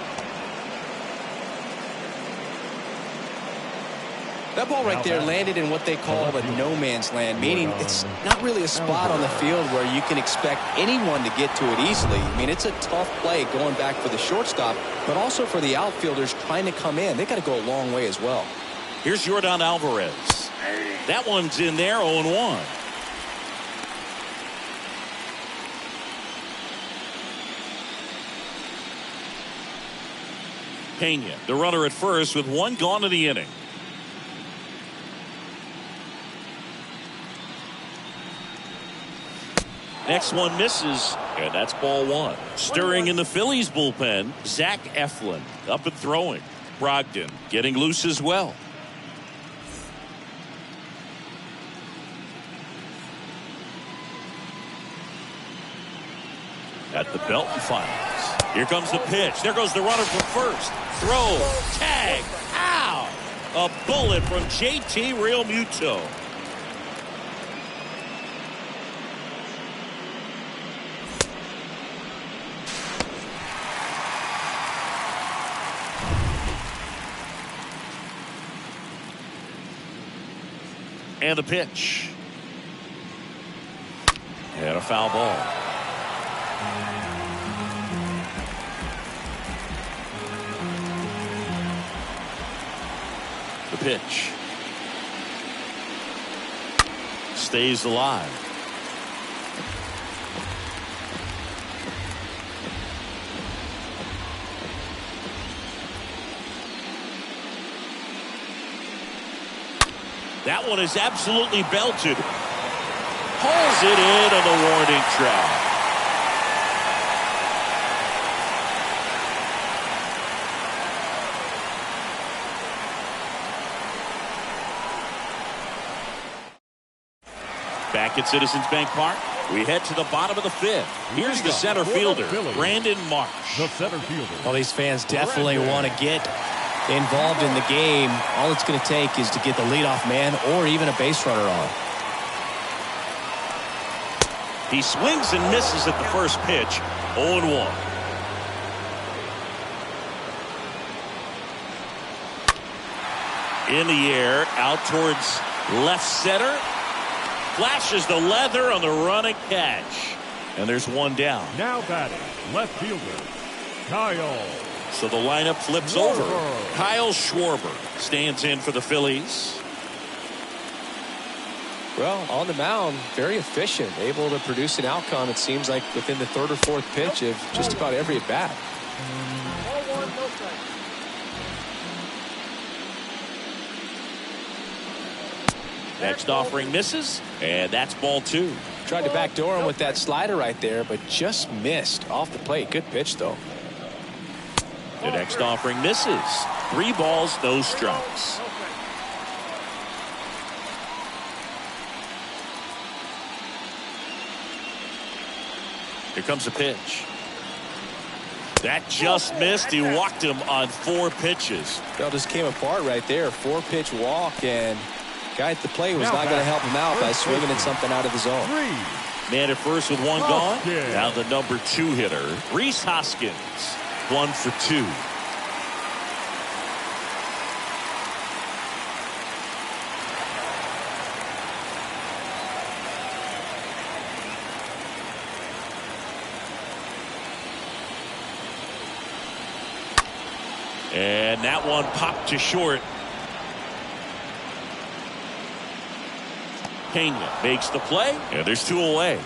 That ball right there landed in what they call the no man's land, meaning it's not really a spot on the field where you can expect anyone to get to it easily. I mean, it's a tough play going back for the shortstop, but also for the outfielders trying to come in. They got to go a long way as well. Here's Yordan Alvarez. That one's in there, 0-1. Pena, the runner at first with 1 gone in the inning. Next one misses, and that's ball 1. Stirring in the Phillies bullpen, Zach Eflin up and throwing. Brogdon getting loose as well. At the belt and finals. Here comes the pitch. There goes the runner from first. Throw, tag, out. A bullet from JT Realmuto. And the pitch. And a foul ball. The pitch. Stays alive. That one is absolutely belted. Pulls it in on the warning track. Back at Citizens Bank Park, we head to the bottom of the 5th. Here's the center fielder, Brandon Marsh. The center fielder. Well, these fans definitely want to get involved in the game. All it's going to take is to get the leadoff man or even a base runner on. He swings and misses at the first pitch. 0-1. In the air, out towards left center. Flashes the leather on the running catch. And there's one down. Now batting, left fielder, Kyle. So the lineup flips over. Kyle Schwarber stands in for the Phillies. Well, on the mound, very efficient, able to produce an outcome, it seems like, within the third or fourth pitch of just about every at bat. Ball one, no strike. Next offering misses, and that's ball 2. Tried to backdoor him with that slider right there, but just missed off the plate. Good pitch, though. The next offering misses. 3 balls, no strikes. Here comes a pitch. That just missed. He walked him on 4 pitches. Well, just came apart right there. 4-pitch walk, and guy at the plate was not going to help him out by swinging at something out of the zone. Man at first with 1 gone. Now the number 2 hitter, Rhys Hoskins, 1 for 2. And that one popped to short. Pena makes the play, and there's 2 away.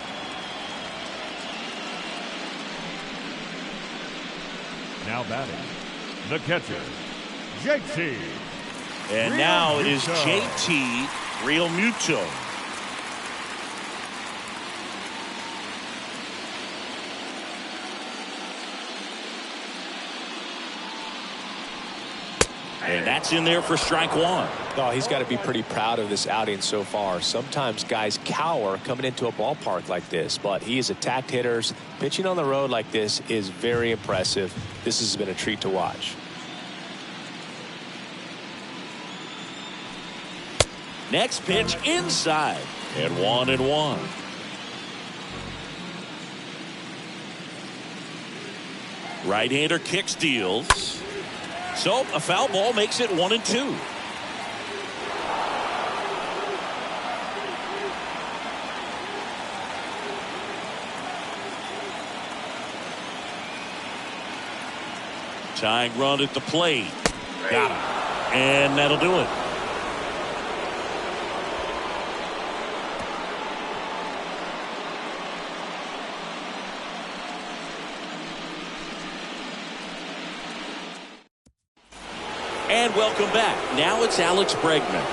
Now batting, the catcher, JT. And now it is JT Realmuto. And that's in there for strike 1. Oh, he's got to be pretty proud of this outing so far. Sometimes guys cower coming into a ballpark like this, but he has attacked hitters. Pitching on the road like this is very impressive. This has been a treat to watch. Next pitch inside, and 1-1. Right-hander kicks, deals. So a foul ball makes it 1-2. Tying run at the plate. Got him. And that'll do it. And welcome back. Now it's Alex Bregman.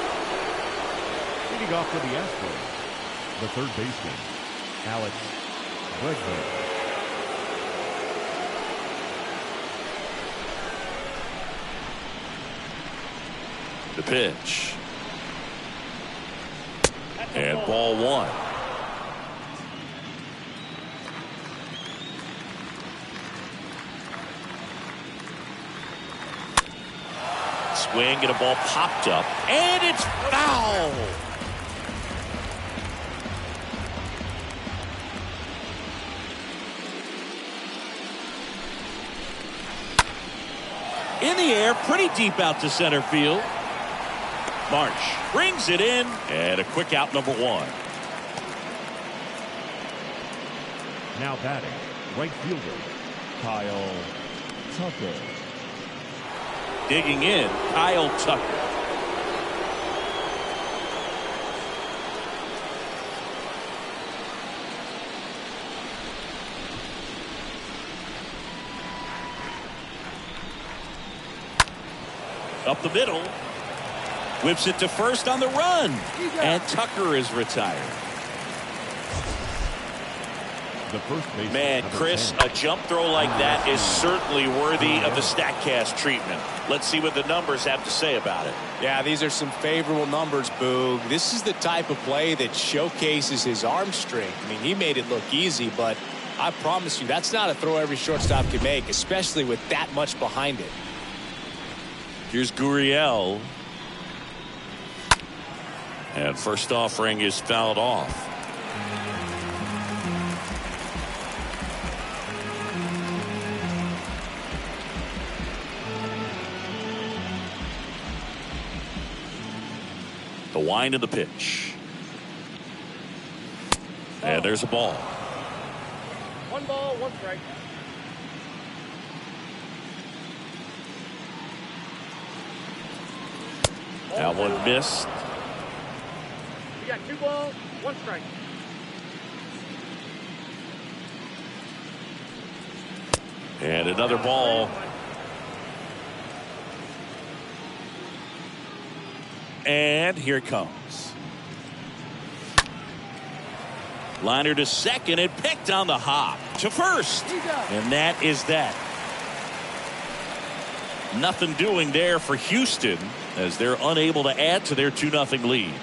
Leading off for the Astros, the third baseman, Alex Bregman. The pitch. And ball 1. Swing and a ball popped up, and it's foul. In the air, pretty deep out to center field. March brings it in, and a quick out, number 1. Now batting, right fielder, Kyle Tucker. Digging in, Kyle Tucker. Up the middle. Whips it to first on the run. And Tucker is retired. The first baseman, Man, Chris, a jump throw like that is certainly worthy of the StatCast treatment. Let's see what the numbers have to say about it. Yeah, these are some favorable numbers, Boog. This is the type of play that showcases his arm strength. I mean, he made it look easy, but I promise you, that's not a throw every shortstop can make, especially with that much behind it. Here's Gurriel. And first offering is fouled off. Line to the pitch. And there's a ball. 1 ball, 1 strike. That one missed. You got 2 balls, 1 strike. And another ball. And here it comes. Liner to second and picked on the hop to first. And that is that. Nothing doing there for Houston as they're unable to add to their 2-0 lead.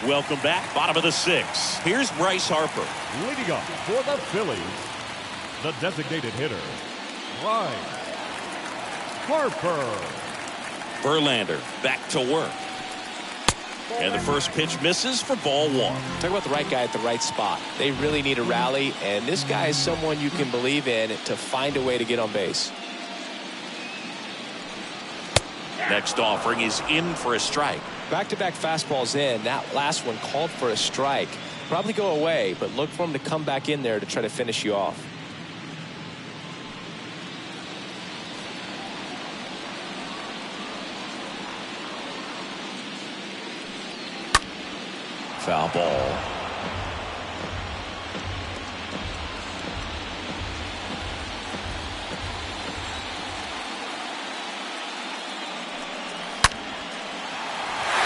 Welcome back. Bottom of the 6th. Here's Bryce Harper. Leading off for the Phillies, the designated hitter, Bryce Harper. Verlander back to work. And the first pitch misses for ball 1. Talk about the right guy at the right spot. They really need a rally, and this guy is someone you can believe in to find a way to get on base. Next offering is in for a strike. Back-to-back fastballs in. That last one called for a strike. Probably go away, but look for him to come back in there to try to finish you off. Foul ball.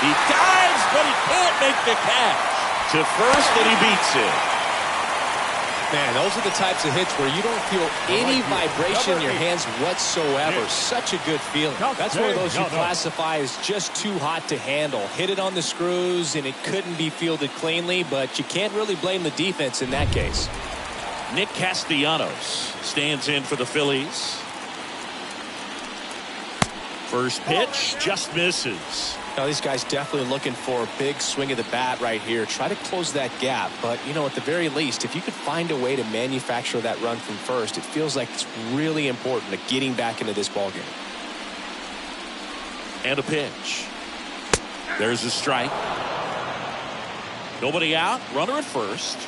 He dives, but he can't make the catch. To first, and he beats it. Man, those are the types of hits where you don't feel any vibration in your hands whatsoever. Such a good feeling. That's one of those you classify as just too hot to handle. Hit it on the screws, and it couldn't be fielded cleanly, but you can't really blame the defense in that case. Nick Castellanos stands in for the Phillies. First pitch just misses. Now, these guys definitely looking for a big swing of the bat right here. Try to close that gap. But, you know, at the very least, if you could find a way to manufacture that run from first, it feels like it's really important to getting back into this ballgame. And a pitch. There's a strike. Nobody out. Runner at first.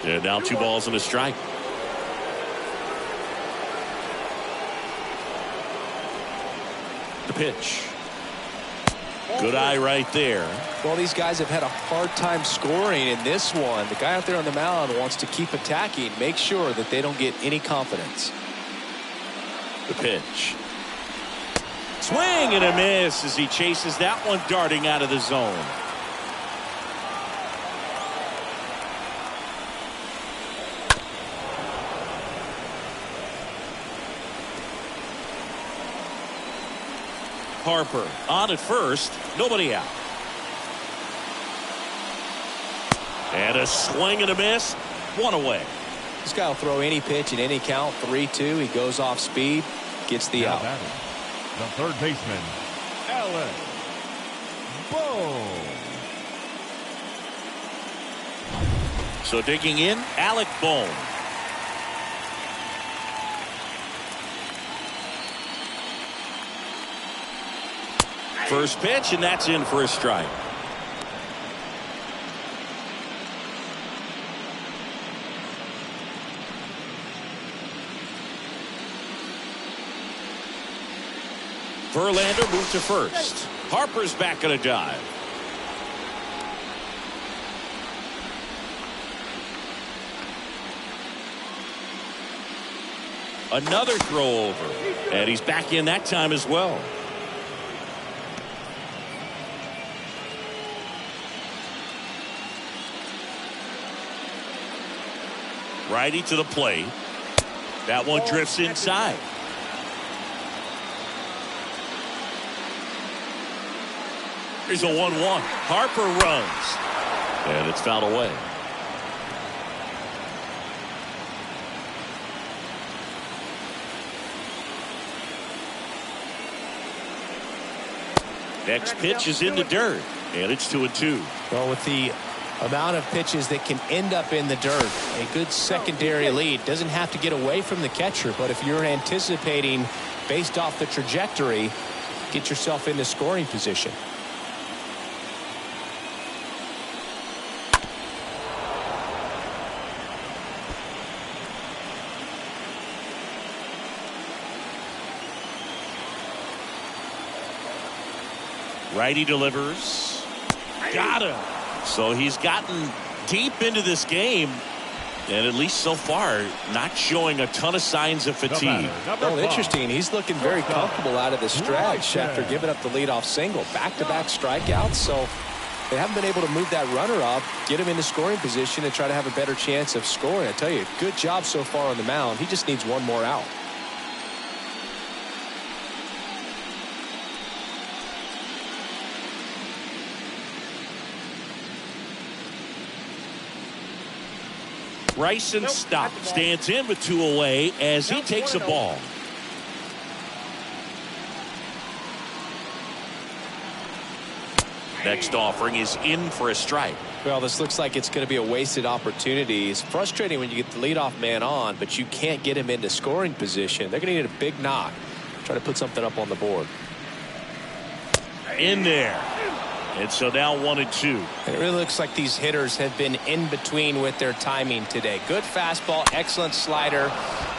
And now 2 balls and a strike. The pitch. Good eye right there. Well, these guys have had a hard time scoring in this one. The guy out there on the mound wants to keep attacking, make sure that they don't get any confidence. The pitch. Swing and a miss as he chases that one darting out of the zone. Harper on at first, nobody out. And a swing and a miss, 1 away. This guy will throw any pitch in any count. 3-2. He goes off speed, gets the out. The third baseman, Alec Bohm. So digging in, Alec Bohm. First pitch, and that's in for a strike. Verlander moved to first. Harper's back on a dive. Another throw over, and he's back in that time as well. Righty to the plate. That one drifts inside. Here's a 1-1. Harper runs. And it's fouled away. Next pitch is in the dirt. And it's 2-2. Well, with the amount of pitches that can end up in the dirt. A good secondary lead. Doesn't have to get away from the catcher, but if you're anticipating based off the trajectory, get yourself into scoring position. Righty delivers. Got him. So he's gotten deep into this game, and at least so far, not showing a ton of signs of fatigue. Well, interesting. He's looking very comfortable out of the stretch after giving up the leadoff single. Back-to-back strikeouts, so they haven't been able to move that runner up, get him into scoring position, and try to have a better chance of scoring. I tell you, good job so far on the mound. He just needs one more out. Bryson Stott stands in with 2 away as he takes a ball. Next offering is in for a strike. Well, this looks like it's going to be a wasted opportunity. It's frustrating when you get the leadoff man on, but you can't get him into scoring position. They're going to need a big knock. Try to put something up on the board. In there. And so now 1-2. It really looks like these hitters have been in between with their timing today. Good fastball, excellent slider,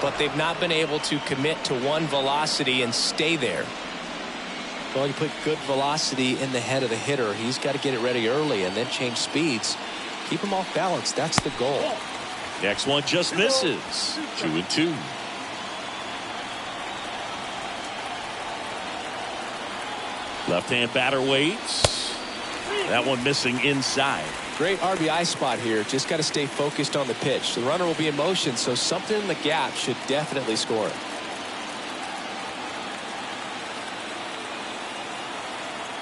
but they've not been able to commit to one velocity and stay there. Well, you put good velocity in the head of the hitter. He's got to get it ready early and then change speeds. Keep him off balance. That's the goal. Next one just misses. 2-2. Left-hand batter waits. That one missing inside. Great RBI spot here. Just got to stay focused on the pitch. The runner will be in motion, so something in the gap should definitely score it.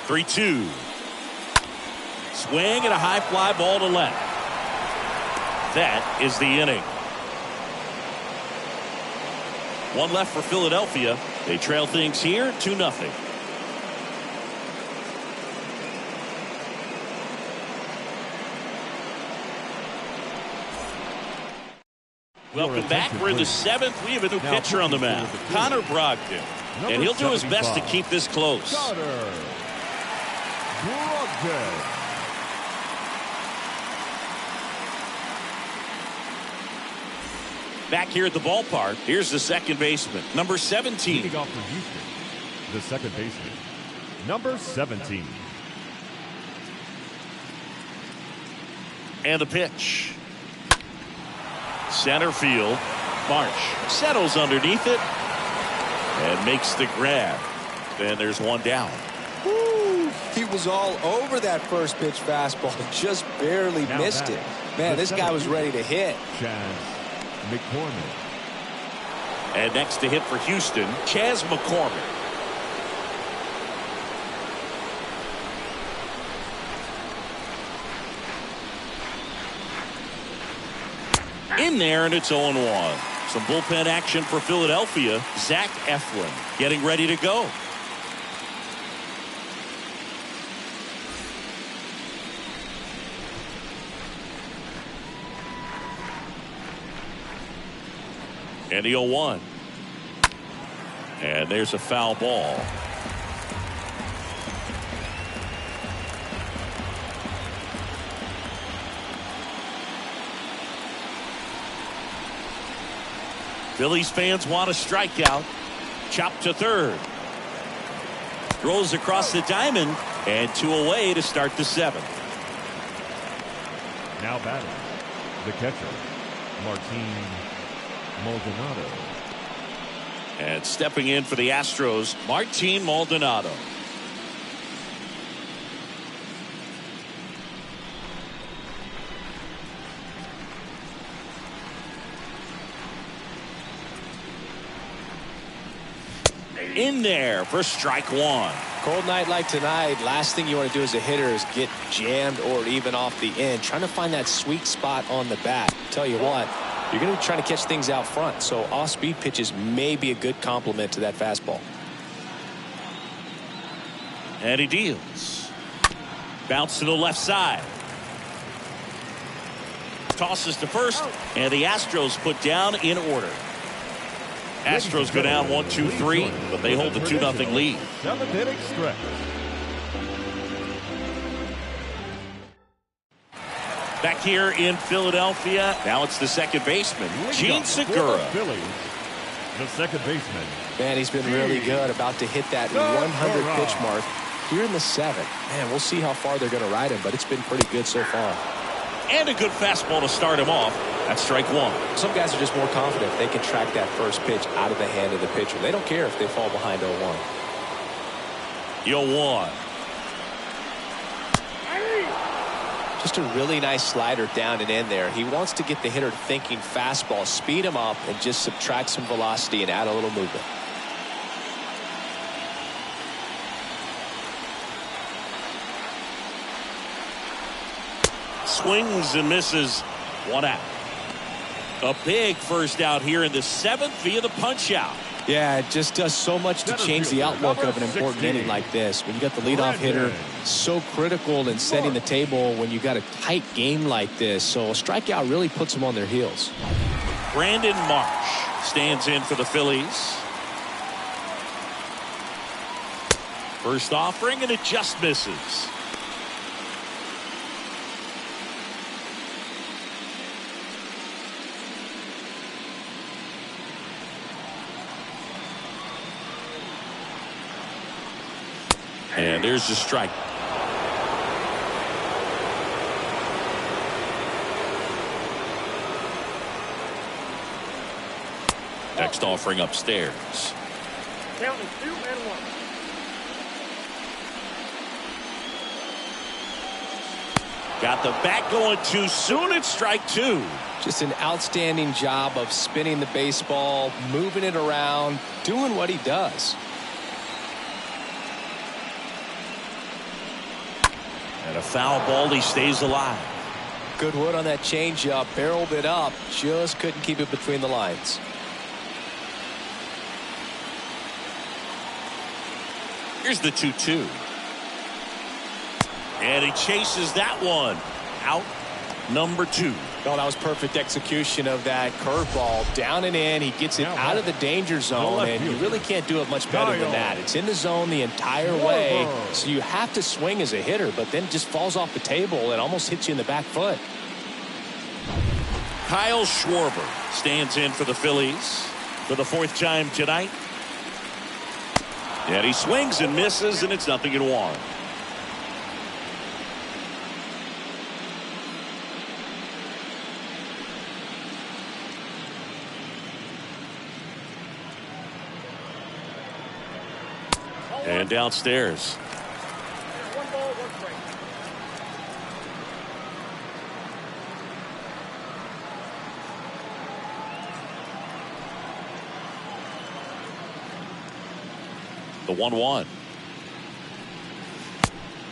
Three-two. Swing and a high fly ball to left. That is the inning. One left for Philadelphia. They trail things here 2-0. Welcome back. We're in the 7th. We have a new pitcher on the mound, Connor Brogdon. And he'll do his best to keep this close. Connor Brogdon. Back here at the ballpark, here's the second baseman, number 17. Leading off for Houston, the second baseman, number 17. And the pitch. Center field. Marsh settles underneath it and makes the grab. And there's one down. Woo, he was all over that first pitch fastball. Just barely missed it. Man, this guy was ready to hit. Chaz McCormick. And next to hit for Houston, Chaz McCormick. In there, and it's 0-1. Some bullpen action for Philadelphia. Zach Eflin getting ready to go. And the 0-1. And there's a foul ball. Phillies fans want a strikeout. Chopped to third. Throws across the diamond, and 2 away to start the 7th. Now batting, the catcher, Martin Maldonado. And stepping in for the Astros, Martin Maldonado. In there for strike one. Cold night like tonight, last thing you want to do as a hitter is get jammed or even off the end. Trying to find that sweet spot on the bat. Tell you what, you're going to be trying to catch things out front, so off-speed pitches may be a good complement to that fastball. And he deals. Bounce to the left side. Tosses to first, and the Astros put down in order. Astros go down 1-2-3, but they hold the 2-0 lead. 7th inning stretch. Back here in Philadelphia, now it's the second baseman, Gene Segura. Phillies, the second baseman. Man, he's been really good, about to hit that 100 pitch mark here in the 7th. Man, we'll see how far they're going to ride him, but it's been pretty good so far. And a good fastball to start him off. That's strike one. Some guys are just more confident if they can track that first pitch out of the hand of the pitcher. They don't care if they fall behind 0-1. 0-1. Just a really nice slider down and in there. He wants to get the hitter thinking fastball, speed him up, and just subtract some velocity and add a little movement. Swings and misses. 1 out. A big first out here in the 7th via the punch out. Yeah, it just does so much to change the outlook of an important inning like this. When you got the leadoff hitter, so critical in setting the table when you got a tight game like this. So a strikeout really puts them on their heels. Brandon Marsh stands in for the Phillies. First offering, and it just misses. And there's the strike. Next offering upstairs. Count is 2 and 1. Got the bat going too soon. It's strike 2. Just an outstanding job of spinning the baseball, moving it around, doing what he does. And a foul ball. He stays alive. Good wood on that changeup, barreled it up, just couldn't keep it between the lines. Here's the 2-2. And he chases that one. Out number 2. No, that was perfect execution of that curveball. Down and in. He gets it out of the danger zone, and you really can't do it much better than that. It's in the zone the entire way, so you have to swing as a hitter, but then just falls off the table and almost hits you in the back foot. Kyle Schwarber stands in for the Phillies for the 4th time tonight. And he swings and misses, and it's 0-1. And downstairs. 1 ball, 1 strike. The 1-1.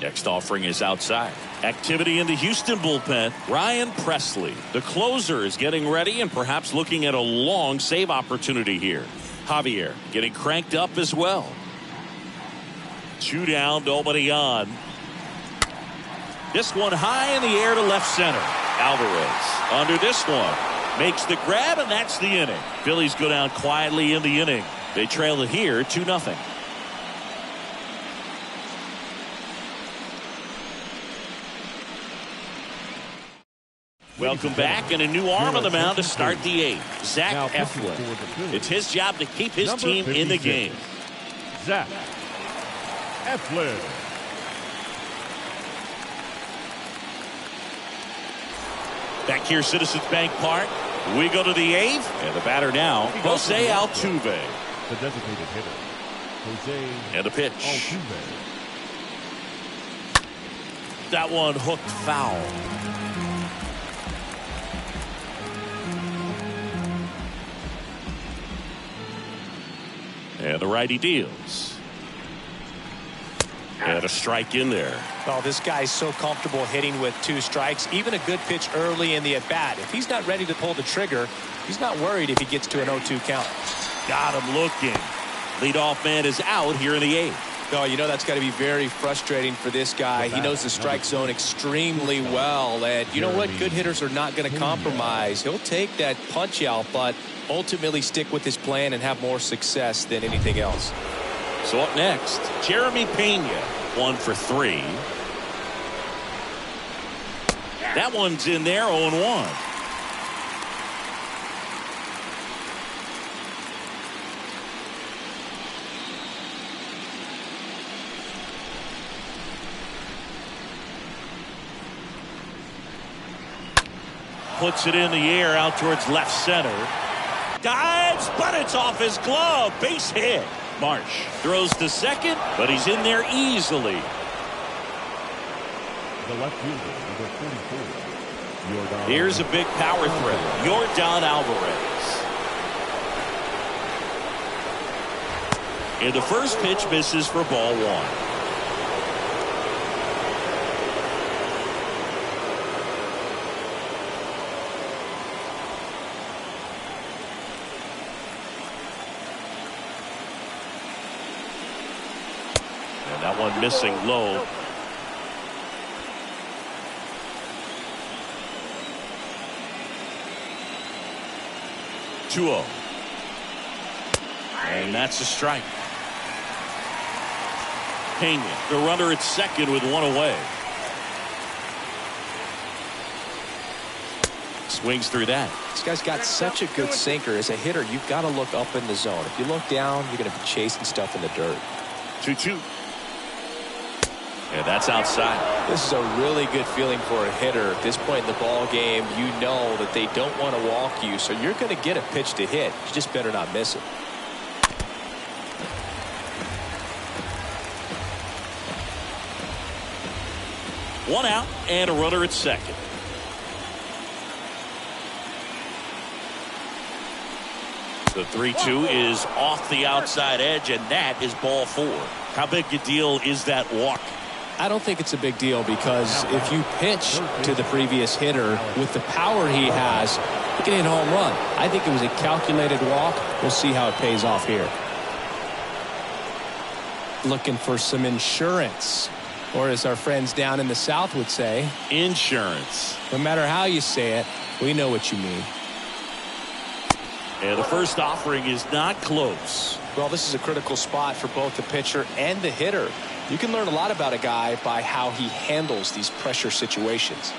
Next offering is outside. Activity in the Houston bullpen. Ryan Presley, the closer, is getting ready and perhaps looking at a long save opportunity here. Javier getting cranked up as well. 2 down, nobody on. This one high in the air to left center. Alvarez under this one. Makes the grab, and that's the inning. Phillies go down quietly in the inning. They trail it here 2-0. Welcome back, and a new arm on the mound to start the 8th. Zach Eflin. It's his job to keep his team in the game. Zach Eflin. Back here, Citizens Bank Park. We go to the 8th, and the batter now, Jose Altuve. The designated hitter, Jose And the pitch. Altuve. That one hooked foul. And the righty deals. And a strike in there. Oh, this guy's so comfortable hitting with 2 strikes. Even a good pitch early in the at-bat. If he's not ready to pull the trigger, he's not worried if he gets to an 0-2 count. Got him looking. Leadoff man is out here in the 8th. Oh, you know that's got to be very frustrating for this guy. He knows the strike zone extremely well. And you know what? Good hitters are not going to compromise. He'll take that punch out, but ultimately stick with his plan and have more success than anything else. So up next, Jeremy Pena, 1 for 3. That one's in there, 0-1. Puts it in the air out towards left center. Dives, but it's off his glove. Base hit. Marsh throws to second, but he's in there easily. The left fielder, number 44. Here's a big power threat. Yordan Alvarez. And the first pitch misses for ball 1. That one missing low. Two-0. And that's a strike. Pena, the runner at second with one away. Swings through that. This guy's got such a good sinker. As a hitter, you've got to look up in the zone. If you look down, you're going to be chasing stuff in the dirt. 2-2. And that's outside. This is a really good feeling for a hitter. At this point in the ball game, you know that they don't want to walk you, so you're going to get a pitch to hit. You just better not miss it. One out and a runner at second. The 3-2 is off the outside edge, and that is ball 4. How big a deal is that walk? I don't think it's a big deal, because if you pitch to the previous hitter with the power he has, he can hit a home run. I think it was a calculated walk. We'll see how it pays off here. Looking for some insurance, or as our friends down in the South would say, insurance. No matter how you say it, we know what you mean. And the first offering is not close. Well, this is a critical spot for both the pitcher and the hitter. You can learn a lot about a guy by how he handles these pressure situations.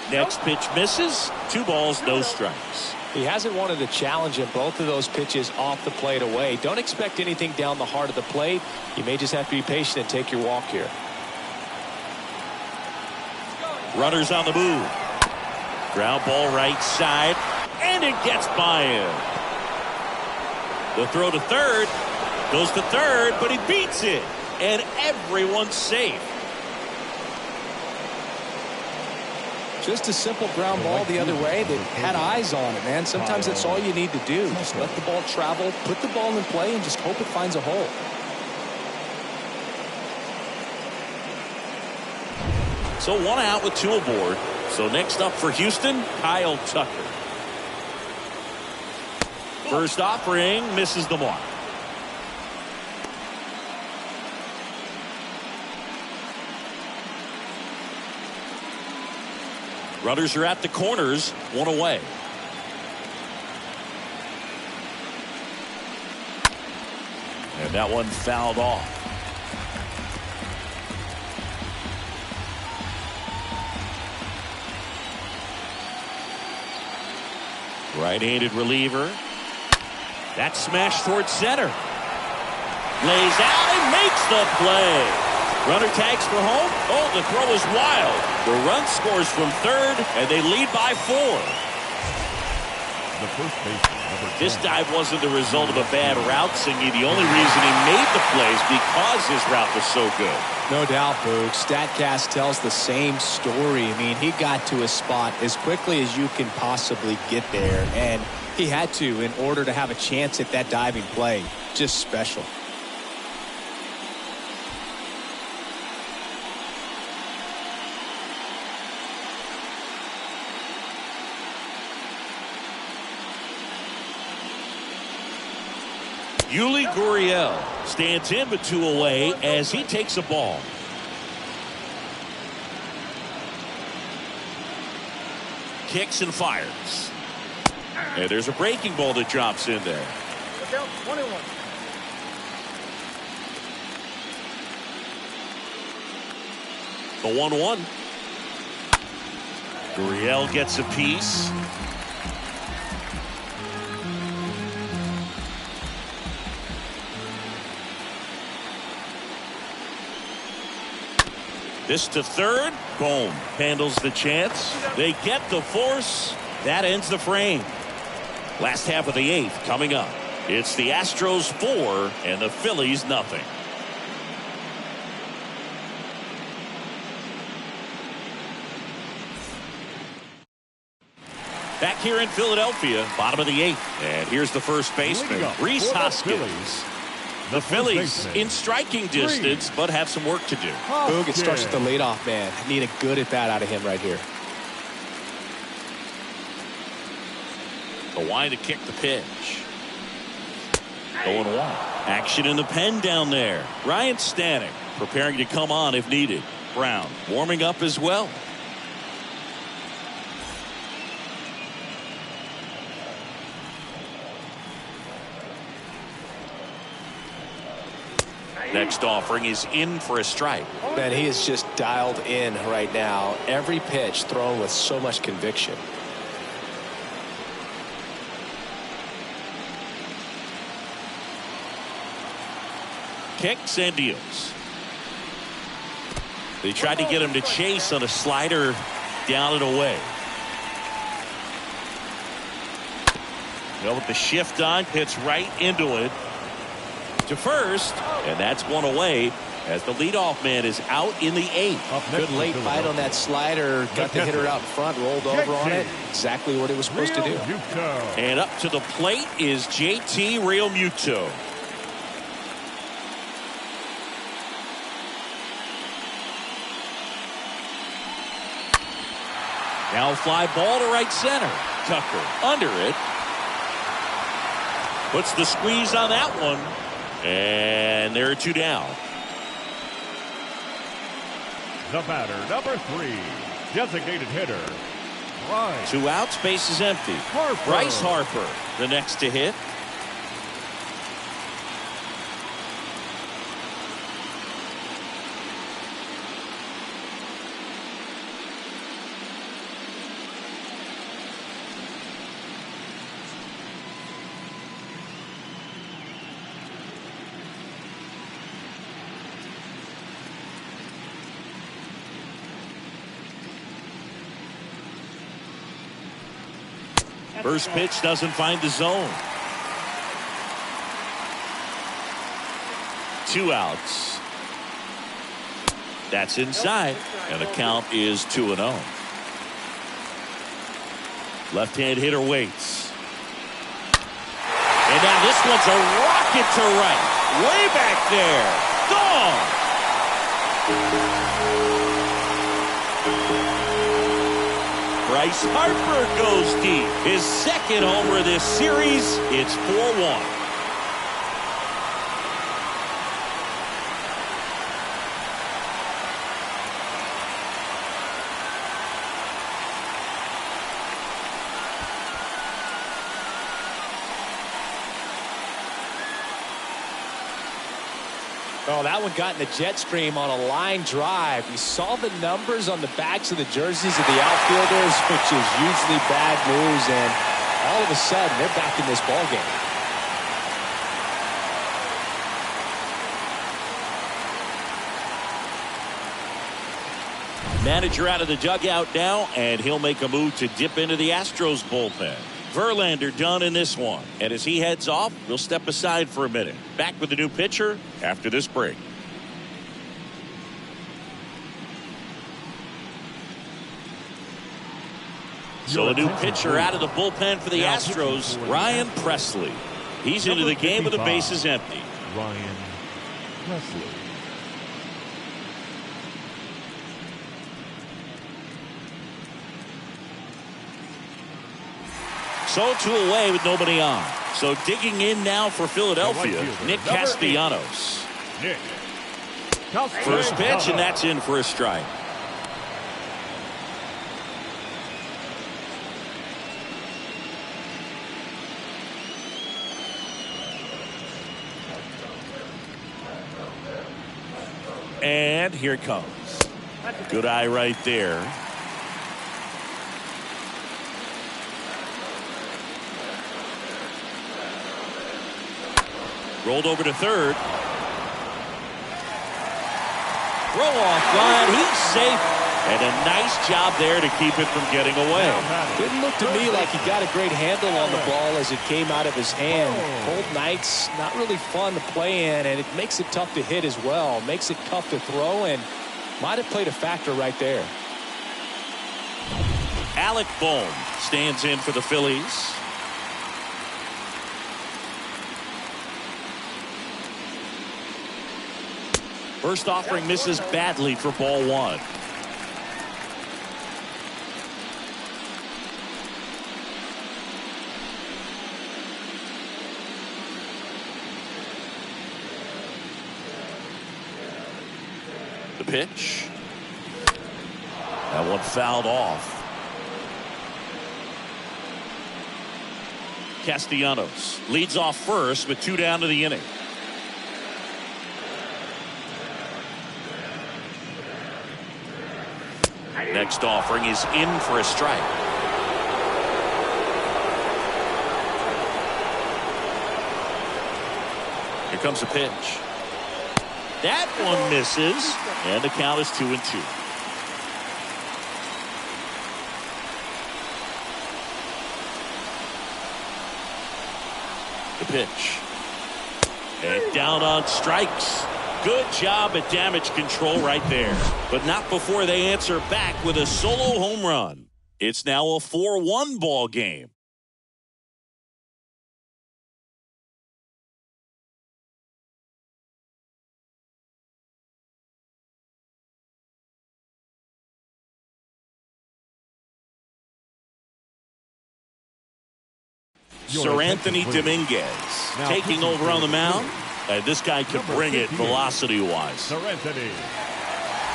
Next pitch misses. 2 balls, no strikes. He hasn't wanted a challenge in both of those pitches off the plate away. Don't expect anything down the heart of the plate. You may just have to be patient and take your walk here. Runners on the move. Ground ball right side. And it gets by him. The throw to third. Goes to third, but he beats it. And everyone's safe. Just a simple ground ball the other way that had eyes on it, man. Sometimes that's all you need to do. Just let the ball travel, put the ball in play, and just hope it finds a hole. So 1 out with 2 aboard. So next up for Houston, Kyle Tucker. First offering misses the mark. Runners are at the corners, 1 away. And that one fouled off. Right-handed reliever. That smash towards center. Lays out and makes the play. Runner tags for home. Oh, the throw is wild. The run scores from third, and they lead by 4. The first baseman, number 10. This dive wasn't the result of a bad route, Singy. The only reason he made the plays because his route was so good. No doubt, Boog. StatCast tells the same story. I mean, he got to his spot as quickly as you can possibly get there, and he had to in order to have a chance at that diving play. Just special. Yuli Gurriel stands in but 2 away as he takes a ball. Kicks and fires. And there's a breaking ball that drops in there. Look out, 21. The 1-1. Gurriel gets a piece. This to third. Boom. Handles the chance. They get the force. That ends the frame. Last half of the 8th coming up. It's the Astros 4 and the Phillies nothing. Back here in Philadelphia, bottom of the 8th. And here's the first baseman, Rhys Hoskins. The Phillies in striking distance, but have some work to do. Boog, it starts with the leadoff man. Need a good at bat out of him right here. The wind to kick the pitch. 0-1. Action in the pen down there. Ryan Stanek preparing to come on if needed. Brown warming up as well. Next offering is in for a strike. Man, he is just dialed in right now. Every pitch thrown with so much conviction. Kicks and deals. They tried to get him to chase on a slider down and away. Well, with the shift on, hits right into it. To first, and that's one away as the leadoff man is out in the 8th. Good late bite on that slider. Got the hitter out in front, rolled over on it. Exactly what it was supposed to do. And up to the plate is JT Realmuto. Now fly ball to right center. Tucker under it. Puts the squeeze on that one. And there are 2 down. The batter, number 3, designated hitter, Bryce. 2 outs, base is empty. Harper. Bryce Harper, the next to hit. First pitch doesn't find the zone. 2 outs. That's inside, and the count is 2-0. Left-hand hitter waits. And now this one's a rocket to right. Way back there. Gone. Bryce Harper goes deep. His second homer of this series. It's 4-1. Oh, that one got in the jet stream on a line drive. You saw the numbers on the backs of the jerseys of the outfielders, which is usually bad news, and all of a sudden they're back in this ball game. Manager out of the dugout now, and he'll make a move to dip into the Astros bullpen. Verlander done in this one. And as he heads off, we'll step aside for a minute. Back with the new pitcher after this break. So a new pitcher out of the bullpen for the Astros, Ryan Presley. He's into the game with the bases empty. Ryan Presley. So 2 away with nobody on. So digging in now for Philadelphia, Nick Castellanos. First pitch, and that's in for a strike. And here it comes. Good eye right there. Rolled over to third. Throw off line. He's safe. And a nice job there to keep it from getting away. Didn't look to me like he got a great handle on the ball as it came out of his hand. Cold nights, not really fun to play in, and it makes it tough to hit as well. Makes it tough to throw, and might have played a factor right there. Alec Bohm stands in for the Phillies. First offering misses badly for ball one. The pitch. That one fouled off. Castellanos leads off first with 2 down to the inning. Next offering is in for a strike. Here comes the pitch. That one misses, and the count is 2-2. The pitch. And down on strikes. Good job at damage control right there. But not before they answer back with a solo home run. It's now a 4-1 ball game. Sir Anthony Dominguez taking over on the mound. This guy can bring it velocity-wise. Sir Anthony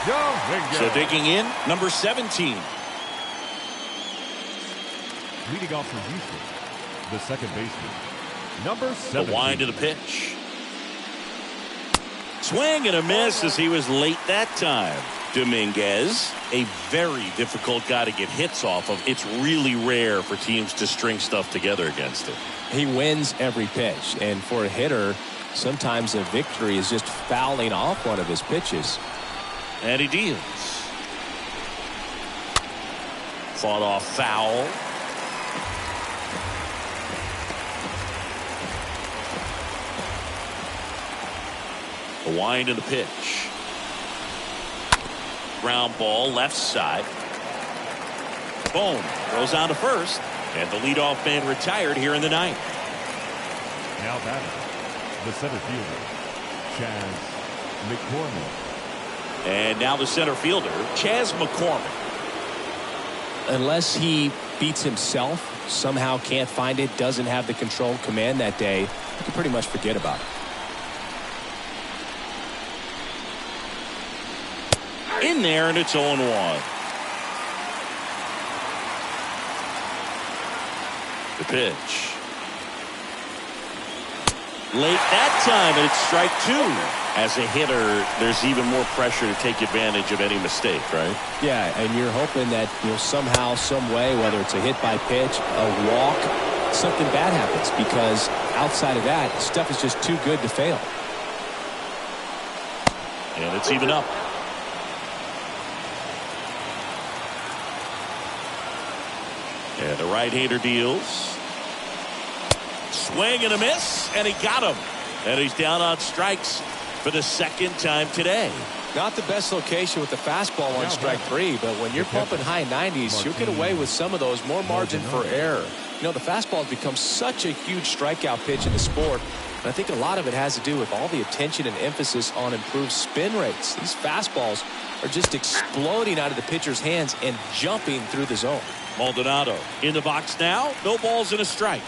Dominguez. So digging in, number 17. Leading off from Houston, the second baseman, number 7. The wind to the pitch. Swing and a miss as he was late that time. Dominguez, a very difficult guy to get hits off of. It's really rare for teams to string stuff together against him. He wins every pitch, and for a hitter, sometimes a victory is just fouling off one of his pitches. And he deals. Fought off foul. The wind of the pitch. Ground ball left side. Boom. Throws on to first. And the leadoff man retired here in the ninth. Now batting, the center fielder, Chas McCormick. And now the center fielder, Chas McCormick. Unless he beats himself, somehow can't find it, doesn't have the control command that day, you can pretty much forget about it. In there, and it's 0-1. The pitch. Late that time, and it's strike 2. As a hitter, there's even more pressure to take advantage of any mistake, right? Yeah, and you're hoping that somehow, some way, whether it's a hit by pitch, a walk, something bad happens, because outside of that, stuff is just too good to fail. And it's even up. And the right-hander deals. Swing and a miss, and he got him. And he's down on strikes for the second time today. Not the best location with the fastball on strike 3, but when you're pumping high 90s, you'll get away with some of those, more margin for error. You know, the fastball has become such a huge strikeout pitch in the sport, and I think a lot of it has to do with all the attention and emphasis on improved spin rates. These fastballs are just exploding out of the pitcher's hands and jumping through the zone. Maldonado in the box now. No balls and a strike.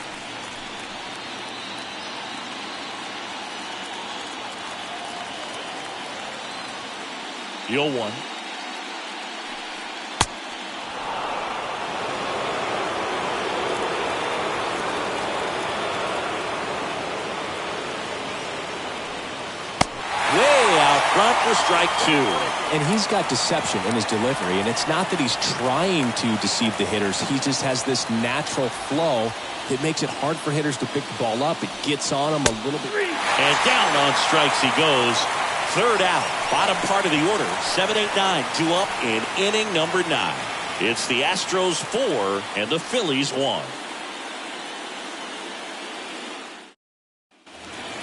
The 0-1. Way out front for strike 2. And he's got deception in his delivery, and it's not that he's trying to deceive the hitters. He just has this natural flow that makes it hard for hitters to pick the ball up. It gets on him a little bit. And down on strikes he goes. Third out, bottom part of the order. 7-8-9, 2 up in inning number 9. It's the Astros 4 and the Phillies 1.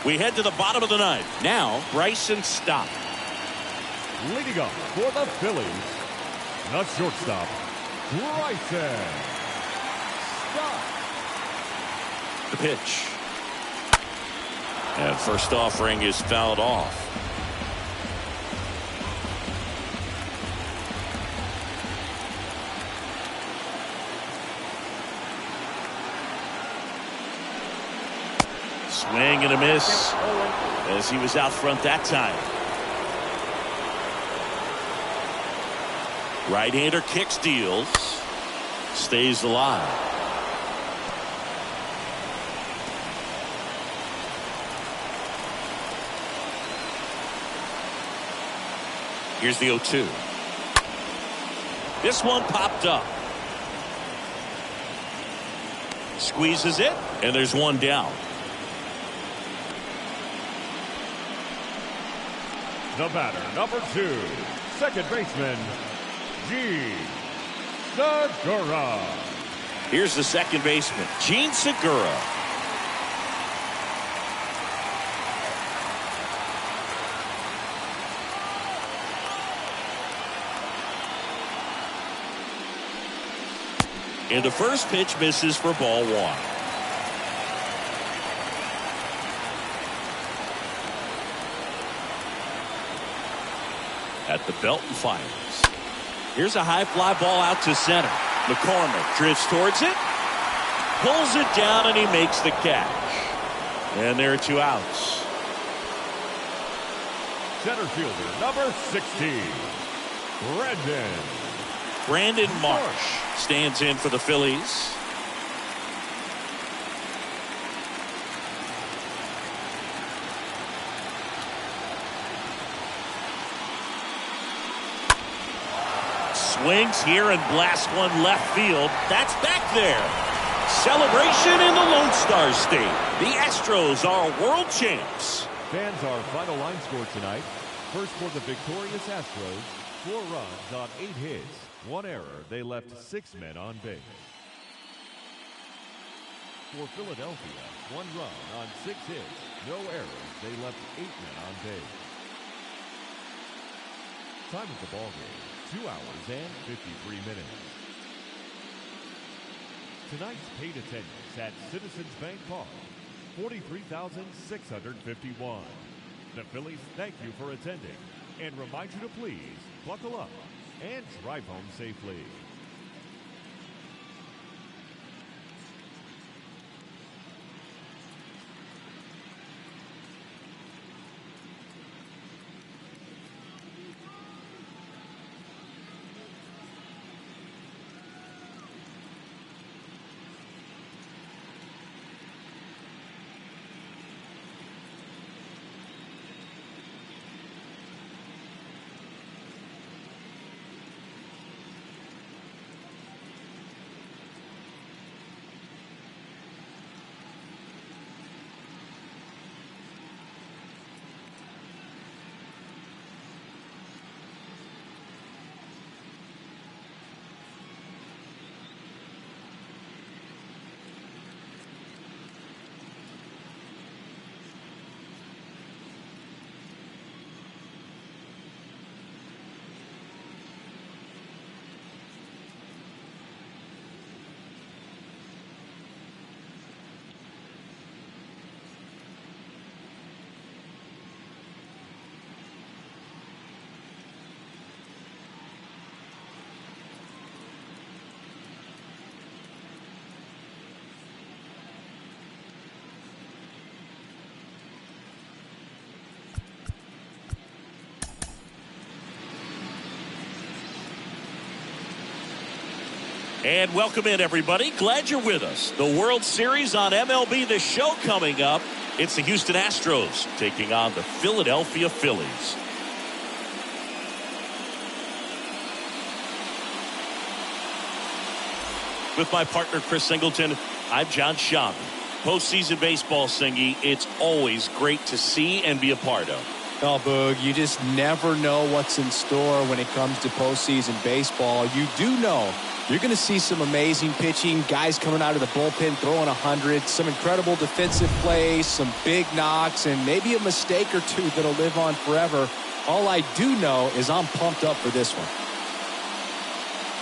We head to the bottom of the 9th. Now, Bryson Stott. Leading up for the Phillies, the shortstop, Bryson Stott. The pitch. And first offering is fouled off. Swing and a miss as he was out front that time. Right-hander kicks, deals, stays alive. Here's the 0-2. This one popped up. Squeezes it, and there's one down. The batter, number 2, second baseman, Gene Segura. Here's the second baseman, Gene Segura. And the first pitch misses for ball 1. At the belt and fires. Here's a high fly ball out to center. McCormick drifts towards it, pulls it down, and he makes the catch. And there are 2 outs. Center fielder, number 16, Brandon Marsh stands in for the Phillies. Swings here and blasts one left field. That's back there. Celebration in the Lone Star State. The Astros are world champs. Fans, our final line score tonight. First for the victorious Astros, 4 runs on 8 hits, 1 error. They left 6 men on base. For Philadelphia, 1 run on 6 hits, no errors. They left 8 men on base. Time of the ball game, 2 hours and 53 minutes. Tonight's paid attendance at Citizens Bank Park, 43,651. The Phillies thank you for attending and remind you to please buckle up and drive home safely. And welcome in, everybody. Glad you're with us. The World Series on MLB The Show coming up. It's the Houston Astros taking on the Philadelphia Phillies. With my partner, Chris Singleton, I'm John Schaub. Postseason baseball, Singy, it's always great to see and be a part of. Oh, Boog, you just never know what's in store when it comes to postseason baseball. You do know you're going to see some amazing pitching, guys coming out of the bullpen throwing 100, some incredible defensive plays, some big knocks, and maybe a mistake or two that'll live on forever. All I do know is I'm pumped up for this one.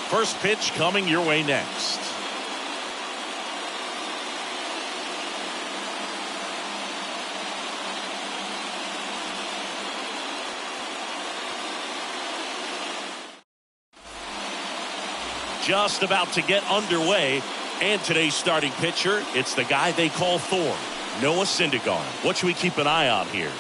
First pitch coming your way next. Just about to get underway, and today's starting pitcher, it's the guy they call Thor, Noah Syndergaard. What should we keep an eye on here?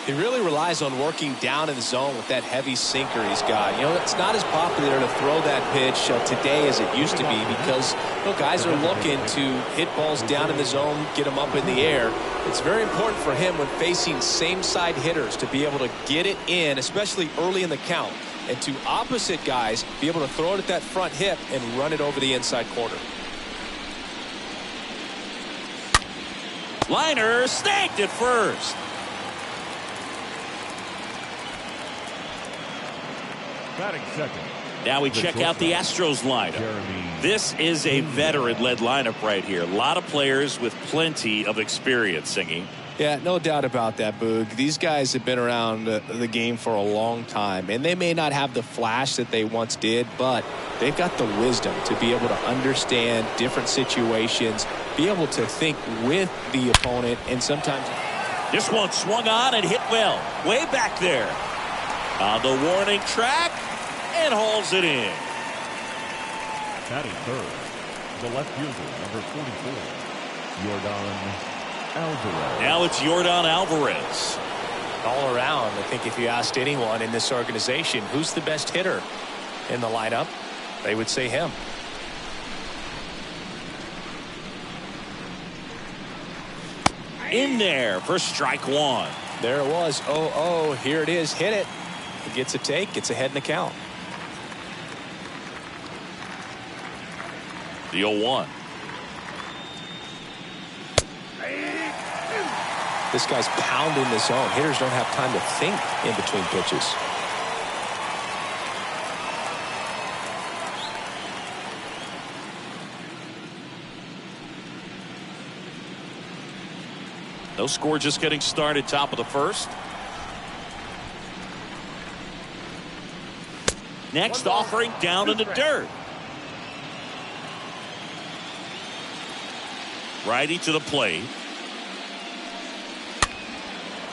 He really relies on working down in the zone with that heavy sinker he's got. You know, it's not as popular to throw that pitch today as it used to be because, you know, guys are looking to hit balls down in the zone, get them up in the air. It's very important for him when facing same-side hitters to be able to get it in, especially early in the count, and to opposite guys be able to throw it at that front hip and run it over the inside corner. Liner snagged at first. Batting second. Now we check out the Astros lineup. This is a veteran-led lineup right here. A lot of players with plenty of experience, Singing. Yeah, no doubt about that, Boog. These guys have been around the game for a long time, and they may not have the flash that they once did, but they've got the wisdom to be able to understand different situations, be able to think with the opponent, and sometimes... This one swung on and hit well. Way back there. On the warning track, and hauls it in. Batting third, the left fielder, number 44, Yordan Alvarez. Now it's Yordan Alvarez. All around, I think if you asked anyone in this organization who's the best hitter in the lineup, they would say him. In there for strike one. There it was. Oh, here it is. Hit it. He gets a take, gets ahead in the count. The 0-1. This guy's pounding the zone. Hitters don't have time to think in between pitches. No score, just getting started, top of the first. Next offering down in the dirt. Righty to the plate.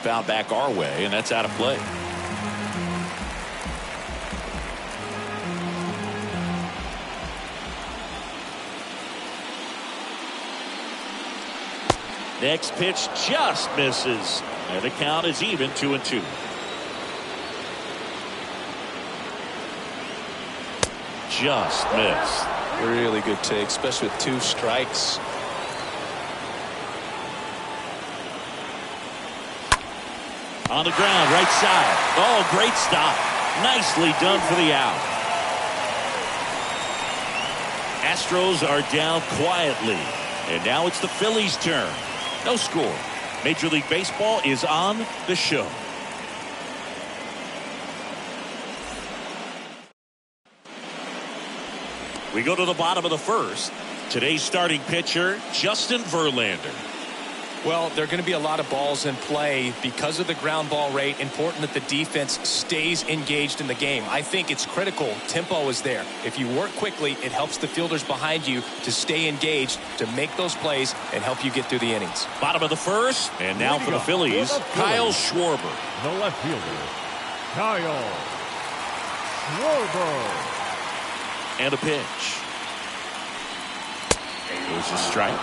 Foul back our way, and that's out of play. Next pitch just misses, and the count is even 2-2. Just missed. Really good take, especially with 2 strikes. On the ground, right side. Oh, great stop. Nicely done for the out. Astros are down quietly. And now it's the Phillies' turn. No score. Major League Baseball is on the show. We go to the bottom of the first. Today's starting pitcher, Justin Verlander. Well, there are going to be a lot of balls in play because of the ground ball rate. Important that the defense stays engaged in the game. I think it's critical. Tempo is there. If you work quickly, it helps the fielders behind you to stay engaged, to make those plays, and help you get through the innings. Bottom of the first, and now for the Phillies, Kyle Schwarber. The left fielder, Kyle Schwarber. And a pitch. There's a strike.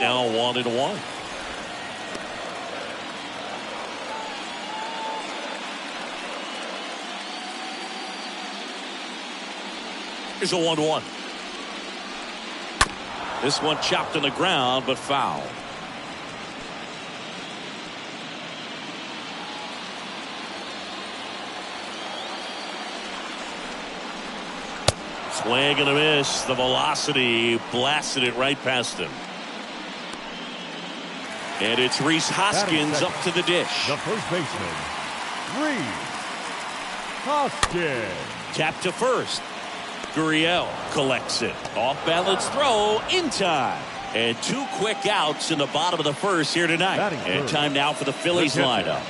Now 1-1. Here's a 1-1. This one chopped on the ground, but foul. Swing and a miss. The velocity blasted it right past him. And it's Rhys Hoskins up to the dish. The first baseman, Rhys Hoskins. Tap to first. Gurriel collects it. Off balance throw in time. And 2 quick outs in the bottom of the first here tonight. And time now for the Phillies lineup.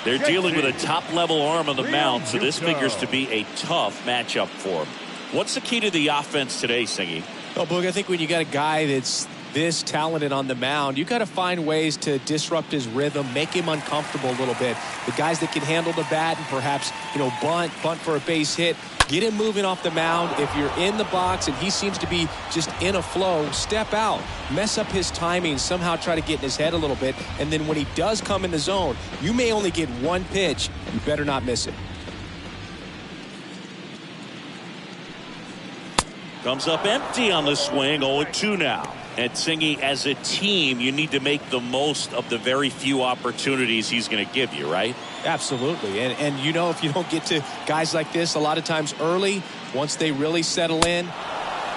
They're dealing with a top-level arm on the mound, so this figures to be a tough matchup for them. What's the key to the offense today, Singy? Oh, Boog, I think when you got a guy that's this talented on the mound, you got to find ways to disrupt his rhythm, make him uncomfortable a little bit. The guys that can handle the bat and perhaps, bunt for a base hit, get him moving off the mound. If you're in the box and he seems to be just in a flow, step out, mess up his timing, somehow try to get in his head a little bit. And then when he does come in the zone, you may only get one pitch. You better not miss it. Comes up empty on the swing. 0-2 now. And Singy, as a team, you need to make the most of the very few opportunities he's going to give you, right? Absolutely. And if you don't get to guys like this a lot of times early, once they really settle in.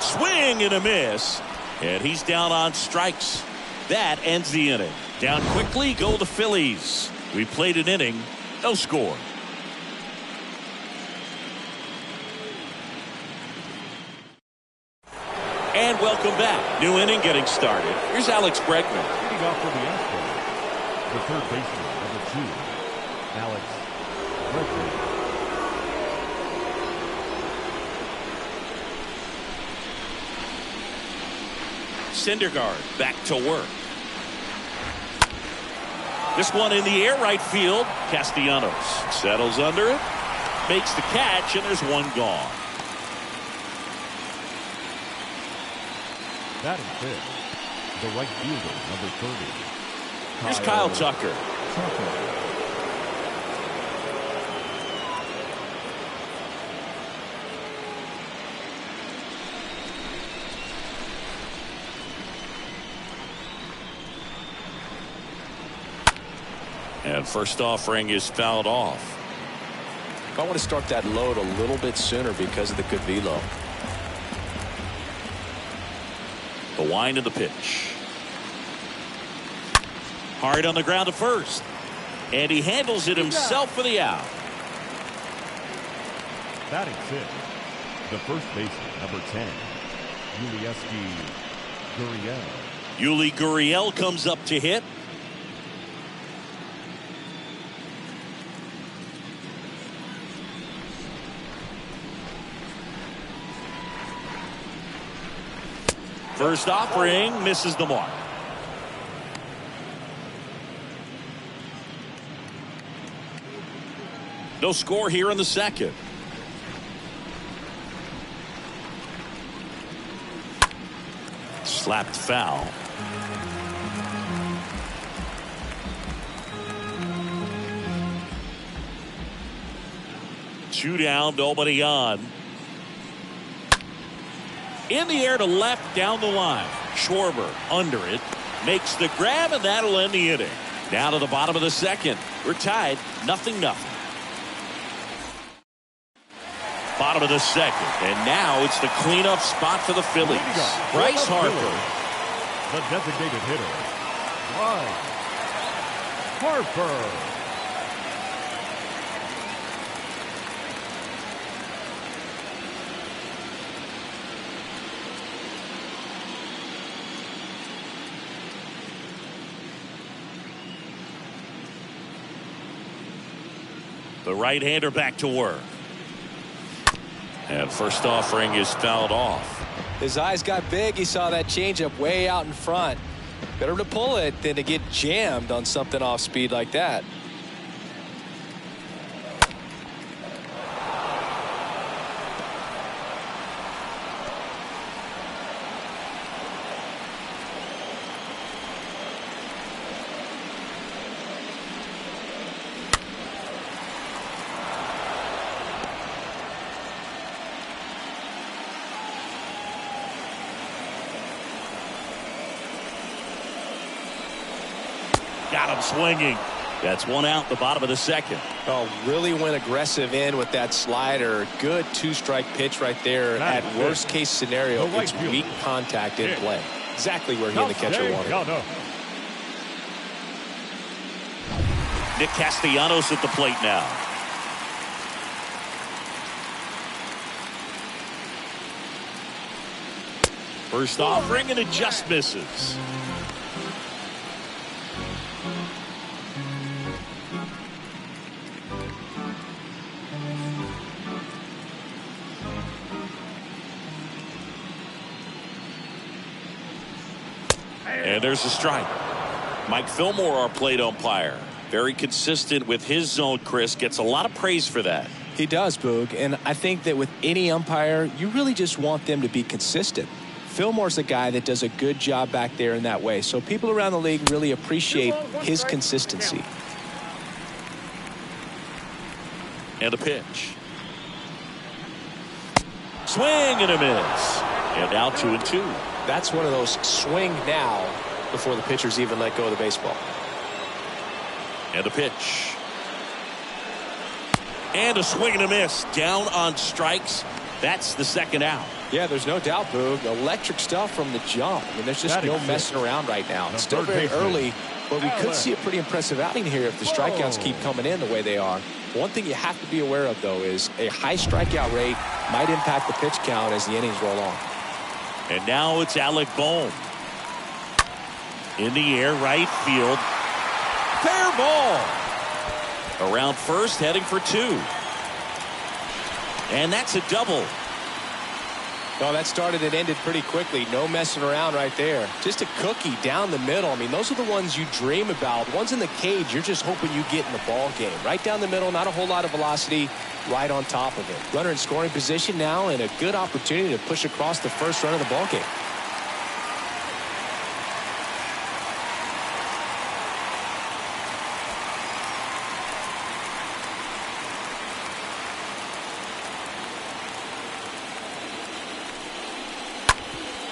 Swing and a miss. And he's down on strikes. That ends the inning. Down quickly go the Phillies. We played an inning. No score. And welcome back. New inning getting started. Here's Alex Bregman. Leading off for the Astros, the third baseman, number 2, Alex Bregman. Syndergaard back to work. This one in the air right field. Castellanos settles under it, makes the catch, and there's one gone. Batting fifth, the right fielder, number 30. Here's Kyle Tucker. And first offering is fouled off. I want to start that load a little bit sooner because of the good velo. The wind of the pitch. Hard on the ground to first. And he handles it himself for the out. Batting sixth, the first baseman, number 10, Gurriel. Yuli Gurriel comes up to hit. First offering misses the mark. No score here in the second. Slapped foul. Two down, nobody on. In the air to left down the line. Schwarber under it. Makes the grab, and that'll end the inning. Down to the bottom of the second. We're tied 0-0. Bottom of the second. And now it's the cleanup spot for the Phillies. Bryce Harper. The designated hitter, Bryce Harper. The right-hander back to work. And first offering is fouled off. His eyes got big. He saw that changeup way out in front. Better to pull it than to get jammed on something off speed like that. got him swinging. That's one out, the bottom of the second. Oh, really went aggressive in with that slider. Good two-strike pitch right there. At worst-case scenario, it's weak contact in play. Exactly where he and the catcher wanted. Nick Castellanos at the plate now. First offering, and it just misses. And there's a strike. Mike Fillmore, our plate umpire. Very consistent with his zone, Chris. Gets a lot of praise for that. He does, Boog. And I think that with any umpire, you really just want them to be consistent. Fillmore's a guy that does a good job back there in that way. So people around the league really appreciate his consistency. And a pitch. Swing and a miss. And now 2-2. That's one of those swing now before the pitchers even let go of the baseball. And a pitch. And a swing and a miss. Down on strikes. That's the second out. Yeah, there's no doubt, Boog. Electric stuff from the jump. I mean, there's just no messing around right now. It's still very early, but we could see a pretty impressive outing here if the strikeouts keep coming in the way they are. One thing you have to be aware of, though, is a high strikeout rate might impact the pitch count as the innings roll on. And now it's Alec Bohm. In the air, right field. Fair ball. Around first, heading for two. And that's a double. No, that started and ended pretty quickly. No messing around right there. Just a cookie down the middle. I mean, those are the ones you dream about. Ones in the cage, you're just hoping you get in the ball game. Right down the middle, not a whole lot of velocity, right on top of it. Runner in scoring position now, and a good opportunity to push across the first run of the ball game.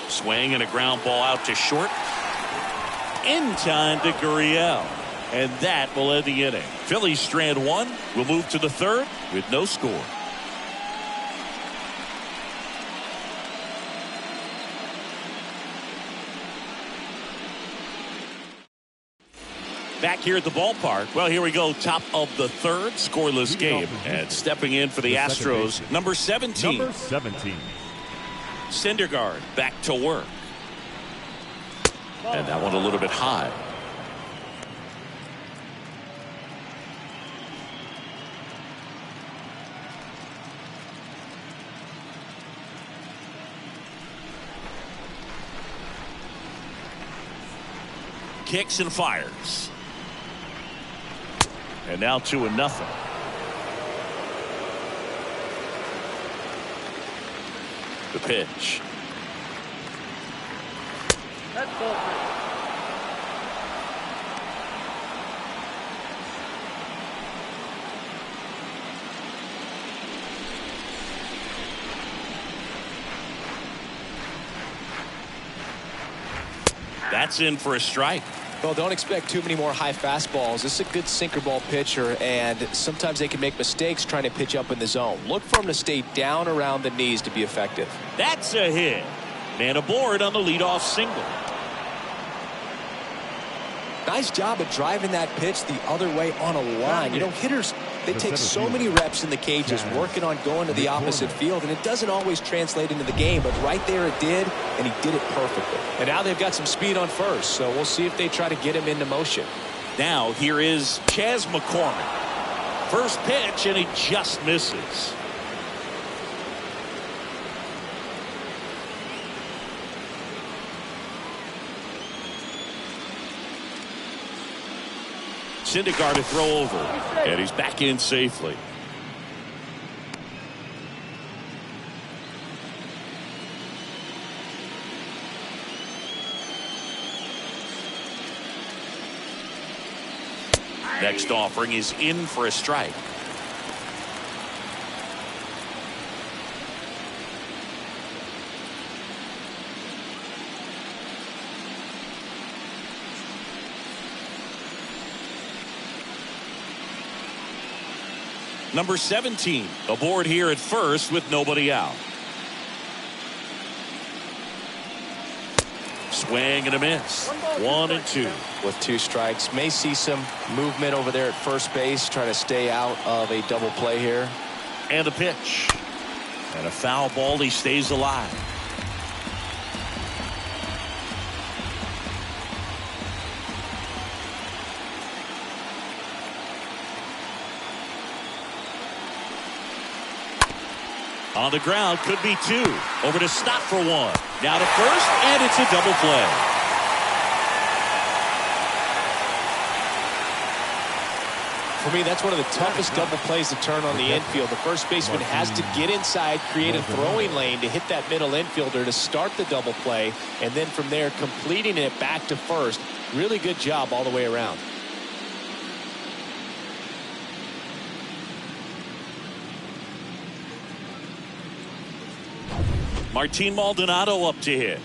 Swing and a ground ball out to short. In time to Gurriel. And that will end the inning. Phillies strand one. We'll move to the third with no score. Back here at the ballpark. Well, here we go. Top of the third. Scoreless game. And stepping in for the Astros, number 17. Number 17. Syndergaard back to work. And that one a little bit high. Kicks and fires. And now 2-0. The pitch. That's ball. That's in for a strike. Well, don't expect too many more high fastballs. This is a good sinker ball pitcher, and sometimes they can make mistakes trying to pitch up in the zone. Look for him to stay down around the knees to be effective. That's a hit. And aboard on the leadoff single. Nice job of driving that pitch the other way on a line. You know, hitters, they take so many reps in the cages working on going to the opposite field, and it doesn't always translate into the game, but right there it did, and he did it perfectly. And now they've got some speed on first, so we'll see if they try to get him into motion. Now here is Chas McCormick. First pitch, and he just misses. Syndergaard to throw over, and he's back in safely. Next offering is in for a strike. Number 17 aboard here at first with nobody out. Swing and a miss. 1-2. With 2 strikes, may see some movement over there at first base, try to stay out of a double play here. And a pitch. And a foul ball. He stays alive. On the ground, could be 2. Over to stop for 1. Now to first, and it's a double play. For me, that's one of the toughest double plays to turn on the infield. The first baseman has to get inside, create a throwing lane to hit that middle infielder to start the double play, and then from there completing it back to first. Really good job all the way around. Martin Maldonado up to hit.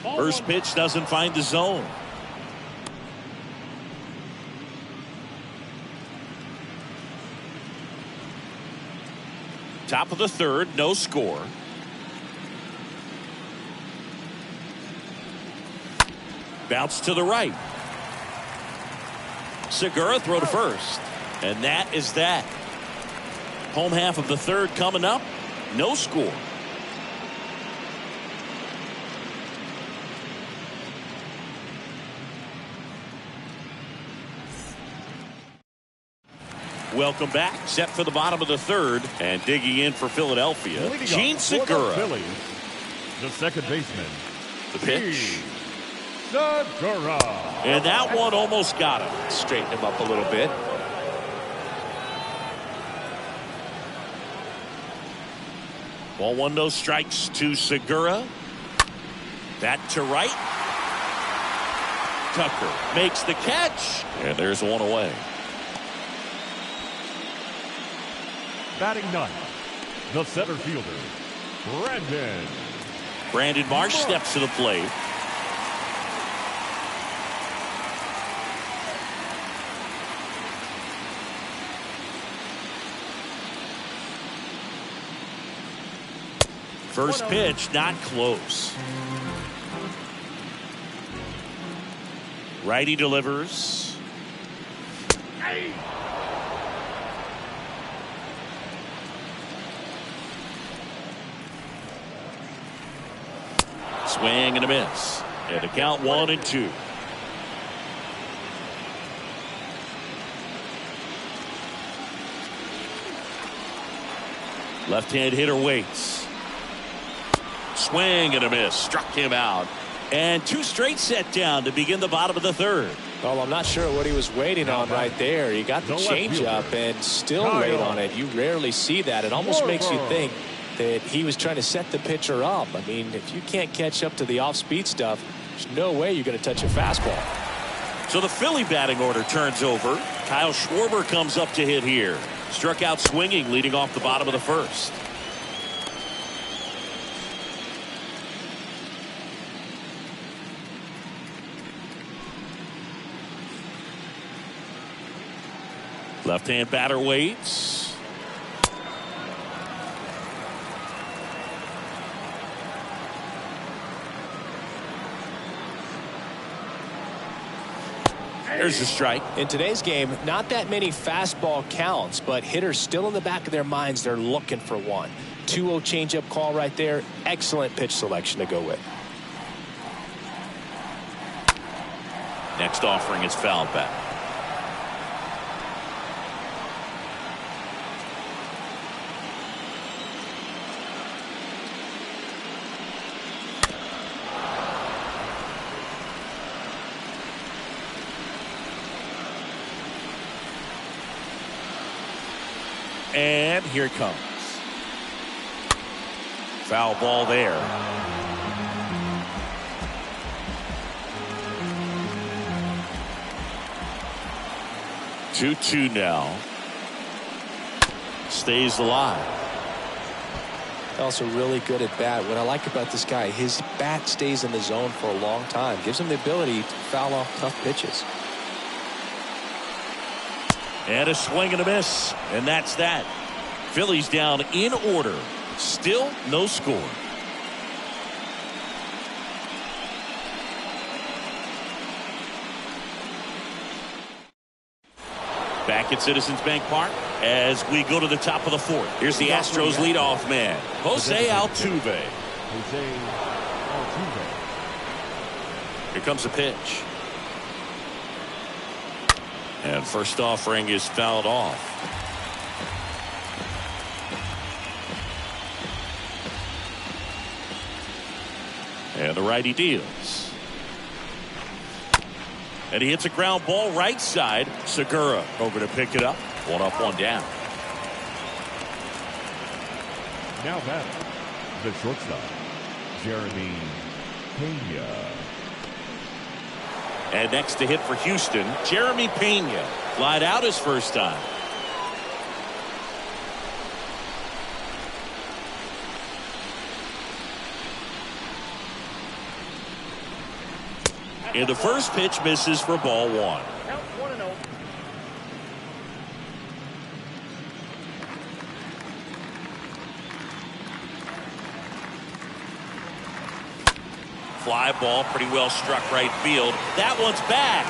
First pitch doesn't find the zone. Top of the third, no score. Bounce to the right. Segura throw to first. And that is that. Home half of the third coming up. No score. Welcome back. Set for the bottom of the third. And digging in for Philadelphia, Gene Segura. Phillies, the second baseman. The pitch. Segura. And that one almost got him. Straighten him up a little bit. Ball 1, no strikes to Segura. That to right. Tucker makes the catch. And there's one away. Batting ninth, the center fielder, Brandon Marsh steps to the plate. First pitch, not close. Righty delivers. Swing and a miss. And the count 1-2. Left-hand hitter waits. Swing and a miss. Struck him out. And 2 straight set down to begin the bottom of the third. Well, I'm not sure what he was waiting on right there. He got the changeup and still laid on it. You rarely see that. It almost makes you think that he was trying to set the pitcher up. I mean, if you can't catch up to the off-speed stuff, there's no way you're going to touch a fastball. So the Philly batting order turns over. Kyle Schwarber comes up to hit here. Struck out swinging, leading off the bottom of the first. Left-hand batter waits. There's a strike. In today's game, not that many fastball counts, but hitters still in the back of their minds, they're looking for one. 2-0 changeup call right there. Excellent pitch selection to go with. Next offering is fouled back. And here it comes. Foul ball there. Two now. Stays alive. Also really good at bat. What I like about this guy, his bat stays in the zone for a long time. Gives him the ability to foul off tough pitches. And a swing and a miss. And that's that. Phillies down in order. Still no score. Back at Citizens Bank Park as we go to the top of the fourth. Here's the Astros leadoff man, Jose Altuve. Here comes the pitch. And first offering is fouled off. And the righty deals. And he hits a ground ball right side. Segura over to pick it up. One up, one down. Now batting, the shortstop, Jeremy Pena. And next to hit for Houston, Jeremy Pena. Flied out his first time. And the first pitch misses for ball one. Count 1-0. Fly ball pretty well struck right field. That one's back.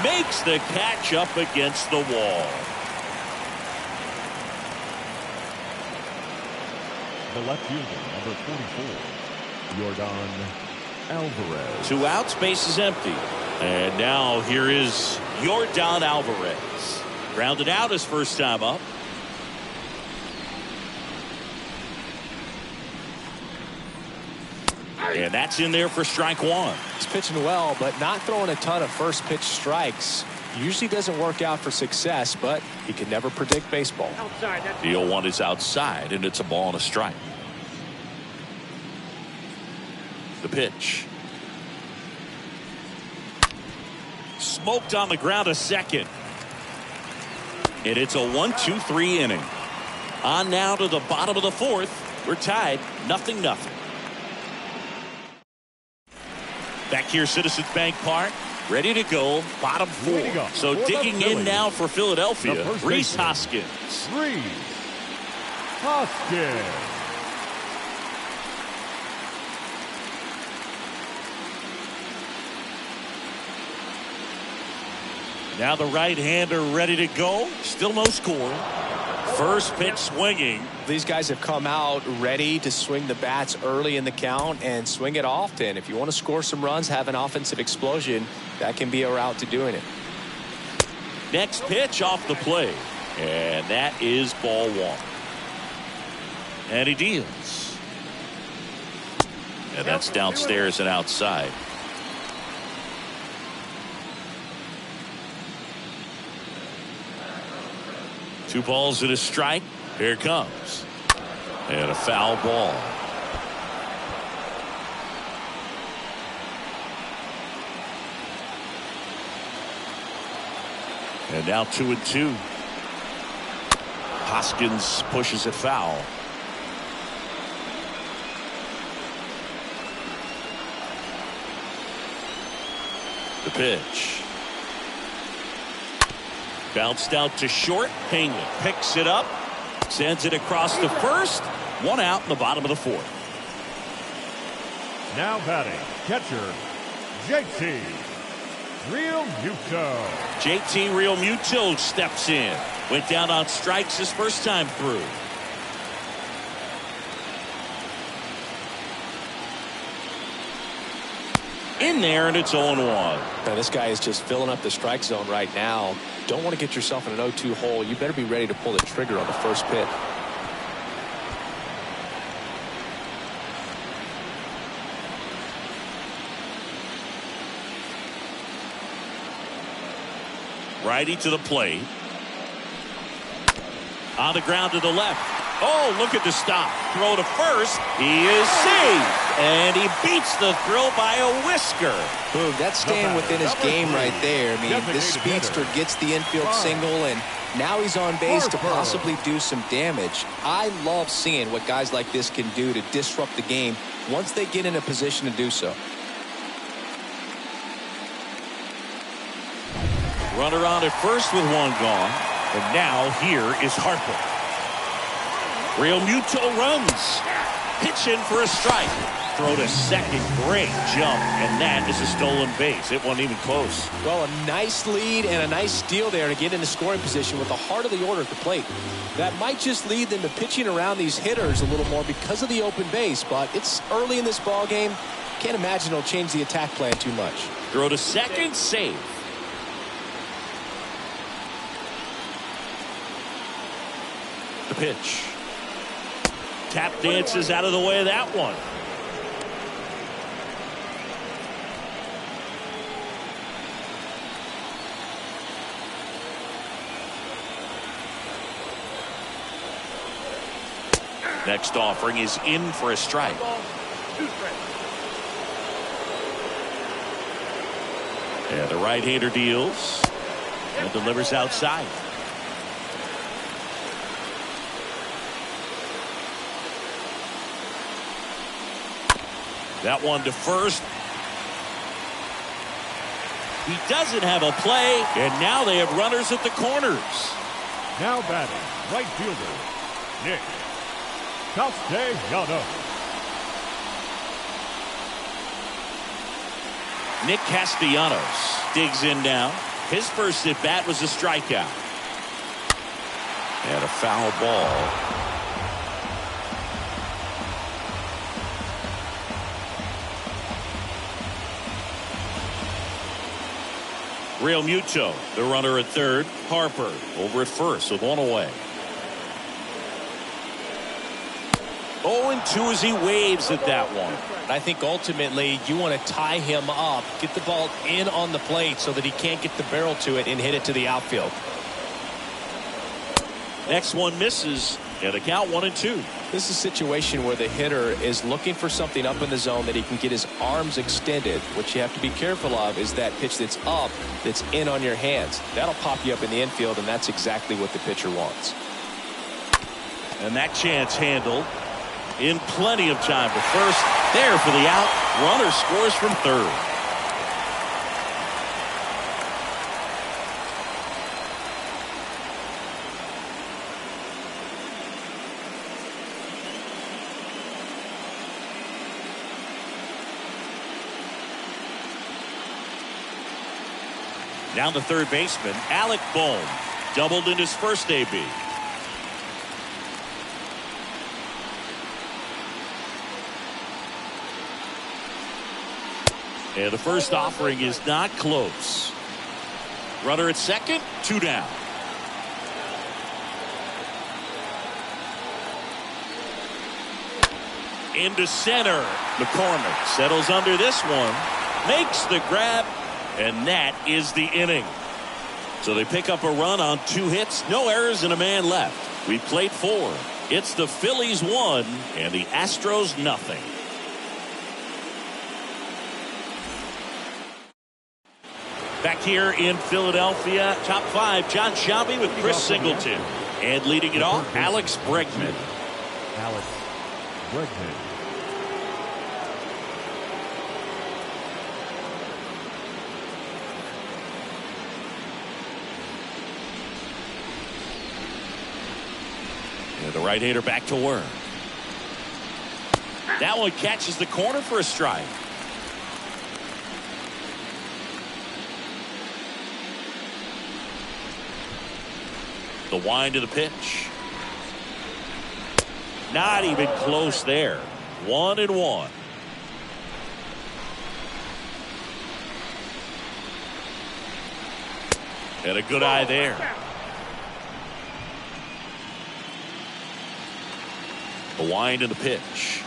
Makes the catch up against the wall. The left fielder, number 44, Yordan Alvarez. 2 outs, base is empty. And now here is Yordan Alvarez. Grounded out his first time up. And that's in there for strike one. He's pitching well, but not throwing a ton of first pitch strikes. Usually doesn't work out for success, but he can never predict baseball. Outside. That's The 0-1 is outside, and it's a ball and a strike. The pitch. Smoked on the ground a second. And it's a 1-2-3 inning. On now to the bottom of the fourth. We're tied 0-0. Back here, Citizens Bank Park. Ready to go. Bottom four. So digging in now for Philadelphia, Rhys Hoskins. Rhys Hoskins. Now the right-hander ready to go. Still no score. First pitch swinging. These guys have come out ready to swing the bats early in the count and swing it often. If you want to score some runs, have an offensive explosion, that can be a route to doing it. Next pitch off the plate. And that is ball one. And he deals. And that's downstairs and outside. Two balls and a strike. Here it comes. And a foul ball. And now 2-2. Hoskins pushes it foul. The pitch. Bounced out to short. Pena picks it up. Sends it across to first. One out in the bottom of the fourth. Now batting, catcher, JT Realmuto. JT Realmuto steps in. Went down on strikes his first time through. In there, and it's 0-1. Now, this guy is just filling up the strike zone right now. Don't want to get yourself in an 0-2 hole. You better be ready to pull the trigger on the first pitch. Righty to the plate. On the ground to the left. Oh, look at the stop. Throw to first. He is safe. And he beats the throw by a whisker. Boom, that's staying within his game right there. I mean, this speedster gets the infield single, and now he's on base to possibly do some damage. I love seeing what guys like this can do to disrupt the game once they get in a position to do so. Runner on at first with one gone. And now here is Harper. Real Muto runs. Pitch in for a strike. Throw to second. Great jump. And that is a stolen base. It wasn't even close. Well, a nice lead and a nice steal there to get into scoring position with the heart of the order at the plate. That might just lead them to pitching around these hitters a little more because of the open base, but it's early in this ball game. Can't imagine it'll change the attack plan too much. Throw to second. Save. The pitch. Tap dances out of the way of that one. Next offering is in for a strike. Yeah, the right-hander deals and delivers outside. That one to first. He doesn't have a play, and now they have runners at the corners. Now batting, right fielder, Nick Castellanos. Nick Castellanos digs in now. His first at bat was a strikeout. And a foul ball. Real Muto, the runner at third. Harper over at first with one away. 0-2 as he waves at that one. I think ultimately you want to tie him up, get the ball in on the plate so that he can't get the barrel to it and hit it to the outfield. Next one misses, and the count 1-2. This is a situation where the hitter is looking for something up in the zone that he can get his arms extended. What you have to be careful of is that pitch that's up, that's in on your hands. That'll pop you up in the infield, and that's exactly what the pitcher wants. And that chance handled in plenty of time to first. There for the out. Runner scores from third. Down the third baseman, Alec Bohm, doubled in his first AB. And the first offering is not close. Runner at second, 2 down. Into center. McCormick settles under this one, makes the grab, and that is the inning. So they pick up a run on 2 hits, no errors, and a man left. We played 4. It's the Phillies 1 and the Astros nothing. Back here in Philadelphia, top 5, John Shelby with Chris Singleton. And leading it off, Alex Bregman. Alex Bregman. And the right-hander back to work. That one catches the corner for a strike. The wind of the pitch. Not even close there. 1-1. And a good eye there. The wind of the pitch.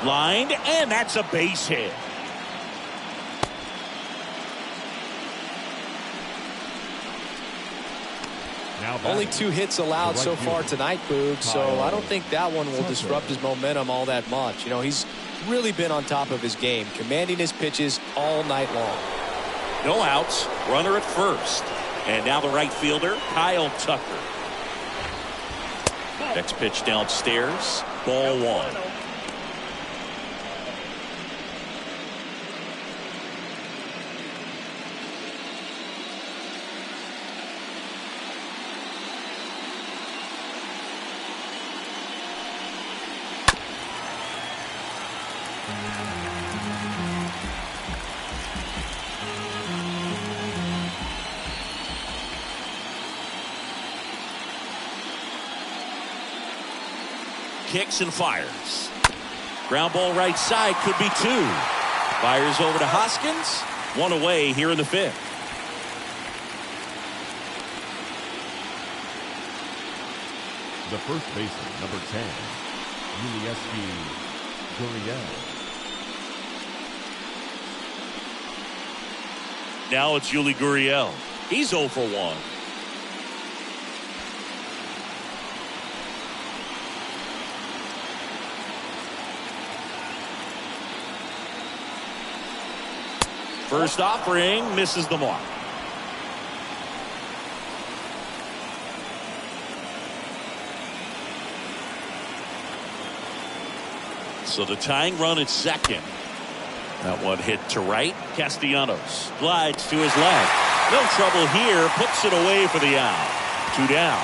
Lined, and that's a base hit. Only 2 hits allowed so far tonight, Boog, so I don't think that one will disrupt his momentum all that much. You know, he's really been on top of his game, commanding his pitches all night long. No outs, runner at first. And now the right fielder, Kyle Tucker. Next pitch downstairs, ball 1. Kicks and fires. Ground ball right side, could be two. Fires over to Hoskins. One away here in the fifth. The first baseman, number 10, Gurriel. Now it's Yuli Gurriel. He's 0 for 1. First offering misses the mark. So the tying run at second. That one hit to right. Castellanos glides to his left. No trouble here. Puts it away for the out. 2 down.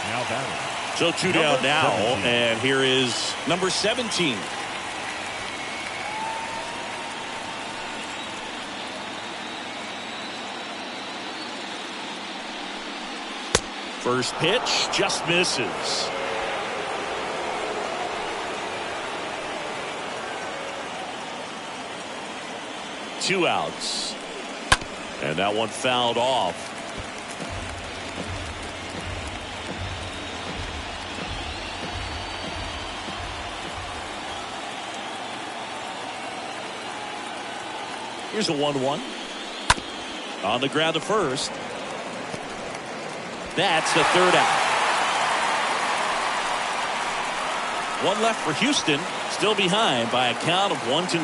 Now batting. So 2 down now, and here is number 17. First pitch just misses. Two outs. And that one fouled off. Here's a 1-1. On the ground to first. That's the third out. One left for Houston. Still behind by a count of 1-0.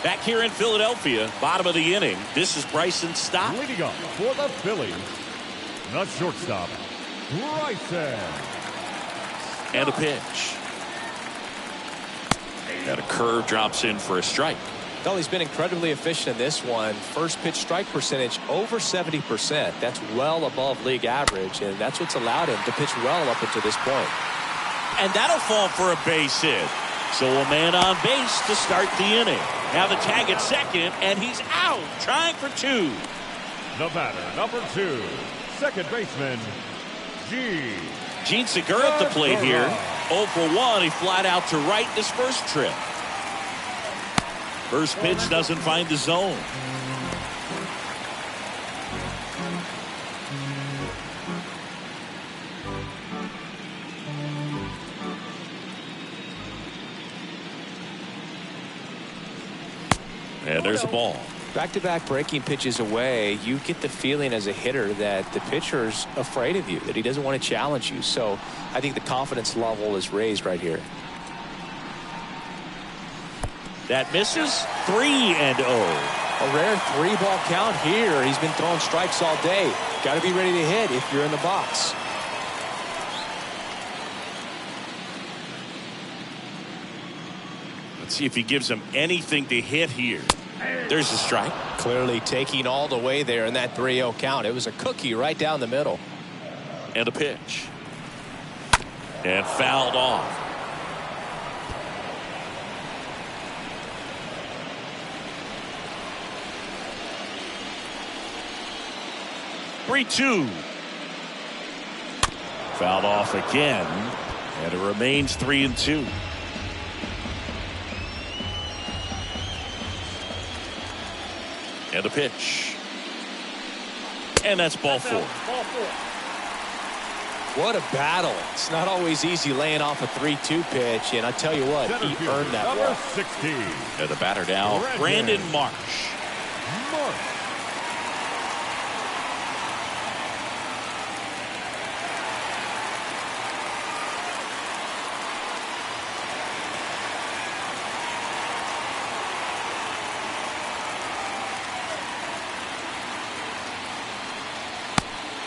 Back here in Philadelphia, bottom of the inning. This is Bryson Stott. Leading up for the Phillies, the shortstop, Bryson. And a pitch. And a curve drops in for a strike. Well, he's been incredibly efficient in this one. First pitch strike percentage over 70%. That's well above league average, and that's what's allowed him to pitch well up until this point. And that'll fall for a base hit. So a man on base to start the inning. Now the tag at second, and he's out, trying for two. The batter, number 2, second baseman, Gene Segura at the plate here. 0 for 1. He flied out to right this first trip. First pitch doesn't find the zone. And there's a ball. Back-to-back breaking pitches away, you get the feeling as a hitter that the pitcher's afraid of you, that he doesn't want to challenge you. So I think the confidence level is raised right here. That misses. 3-0. A rare 3-ball count here. He's been throwing strikes all day. Got to be ready to hit if you're in the box. Let's see if he gives him anything to hit here. There's a strike. Clearly taking all the way there in that 3-0 count. It was a cookie right down the middle. And a pitch. And fouled off. Three-two. Fouled off again. And it remains 3-2. And a pitch. And that's ball 4. What a battle. It's not always easy laying off a 3-2 pitch, and I tell you what, he earned that number walk. 16. And the batter now, Brandon Marsh.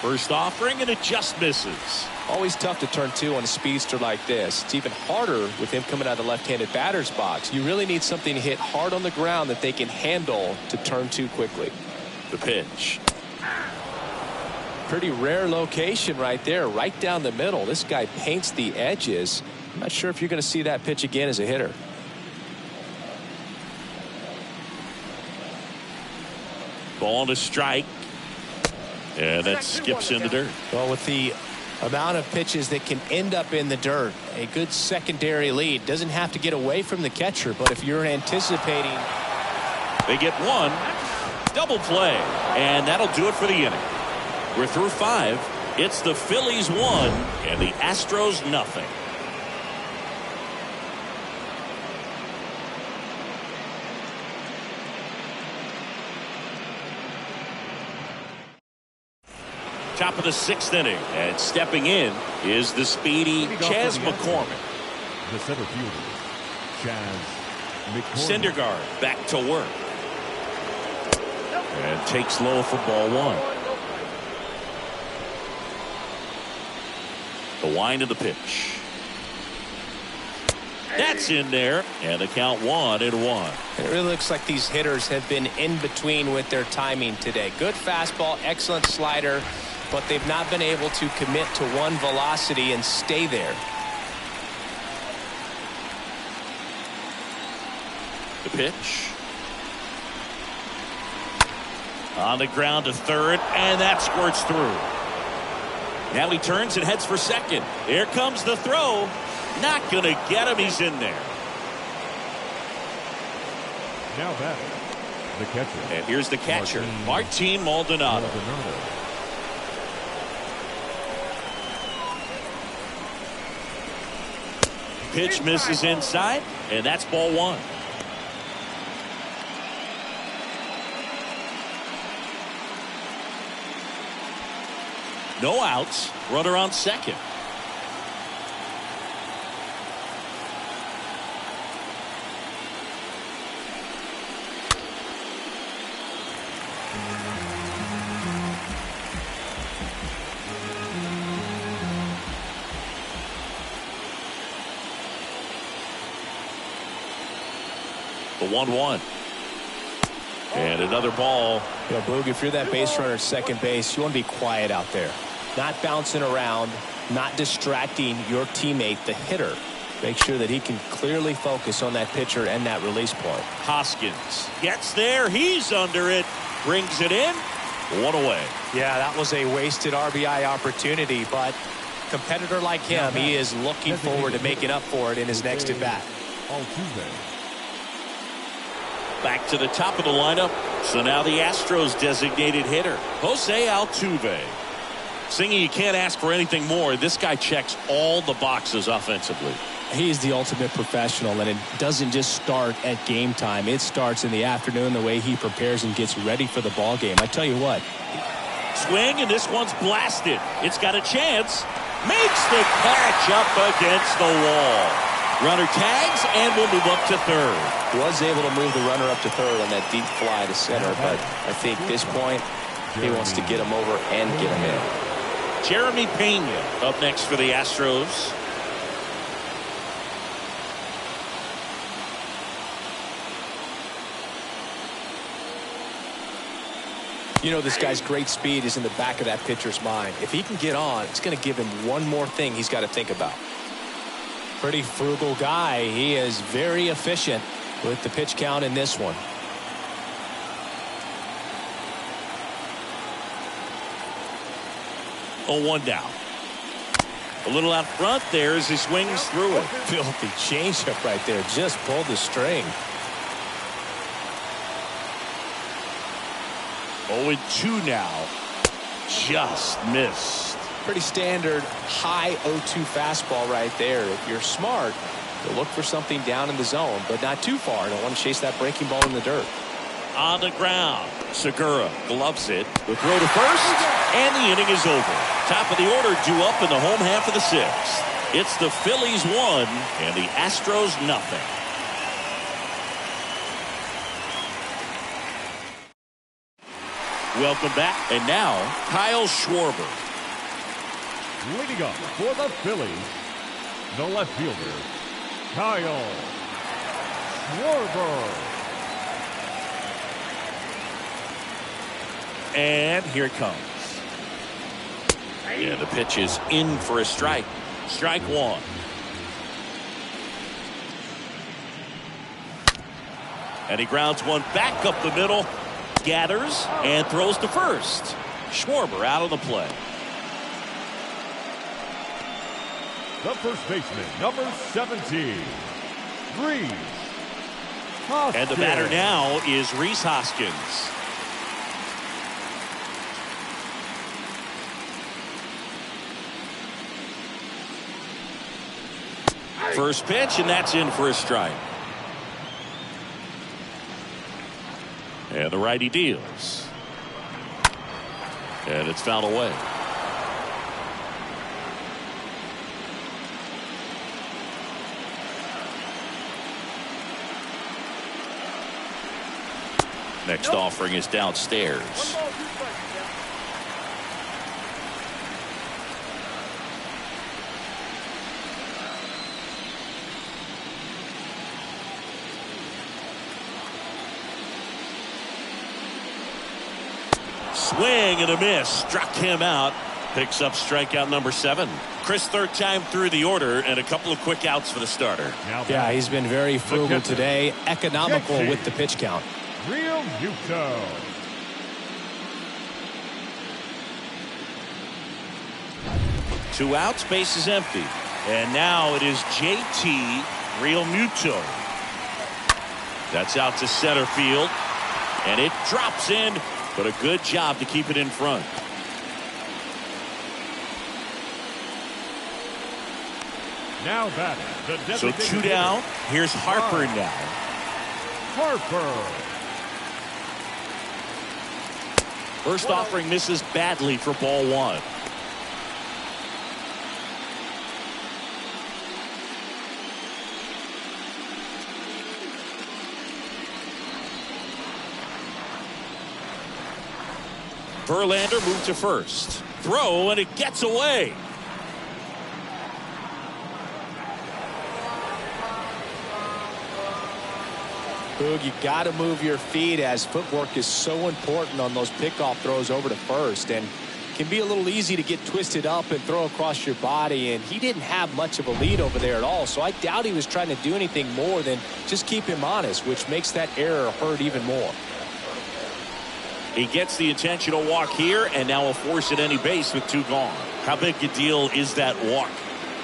First offering, and it just misses. Always tough to turn two on a speedster like this. It's even harder with him coming out of the left-handed batter's box. You really need something to hit hard on the ground that they can handle to turn two quickly. The pitch. Pretty rare location right there, right down the middle. This guy paints the edges. I'm not sure if you're going to see that pitch again as a hitter. Ball to strike. And that skips in the dirt. Well, with the amount of pitches that can end up in the dirt, a good secondary lead. Doesn't have to get away from the catcher, but if you're anticipating. They get one. Double play. And that'll do it for the inning. We're through 5. It's the Phillies 1 and the Astros nothing. Top of the 6th inning, and stepping in is the speedy Chas McCormick. The center fielder, Chas McCormick. Syndergaard back to work. And takes low for ball 1. The wind of the pitch. That's in there, and the count 1-1. It really looks like these hitters have been in between with their timing today. Good fastball, excellent slider, but they've not been able to commit to one velocity and stay there. The pitch. On the ground to third, and that squirts through. Now he turns and heads for second. Here comes the throw. Not going to get him. He's in there. Now back, the catcher. And here's the catcher, Martin Maldonado. Pitch misses inside, and that's ball 1. No outs. Runner on second. The 1-1. And another ball. You know, Boog, if you're that base runner at second base, you want to be quiet out there. Not bouncing around, not distracting your teammate, the hitter. Make sure that he can clearly focus on that pitcher and that release point. Hoskins gets there. He's under it. Brings it in. 1 away. Yeah, that was a wasted RBI opportunity, but competitor like him, he is looking forward to making up for it in his next at-bat. Back to the top of the lineup. So now the Astros designated hitter, Jose Altuve. Singy, you can't ask for anything more. This guy checks all the boxes offensively. He's the ultimate professional, and it doesn't just start at game time. It starts in the afternoon, the way he prepares and gets ready for the ball game. I tell you what. Swing, and this one's blasted. It's got a chance. Makes the catch up against the wall. Runner tags and will move up to third. Was able to move the runner up to third on that deep fly to center, but I think at this point he wants to get him over and get him in. Jeremy Pena up next for the Astros. You know, this guy's great speed is in the back of that pitcher's mind. If he can get on, it's going to give him one more thing he's got to think about. Pretty frugal guy. He is very efficient with the pitch count in this one. Oh, 1 down. A little out front there as he swings through it. Filthy changeup right there. Just pulled the string. 0-2 now. Just missed. Pretty standard high 0-2 fastball right there. If you're smart, you'll look for something down in the zone, but not too far. Don't want to chase that breaking ball in the dirt. On the ground, Segura gloves it. The throw to first, and the inning is over. Top of the order due up in the home half of the 6th. It's the Phillies 1 and the Astros nothing. Welcome back. And now, Kyle Schwarber. Leading up for the Phillies, the left fielder, Kyle Schwarber. And here it comes. Yeah, the pitch is in for a strike. Strike one. And he grounds one back up the middle. Gathers and throws to first. Schwarber out on the play. The first baseman, number 17, Rhys Hoskins. And the batter now is Rhys Hoskins. First pitch, and that's in for a strike. And the righty deals. And it's fouled away. Next offering is downstairs. Swing and a miss. Struck him out. Picks up strikeout number 7. Chris, third time through the order, and a couple of quick outs for the starter. Yeah, he's been very frugal today. Economical with the pitch count. Real Muto. Two outs, base is empty. And now it is JT Realmuto. That's out to center field. And it drops in, but a good job to keep it in front. Now batting. So 2 down. Here's Harper now. Harper. First offering misses badly for ball 1. Verlander moved to first. Throw, and it gets away. Boog, you got to move your feet, as footwork is so important on those pickoff throws over to first, and can be a little easy to get twisted up and throw across your body, and he didn't have much of a lead over there at all, so I doubt he was trying to do anything more than just keep him honest, which makes that error hurt even more. He gets the intentional walk here, and now a force at any base with 2 gone. How big a deal is that walk?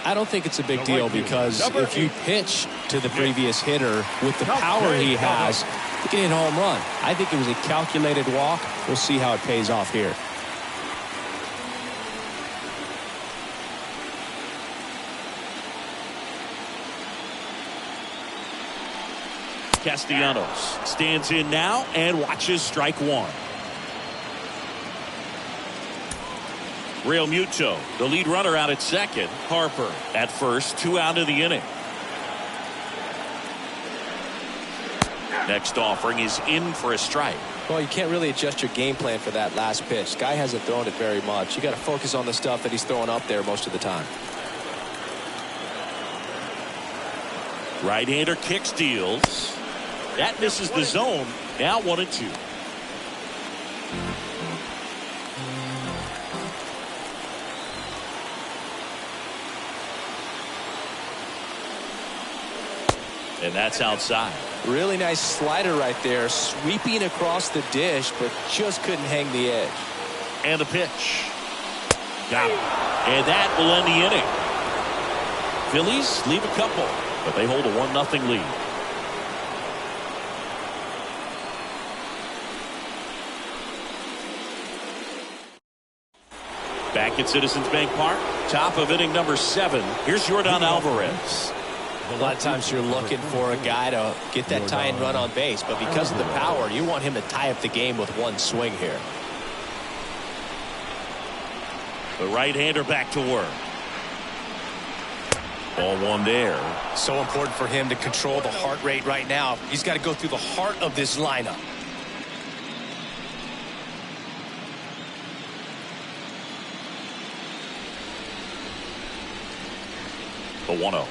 I don't think it's a big deal, because if you pitch to the previous hitter with the power he has, you can hit a home run. I think it was a calculated walk. We'll see how it pays off here. Castellanos stands in now and watches strike 1. Realmuto, the lead runner, out at second. Harper at first. 2 out of the inning. Next offering is in for a strike. Well, you can't really adjust your game plan for that last pitch. Guy hasn't thrown it very much. You got to focus on the stuff that he's throwing up there most of the time. Right-hander kicks, deals. That misses the zone. Now 1-2. And that's outside. Really nice slider right there, sweeping across the dish, but just couldn't hang the edge. And the pitch. Got it. And that will end the inning. Phillies leave a couple, but they hold a 1-0 lead. Back at Citizens Bank Park, top of inning number 7. Here's Yordan Alvarez. A lot of times you're looking for a guy to get that tying run on base, but because of the power, you want him to tie up the game with one swing here. The right-hander back to work. Ball 1 there. So important for him to control the heart rate right now. He's got to go through the heart of this lineup. The 1-0.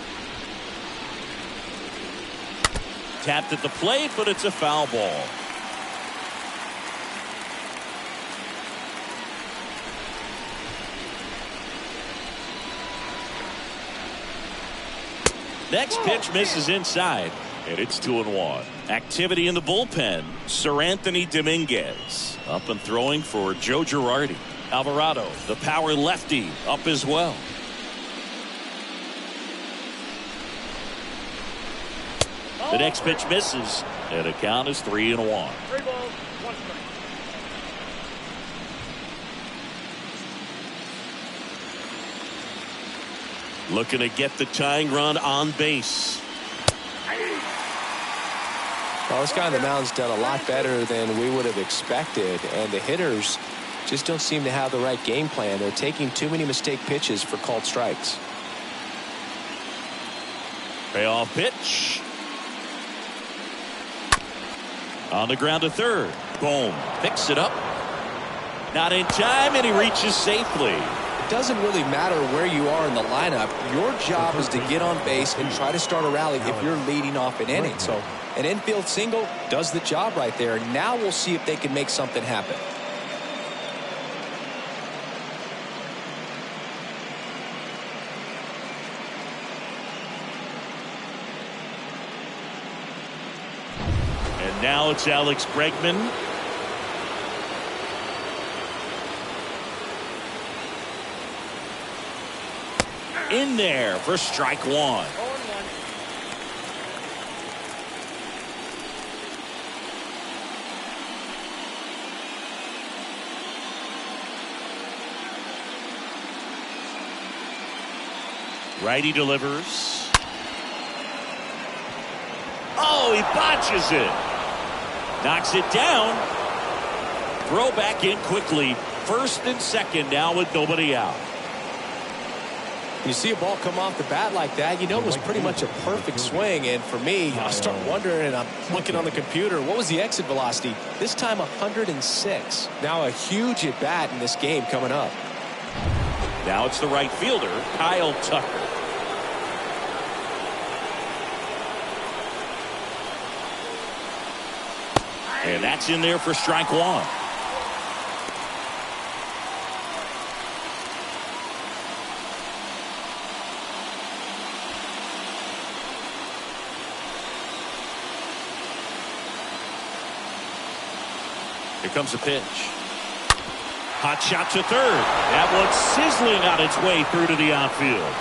Tapped at the plate, but it's a foul ball. Next pitch misses inside, and it's 2-1. Activity in the bullpen. Sir Anthony Dominguez up and throwing for Joe Girardi. Alvarado, the power lefty, up as well. The next pitch misses, and the count is 3-1. 3 balls, 1 strike. Looking to get the tying run on base. Well, this guy on the mound's done a lot better than we would have expected, and the hitters just don't seem to have the right game plan. They're taking too many mistake pitches for called strikes. Payoff pitch. On the ground to third. Boom. Picks it up. Not in time, and he reaches safely. It doesn't really matter where you are in the lineup. Your job is to get on base and try to start a rally if you're leading off an inning. So an infield single does the job right there. Now we'll see if they can make something happen. And now it's Alex Bregman. In there for strike 1. 0-1. Righty delivers. Oh, he botches it. Knocks it down. Throw back in quickly. First and second now with nobody out. You see a ball come off the bat like that, you know it was pretty much a perfect swing. And for me, I start wondering, and I'm looking on the computer, what was the exit velocity? This time 106. Now a huge at bat in this game coming up. Now it's the right fielder, Kyle Tucker. And that's in there for strike 1. Here comes a pitch. Hot shot to third. That one's sizzling on its way through to the outfield.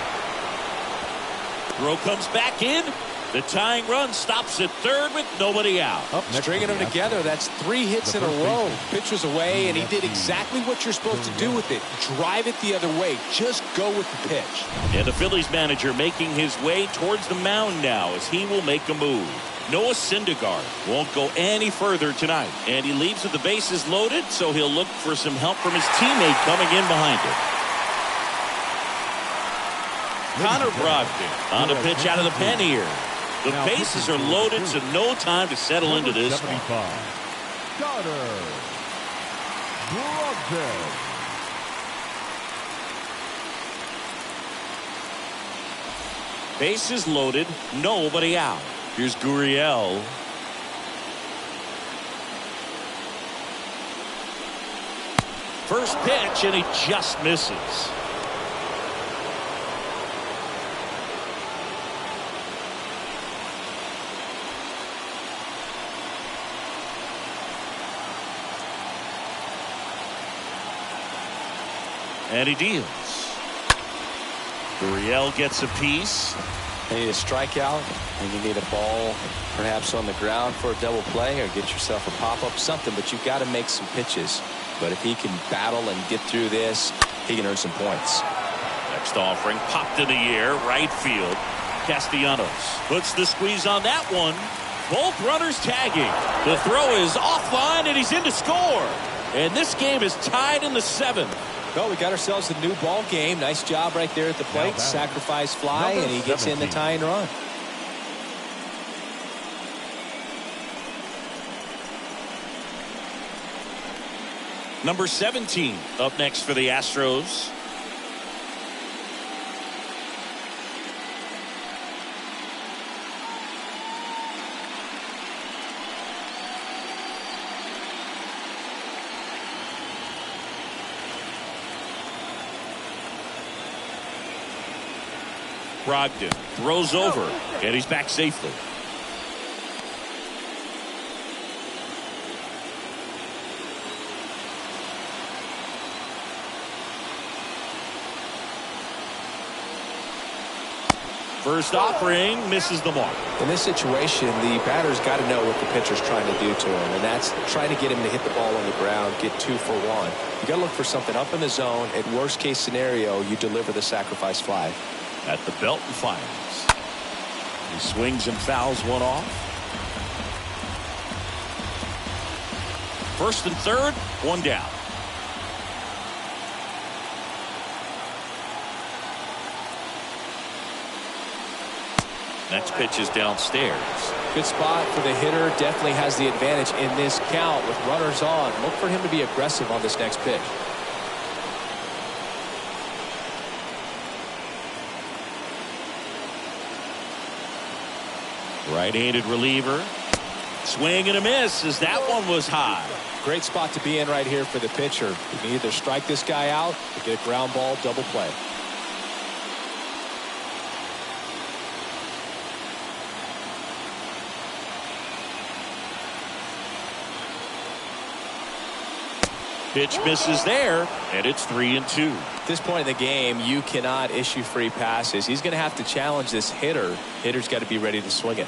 Throw comes back in. The tying run stops at third with nobody out. Stringing them together, that's 3 hits in a row. Pitcher's away, and he did exactly what you're supposed to do with it. Drive it the other way. Just go with the pitch. And the Phillies manager making his way towards the mound now as he will make a move. Noah Syndergaard won't go any further tonight. And he leaves with the bases loaded, so he'll look for some help from his teammate coming in behind him. Connor Brogdon on a pitch out of the pen here. The bases are loaded, so no time to settle into this one. Connor Brogdon. Bases loaded, nobody out. Here's Gurriel. First pitch, and he just misses. And he deals. Gurriel gets a piece. You need a strikeout, and you need a ball perhaps on the ground for a double play, or get yourself a pop-up, something, but you've got to make some pitches. But if he can battle and get through this, he can earn some points. Next offering popped in the air, right field. Castellanos puts the squeeze on that one. Both runners tagging. The throw is offline, and he's in to score. And this game is tied in the 7th. Well, we got ourselves a new ball game. Nice job right there at the plate. Sacrifice fly, and he gets in the tying run. Number 17 up next for the Astros. Brogdon throws over, and he's back safely. First offering misses the mark. In this situation, the batter's got to know what the pitcher's trying to do to him, and that's trying to get him to hit the ball on the ground, get 2 for 1. You got to look for something up in the zone. At worst case scenario, you deliver the sacrifice fly. At the belt and fires. He swings and fouls one off. First and third, one down. Next pitch is downstairs. Good spot for the hitter. Definitely has the advantage in this count with runners on. Look for him to be aggressive on this next pitch. Right-handed reliever. Swing and a miss as that one was high. Great spot to be in right here for the pitcher. You can either strike this guy out or get a ground ball double play. Pitch misses there, and it's 3-2. At this point in the game, you cannot issue free passes. He's going to have to challenge this hitter. Hitter's got to be ready to swing it.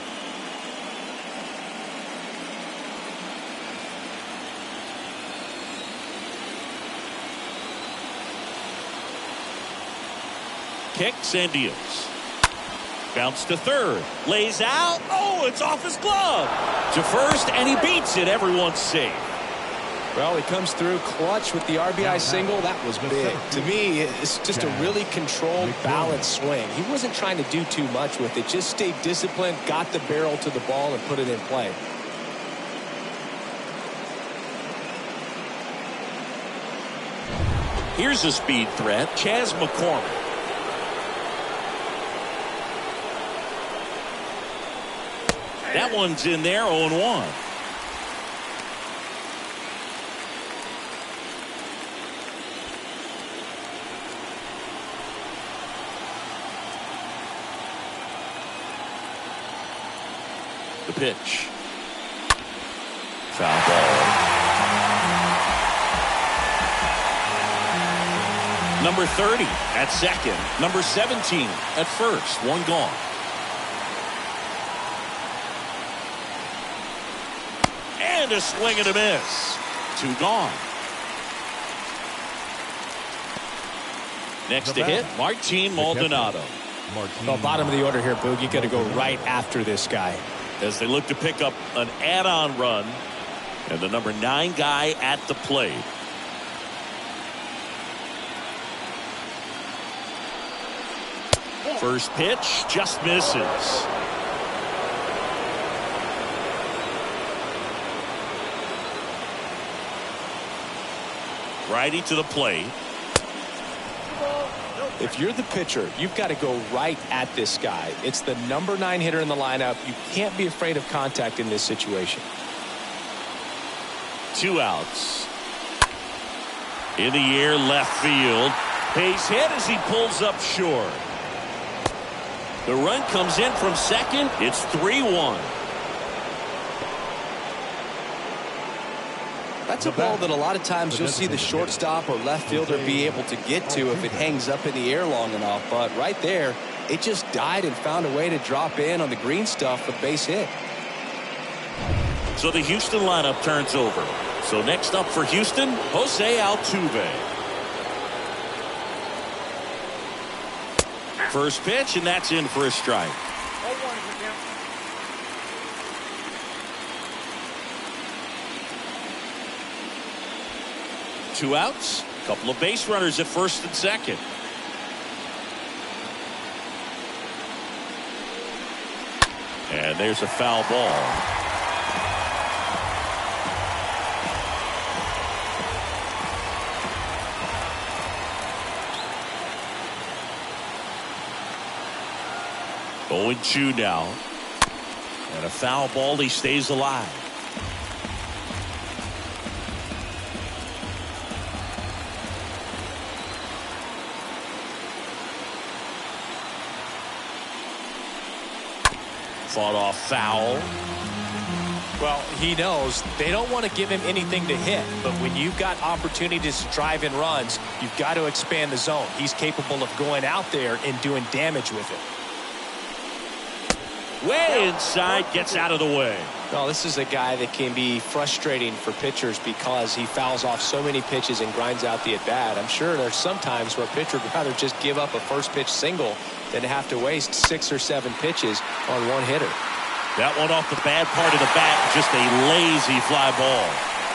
Kicks and deals. Bounce to third. Lays out. Oh, it's off his glove. To first, and he beats it. Everyone's safe. Well, he comes through clutch with the RBI single. That was big. To me, it's just a really controlled, balanced swing. He wasn't trying to do too much with it. Just stayed disciplined, got the barrel to the ball, and put it in play. Here's a speed threat. Chas McCormick. That one's in there, 0-1. The pitch. Foul ball. Number 30 at second. Number 17 at first. One gone. And a swing and a miss. 2 gone. Next to hit, Martin Maldonado. Well, bottom of the order here, Boog. You got to go right after this guy. As they look to pick up an add-on run, and the number 9 guy at the plate. First pitch just misses. Righty to the plate. If you're the pitcher, you've got to go right at this guy. It's the number 9 hitter in the lineup. You can't be afraid of contact in this situation. 2 outs. In the air, left field. Base hit as he pulls up short. The run comes in from second. It's 3-1. That's a ball that a lot of times you'll see the shortstop or left fielder be able to get to if it hangs up in the air long enough. But right there, it just died and found a way to drop in on the green stuff with base hit. So the Houston lineup turns over. So next up for Houston, Jose Altuve. First pitch, and that's in for a strike. 2 outs, a couple of base runners at first and second. And there's a foul ball. Oh, and 2 now. And a foul ball, he stays alive. fought off foul. Well, he knows they don't want to give him anything to hit, but when you've got opportunities to drive in runs, you've got to expand the zone. He's capable of going out there and doing damage with it. Way inside, gets out of the way. Well, this is a guy that can be frustrating for pitchers because he fouls off so many pitches and grinds out the at-bat. I'm sure there's some times where a pitcher would rather just give up a first pitch single than have to waste 6 or 7 pitches on one hitter. That one off the bad part of the bat, just a lazy fly ball.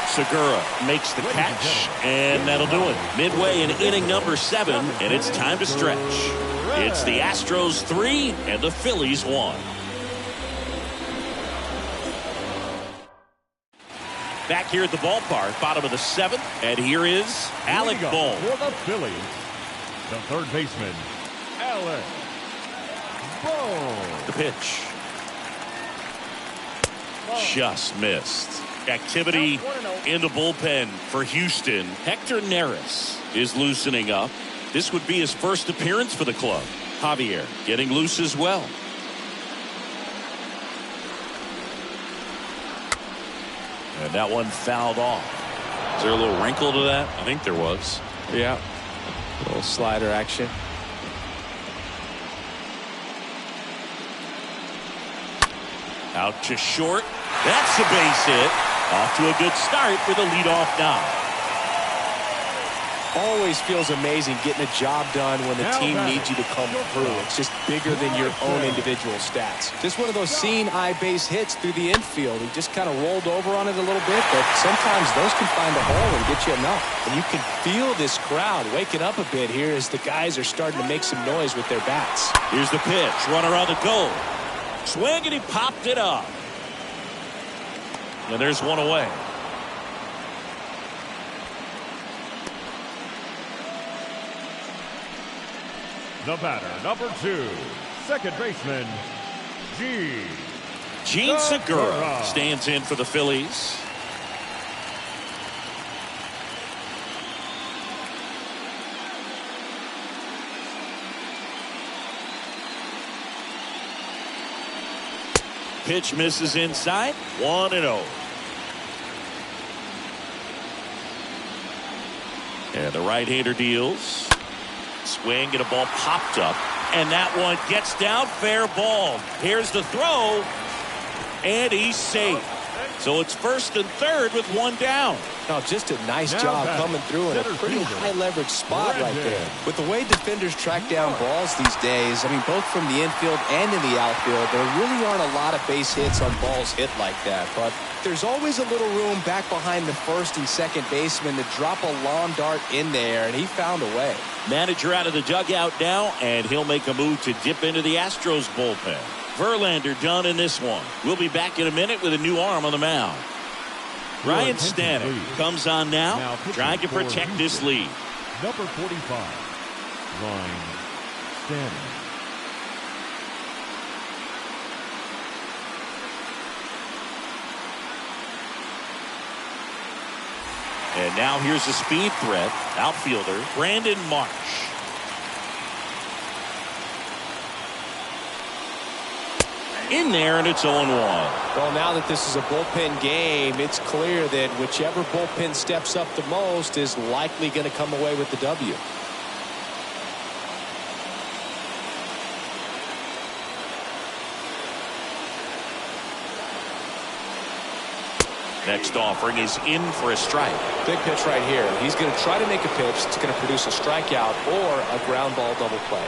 Segura makes the catch, and that'll do it. Midway in inning number 7, and it's time to stretch. It's the Astros 3 and the Phillies 1. Back here at the ballpark, bottom of the 7th, and here is Alec Bohm. For the Phillies, the third baseman, Alec Bohm. The pitch. Just missed. Activity in the bullpen for Houston. Hector Neris is loosening up. This would be his first appearance for the club. Javier getting loose as well. And that one fouled off. Is there a little wrinkle to that? I think there was. Yeah. A little slider action. Out to short. That's a base hit. Off to a good start with a leadoff knock. Always feels amazing getting a job done when the team needs you to come through. It's just bigger than your own individual stats. Just one of those seeing eye base hits through the infield. He just kind of rolled over on it a little bit, but sometimes those can find a hole and get you enough. And you can feel this crowd waking up a bit here as the guys are starting to make some noise with their bats. Here's the pitch. Runner on the go. Swing, and he popped it up. And there's one away. The batter, number 2, second baseman, Gene Segura stands in for the Phillies. Pitch misses inside. 1-0. And the right-hander deals. Swing, and a ball popped up. And that one gets down. Fair ball. Here's the throw. And he's safe. So it's first and third with one down. Oh, just a nice job coming through in a pretty high leverage spot right there. With the way defenders track down balls these days, I mean, both from the infield and in the outfield, there really aren't a lot of base hits on balls hit like that. But there's always a little room back behind the first and second baseman to drop a lawn dart in there, and he found a way. Manager out of the dugout now, and he'll make a move to dip into the Astros bullpen. Verlander done in this one. We'll be back in a minute with a new arm on the mound. Ryan Stanek comes on now trying to protect this lead. Number 45, Ryan Stanek. And now here's the speed threat, outfielder Brandon Marsh. In there, and it's 0-1. Well, now that this is a bullpen game, it's clear that whichever bullpen steps up the most is likely going to come away with the W. Next offering is in for a strike. Big pitch right here. He's going to try to make a pitch that's going to produce a strikeout or a ground ball double play.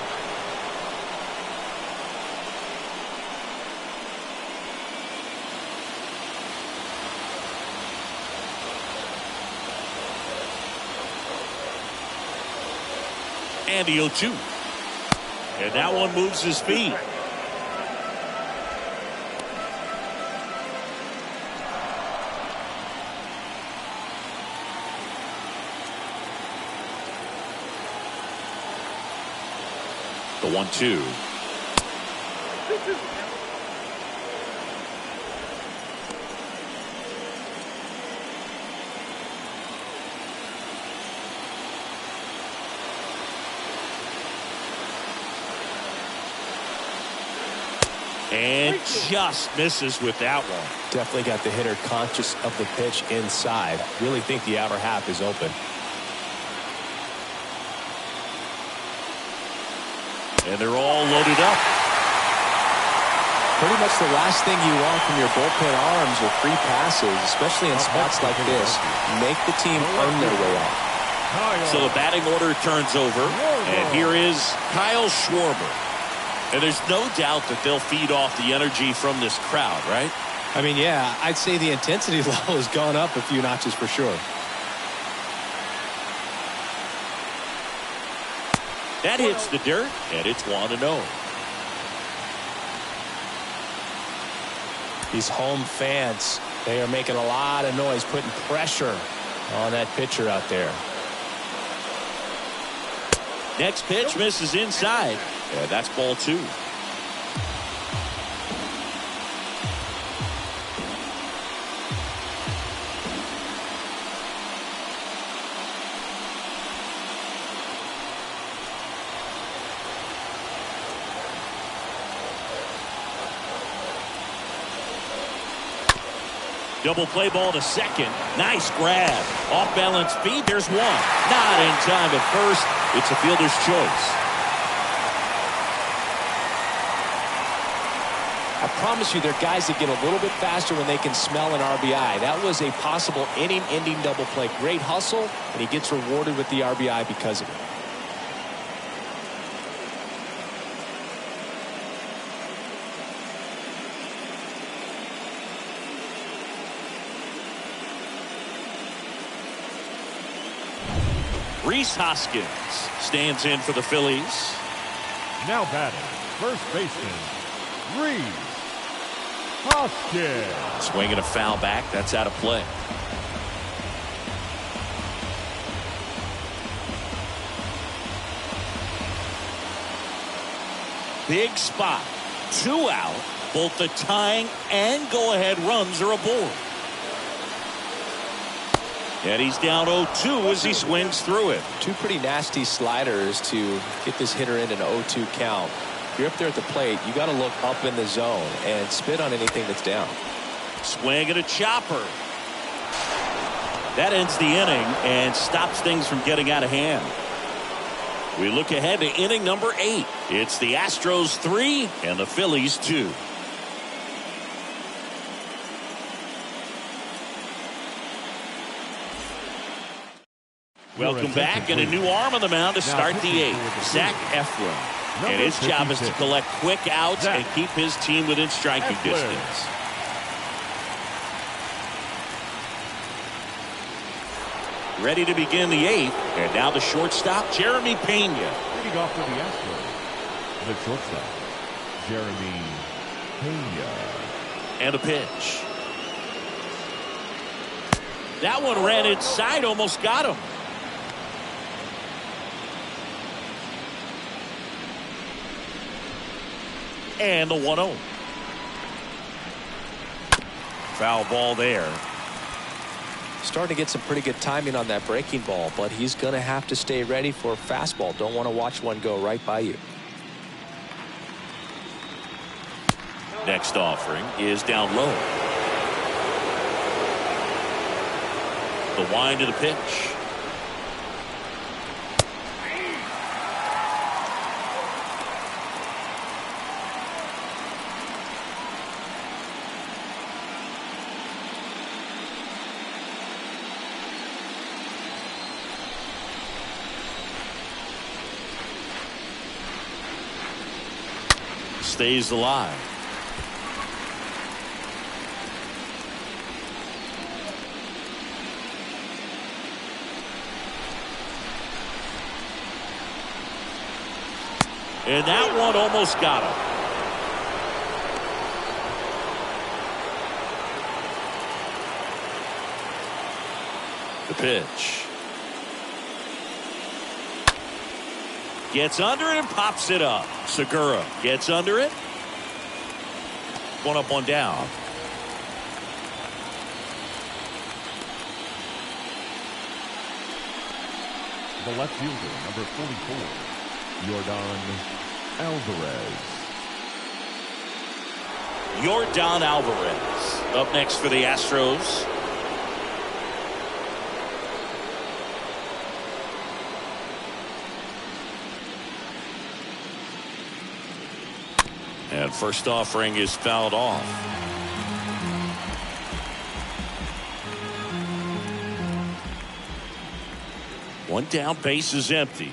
And the 0-2. And that one moves his feet. The 1-2. And just misses with that one. Definitely got the hitter conscious of the pitch inside. Really think the outer half is open. And they're all loaded up. Pretty much the last thing you want from your bullpen arms are free passes, especially in spots like this. Make the team earn their way out. So the batting order turns over, and here is Kyle Schwarber. And there's no doubt that they'll feed off the energy from this crowd, right? I mean, yeah, I'd say the intensity level has gone up a few notches for sure. That hits the dirt, and it's 1-0. These home fans, they are making a lot of noise, putting pressure on that pitcher out there. Next pitch misses inside. Yeah, that's ball 2. Double play ball to second. Nice grab. Off balance feed. There's one. Not in time at first. It's a fielder's choice. I promise you, there are guys that get a little bit faster when they can smell an RBI. That was a possible inning-ending double play. Great hustle, and he gets rewarded with the RBI because of it. Rhys Hoskins stands in for the Phillies. Now batting, first baseman, Rhys Hoskins. Swinging a foul back. That's out of play. Big spot. 2 out. Both the tying and go-ahead runs are aboard. And he's down 0-2 as he swings through it. 2 pretty nasty sliders to get this hitter in an 0-2 count. If you're up there at the plate, you got to look up in the zone and spit on anything that's down. Swing and a chopper. That ends the inning and stops things from getting out of hand. We look ahead to inning number 8. It's the Astros 3 and the Phillies 2. Welcome back, and a new arm on the mound to start the 8th. Zach Eflin. And his job is to collect quick outs and keep his team within striking distance. Ready to begin the 8th, and now the shortstop, Jeremy Pena. Leading off for the Astros, the shortstop, Jeremy Pena. And a pitch. That one ran inside, almost got him. And the 1-0. Foul ball there. Starting to get some pretty good timing on that breaking ball, but he's going to have to stay ready for a fastball. Don't want to watch one go right by you. Next offering is down low. The wind of the pitch. Stays alive. And that one almost got him. The pitch. Gets under it and pops it up. Segura gets under it. One up, one down. The left fielder, number 44, Yordan Alvarez. Yordan Alvarez up next for the Astros. And first offering is fouled off. One down, base is empty.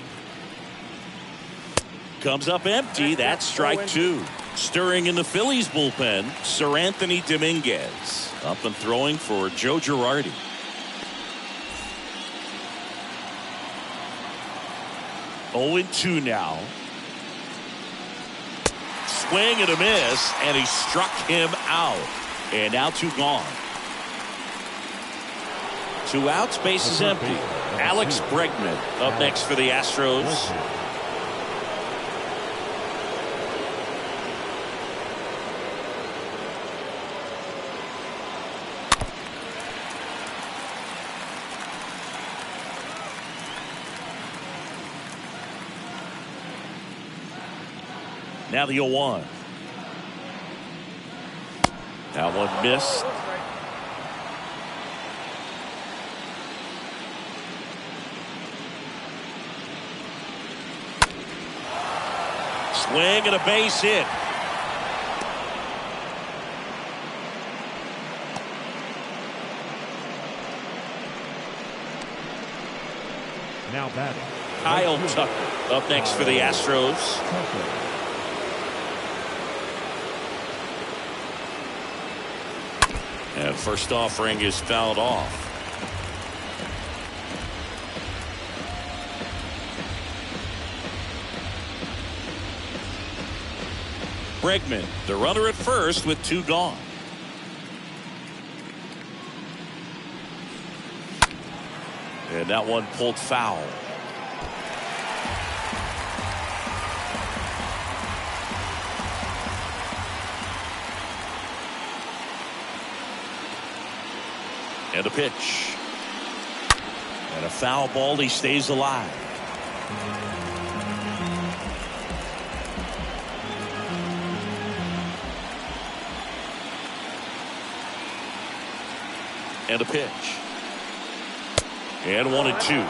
Comes up empty. That's strike two. Stirring in the Phillies bullpen, Sir Anthony Dominguez. Up and throwing for Joe Girardi. Oh and 2 now. Swing and a miss, and he struck him out. And now 2 gone. 2 outs, base is empty. Alex Bregman up next for the Astros. Now the 0-1. That one missed. Swing and a base hit. Now batting, Kyle Tucker up next for the Astros. And first offering is fouled off. Bregman, the runner at first with 2 gone. And that one pulled foul. And a pitch. And a foul ball. He stays alive. And a pitch. And 1 and 2.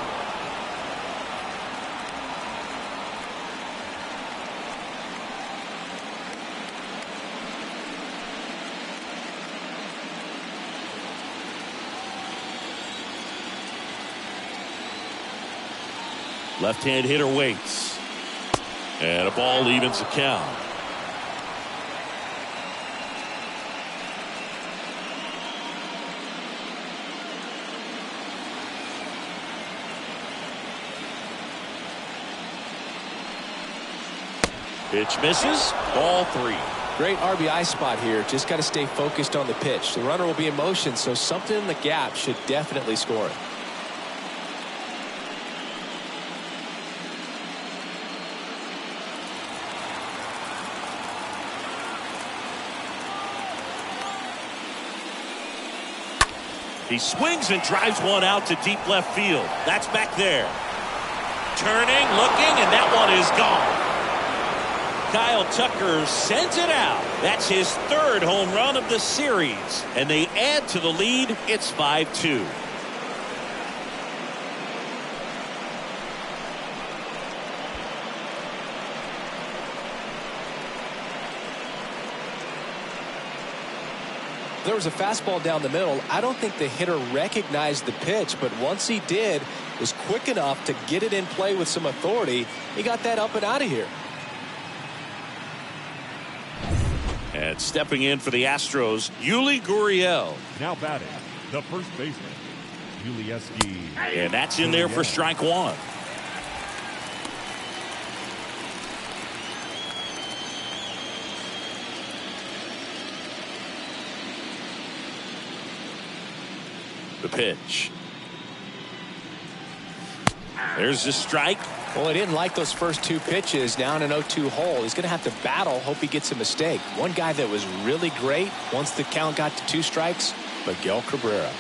Left-hand hitter waits. And a ball evens the count. Pitch misses. Ball 3. Great RBI spot here. Just got to stay focused on the pitch. The runner will be in motion, so something in the gap should definitely score it. He swings and drives one out to deep left field. That's back there. Turning, looking, and that one is gone. Kyle Tucker sends it out. That's his 3rd home run of the series. And they add to the lead. It's 5-2. There was a fastball down the middle. I don't think the hitter recognized the pitch, but once he did, was quick enough to get it in play with some authority. He got that up and out of here. And stepping in for the Astros, Yuli Gurriel. now batting, the first baseman, Yulieski. And that's in there for strike 1. The pitch. There's the strike. Well, he didn't like those first 2 pitches down an 0-2 hole. He's going to have to battle, hope he gets a mistake. One guy that was really great once the count got to 2 strikes, Miguel Cabrera.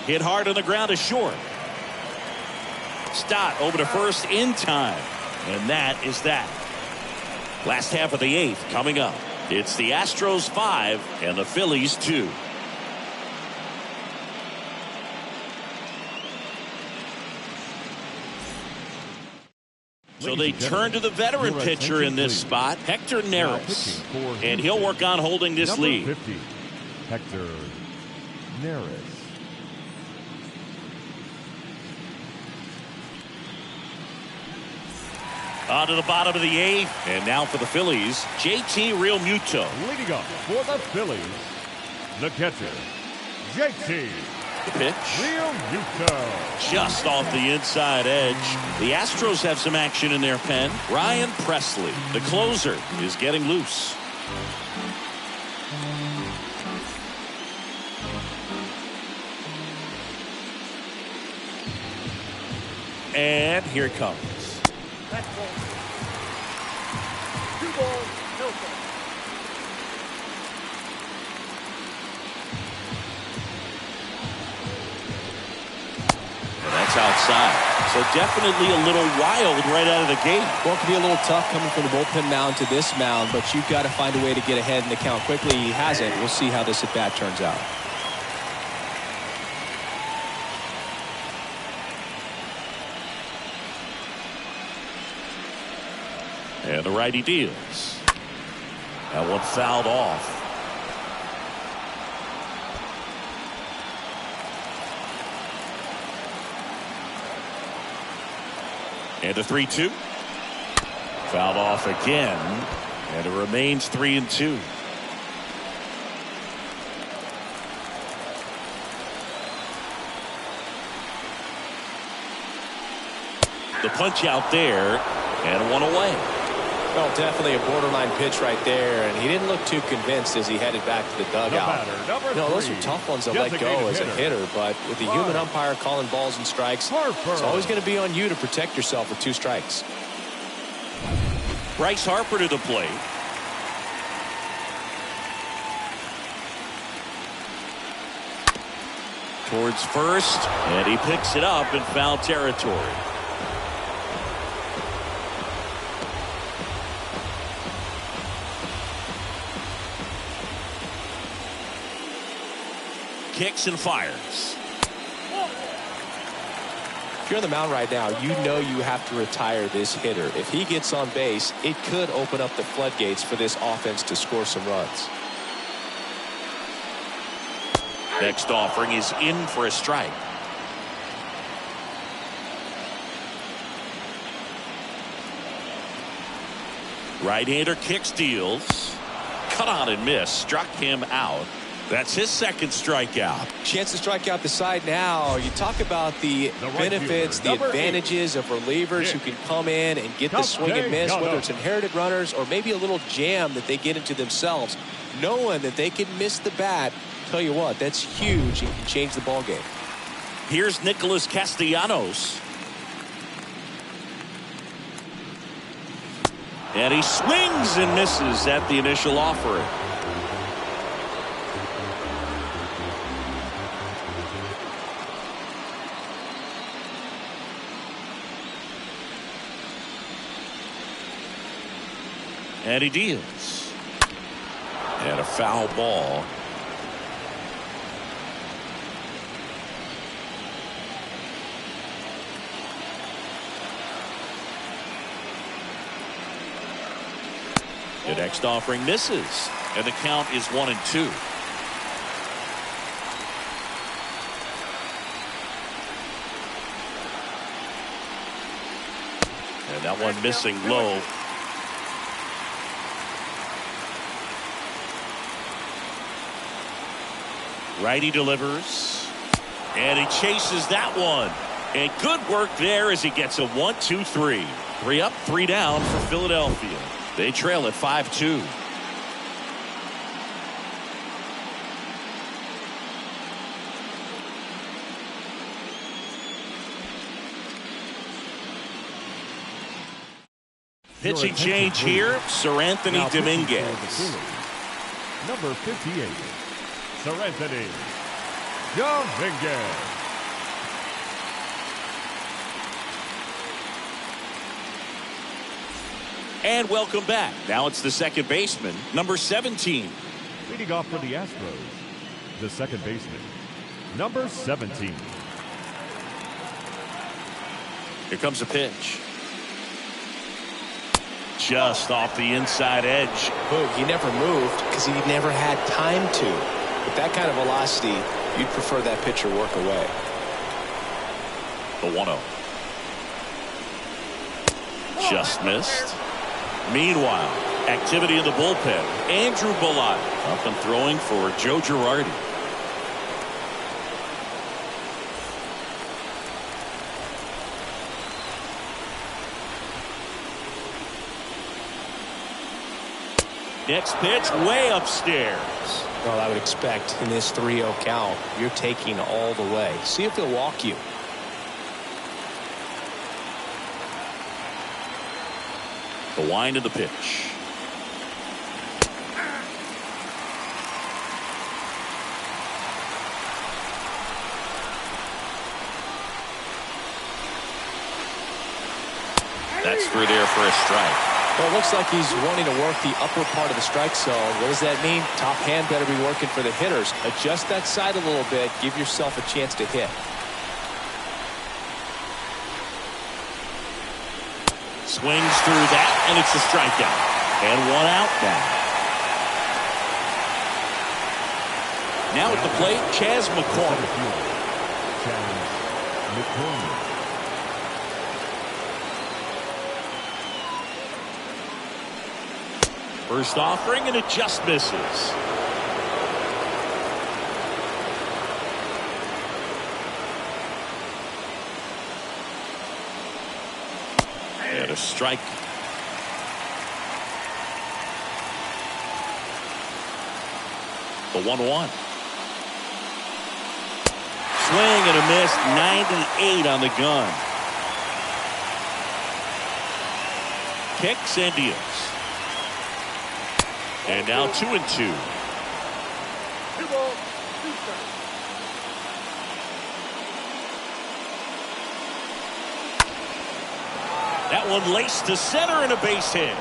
Hit hard on the ground to short. Stott over to first in time. And that is that. Last half of the 8th coming up. It's the Astros 5 and the Phillies 2. So they turn to the veteran pitcher in this spot, Hector Neris, and he'll work on holding this lead. 50, Hector Neris. On to the bottom of the 8th, and now for the Phillies, JT Realmuto. Leading up for the Phillies, the catcher, JT. The pitch. Realmuto. Just off the inside edge. The Astros have some action in their pen. Ryan Presley, the closer, is getting loose. And here it comes. That's ball. 2 balls, no strikes. That's outside. So definitely a little wild right out of the gate. Well, it can be a little tough coming from the bullpen mound to this mound, but you've got to find a way to get ahead in the count quickly. He hasn't. We'll see how this at bat turns out. And the righty deals. That one fouled off. And a 3-2. Fouled off again. And it remains 3-2. The punch out there. And one away. Well, definitely a borderline pitch right there, and he didn't look too convinced as he headed back to the dugout. Those are tough ones to let go as a hitter, but with the human umpire calling balls and strikes, it's always going to be on you to protect yourself with 2 strikes. Bryce Harper to the plate. Towards first, and he picks it up in foul territory. Kicks and fires. If you're on the mound right now, you know you have to retire this hitter. If he gets on base, it could open up the floodgates for this offense to score some runs. Next offering is in for a strike. Right-hander kicks, deals. Cut on and miss. Struck him out. That's his second strikeout. Chance to strike out the side now. You talk about the benefits, the advantages of relievers who can come in and get the swing and miss, whether it's inherited runners or maybe a little jam that they get into themselves, knowing that they can miss the bat. Tell you what, that's huge and can change the ball game. Here's Nicholas Castellanos. And he swings and misses at the initial offering. And he deals. And a foul ball. The next offering misses. And the count is 1-2. And that one missing low. Righty delivers. And he chases that one. And good work there as he gets a 1-2-3. 3 up, 3 down for Philadelphia. They trail at 5-2. Pitching change here, Sir Anthony Dominguez. Number 58, Sir Anthony Dominguez. And welcome back. Now it's the second baseman, number 17. Leading off for the Astros, the second baseman, number 17. Here comes a pitch. Just off the inside edge. Boom, he never moved because he never had time to. With that kind of velocity, you'd prefer that pitcher work away. The 1-0. Just missed. Meanwhile, activity in the bullpen. Andrew Bellot up and throwing for Joe Girardi. Next pitch way upstairs. Well, I would expect in this 3-0 count, you're taking all the way. See if he'll walk you. The wind of the pitch. That's through there for a strike. Well, it looks like he's wanting to work the upper part of the strike zone. What does that mean? Top hand better be working for the hitters. Adjust that side a little bit. Give yourself a chance to hit. Swings through that, and it's a strikeout. And one out now. Now at the plate, Chas McCormick. Chas McCormick. First offering, and it just misses. And a strike. The 1-1. Swing and a miss. 98 on the gun. Kicks and deals. And now 2-2. 2 balls, 2 strikes. That one laced to center and a base hit.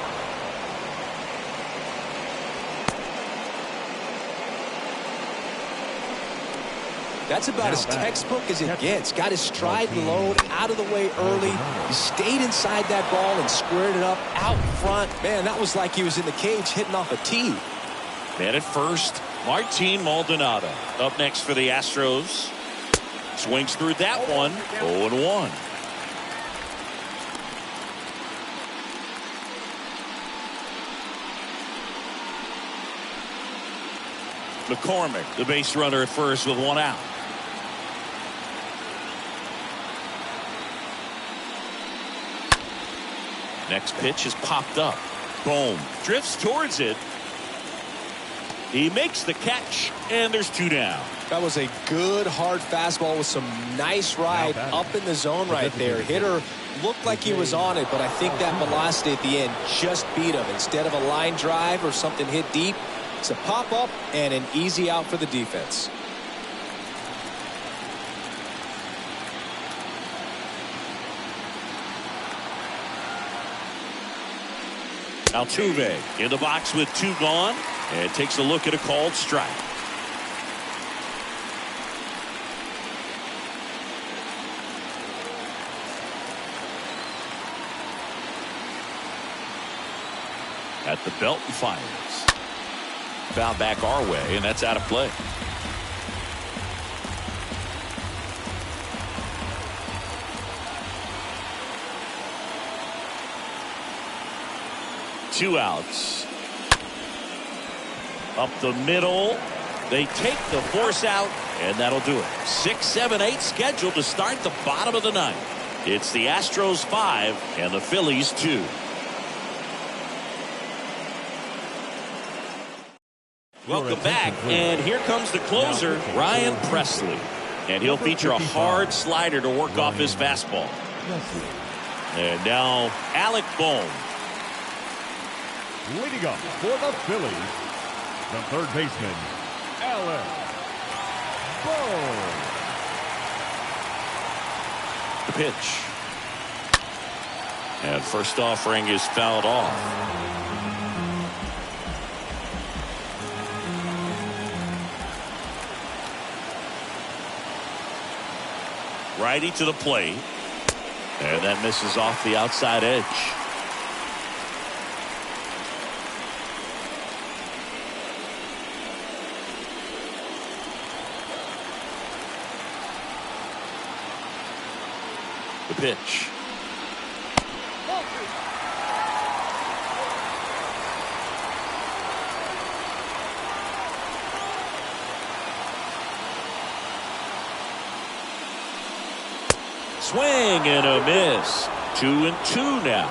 That's about as textbook as it gets. Got his stride low, out of the way early. He stayed inside that ball and squared it up out front. Man, that was like he was in the cage hitting off a tee. Man at first, Martin Maldonado. Up next for the Astros. Swings through that one. 0-1. McCormick, the base runner at first with one out. Next pitch is popped up. Boom. Drifts towards it. He makes the catch, and there's 2 down. That was a good hard fastball with some nice ride up in the zone right there. Hitter looked like he was on it, but I think that velocity at the end just beat him. Instead of a line drive or something hit deep, it's a pop up and an easy out for the defense. Altuve in the box with 2 gone, and takes a look at a called strike. At the belt and fires. Foul back our way, and that's out of play. Two outs. Up the middle. They take the force out, and that'll do it. 6, 7, 8 scheduled to start the bottom of the ninth. It's the Astros 5 and the Phillies 2. Welcome back, and here comes the closer, Ryan Presley. And he'll feature a hard slider to work off his fastball. And now Alec Bohm. Leading up for the Phillies, the third baseman, Alec Bohm. The pitch. And first offering is fouled off. Righty to the plate. And that misses off the outside edge. The pitch. Swing and a miss. 2-2 now.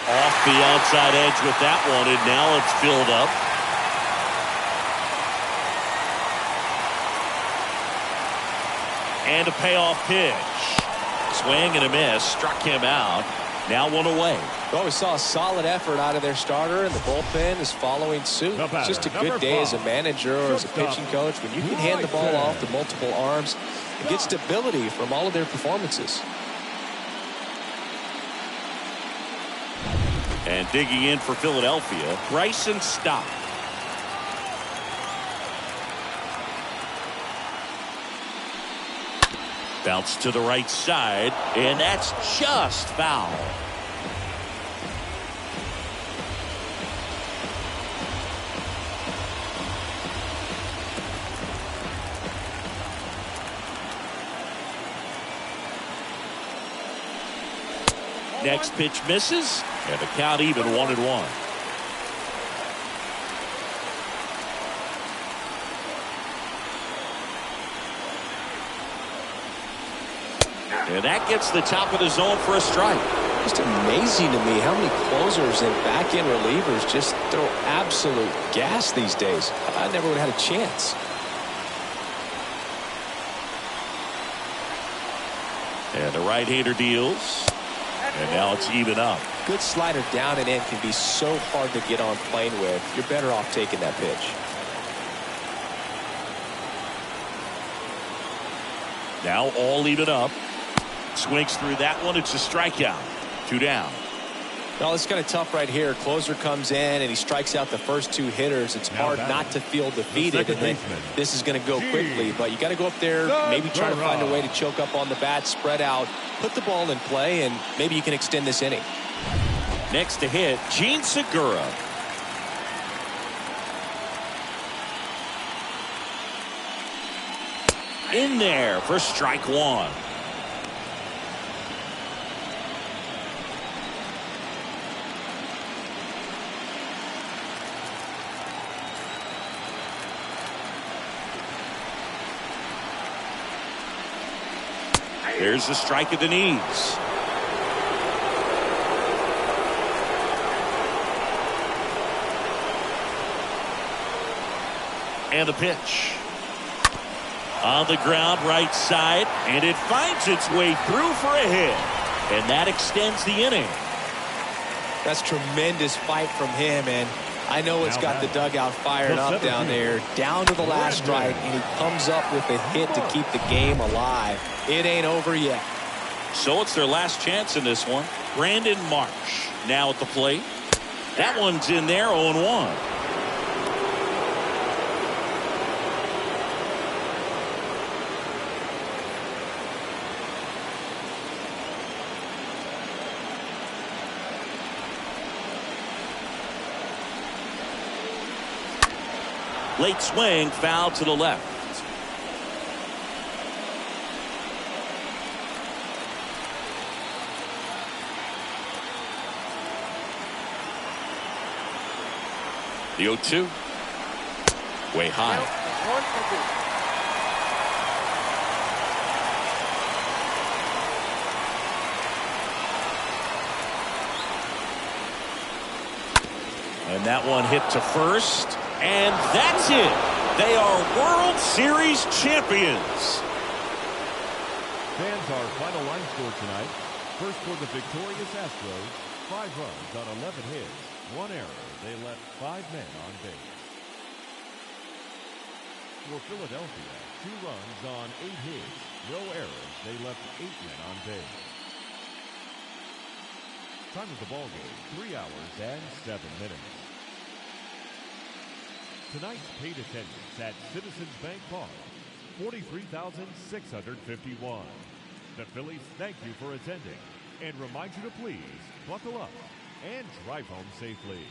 Off the outside edge with that one, and now it's filled up. And a payoff pitch. Swing and a miss. Struck him out. Now one away. Well, we saw a solid effort out of their starter, and the bullpen is following suit. It's just a good day as a manager or as a pitching coach when you can hand the ball off to multiple arms and get stability from all of their performances. And digging in for Philadelphia, Bryson Stott. Bounce to the right side, and that's just foul. Next pitch misses, and the count even 1-1. And that gets the top of the zone for a strike. Just amazing to me how many closers and back-end relievers just throw absolute gas these days. I never would have had a chance. And the right-hander deals. And now it's even up. Good slider down and in can be so hard to get on plane with. You're better off taking that pitch. Now all even up. Swings through that one. It's a strikeout. 2 down. Well, it's kind of tough right here. Closer comes in and he strikes out the first 2 hitters. It's hard not to feel defeated, and then this is going to go quickly. But you got to go up there, maybe try to find a way to choke up on the bat, spread out, put the ball in play, and maybe you can extend this inning. Next to hit, Gene Segura. In there for strike 1. There's the strike at the knees. And the pitch. On the ground, right side, and it finds its way through for a hit. And that extends the inning. That's tremendous fight from him, and I know it's got the dugout fired up down there, down to the last strike, and he comes up with a hit to keep the game alive. It ain't over yet. So it's their last chance in this one. Brandon Marsh now at the plate. That one's in there, 0-1. Late swing, foul to the left. The 0-2. Way high. And that one hit to first. And that's it. They are World Series champions. Fans, our final line score tonight. First for the victorious Astros, 5 runs on 11 hits, 1 error. They left 5 men on base. For Philadelphia, 2 runs on 8 hits, no errors. They left 8 men on base. Time of the ball game, 3 hours and 7 minutes. Tonight's paid attendance at Citizens Bank Park, 43,651. The Phillies thank you for attending and remind you to please buckle up and drive home safely.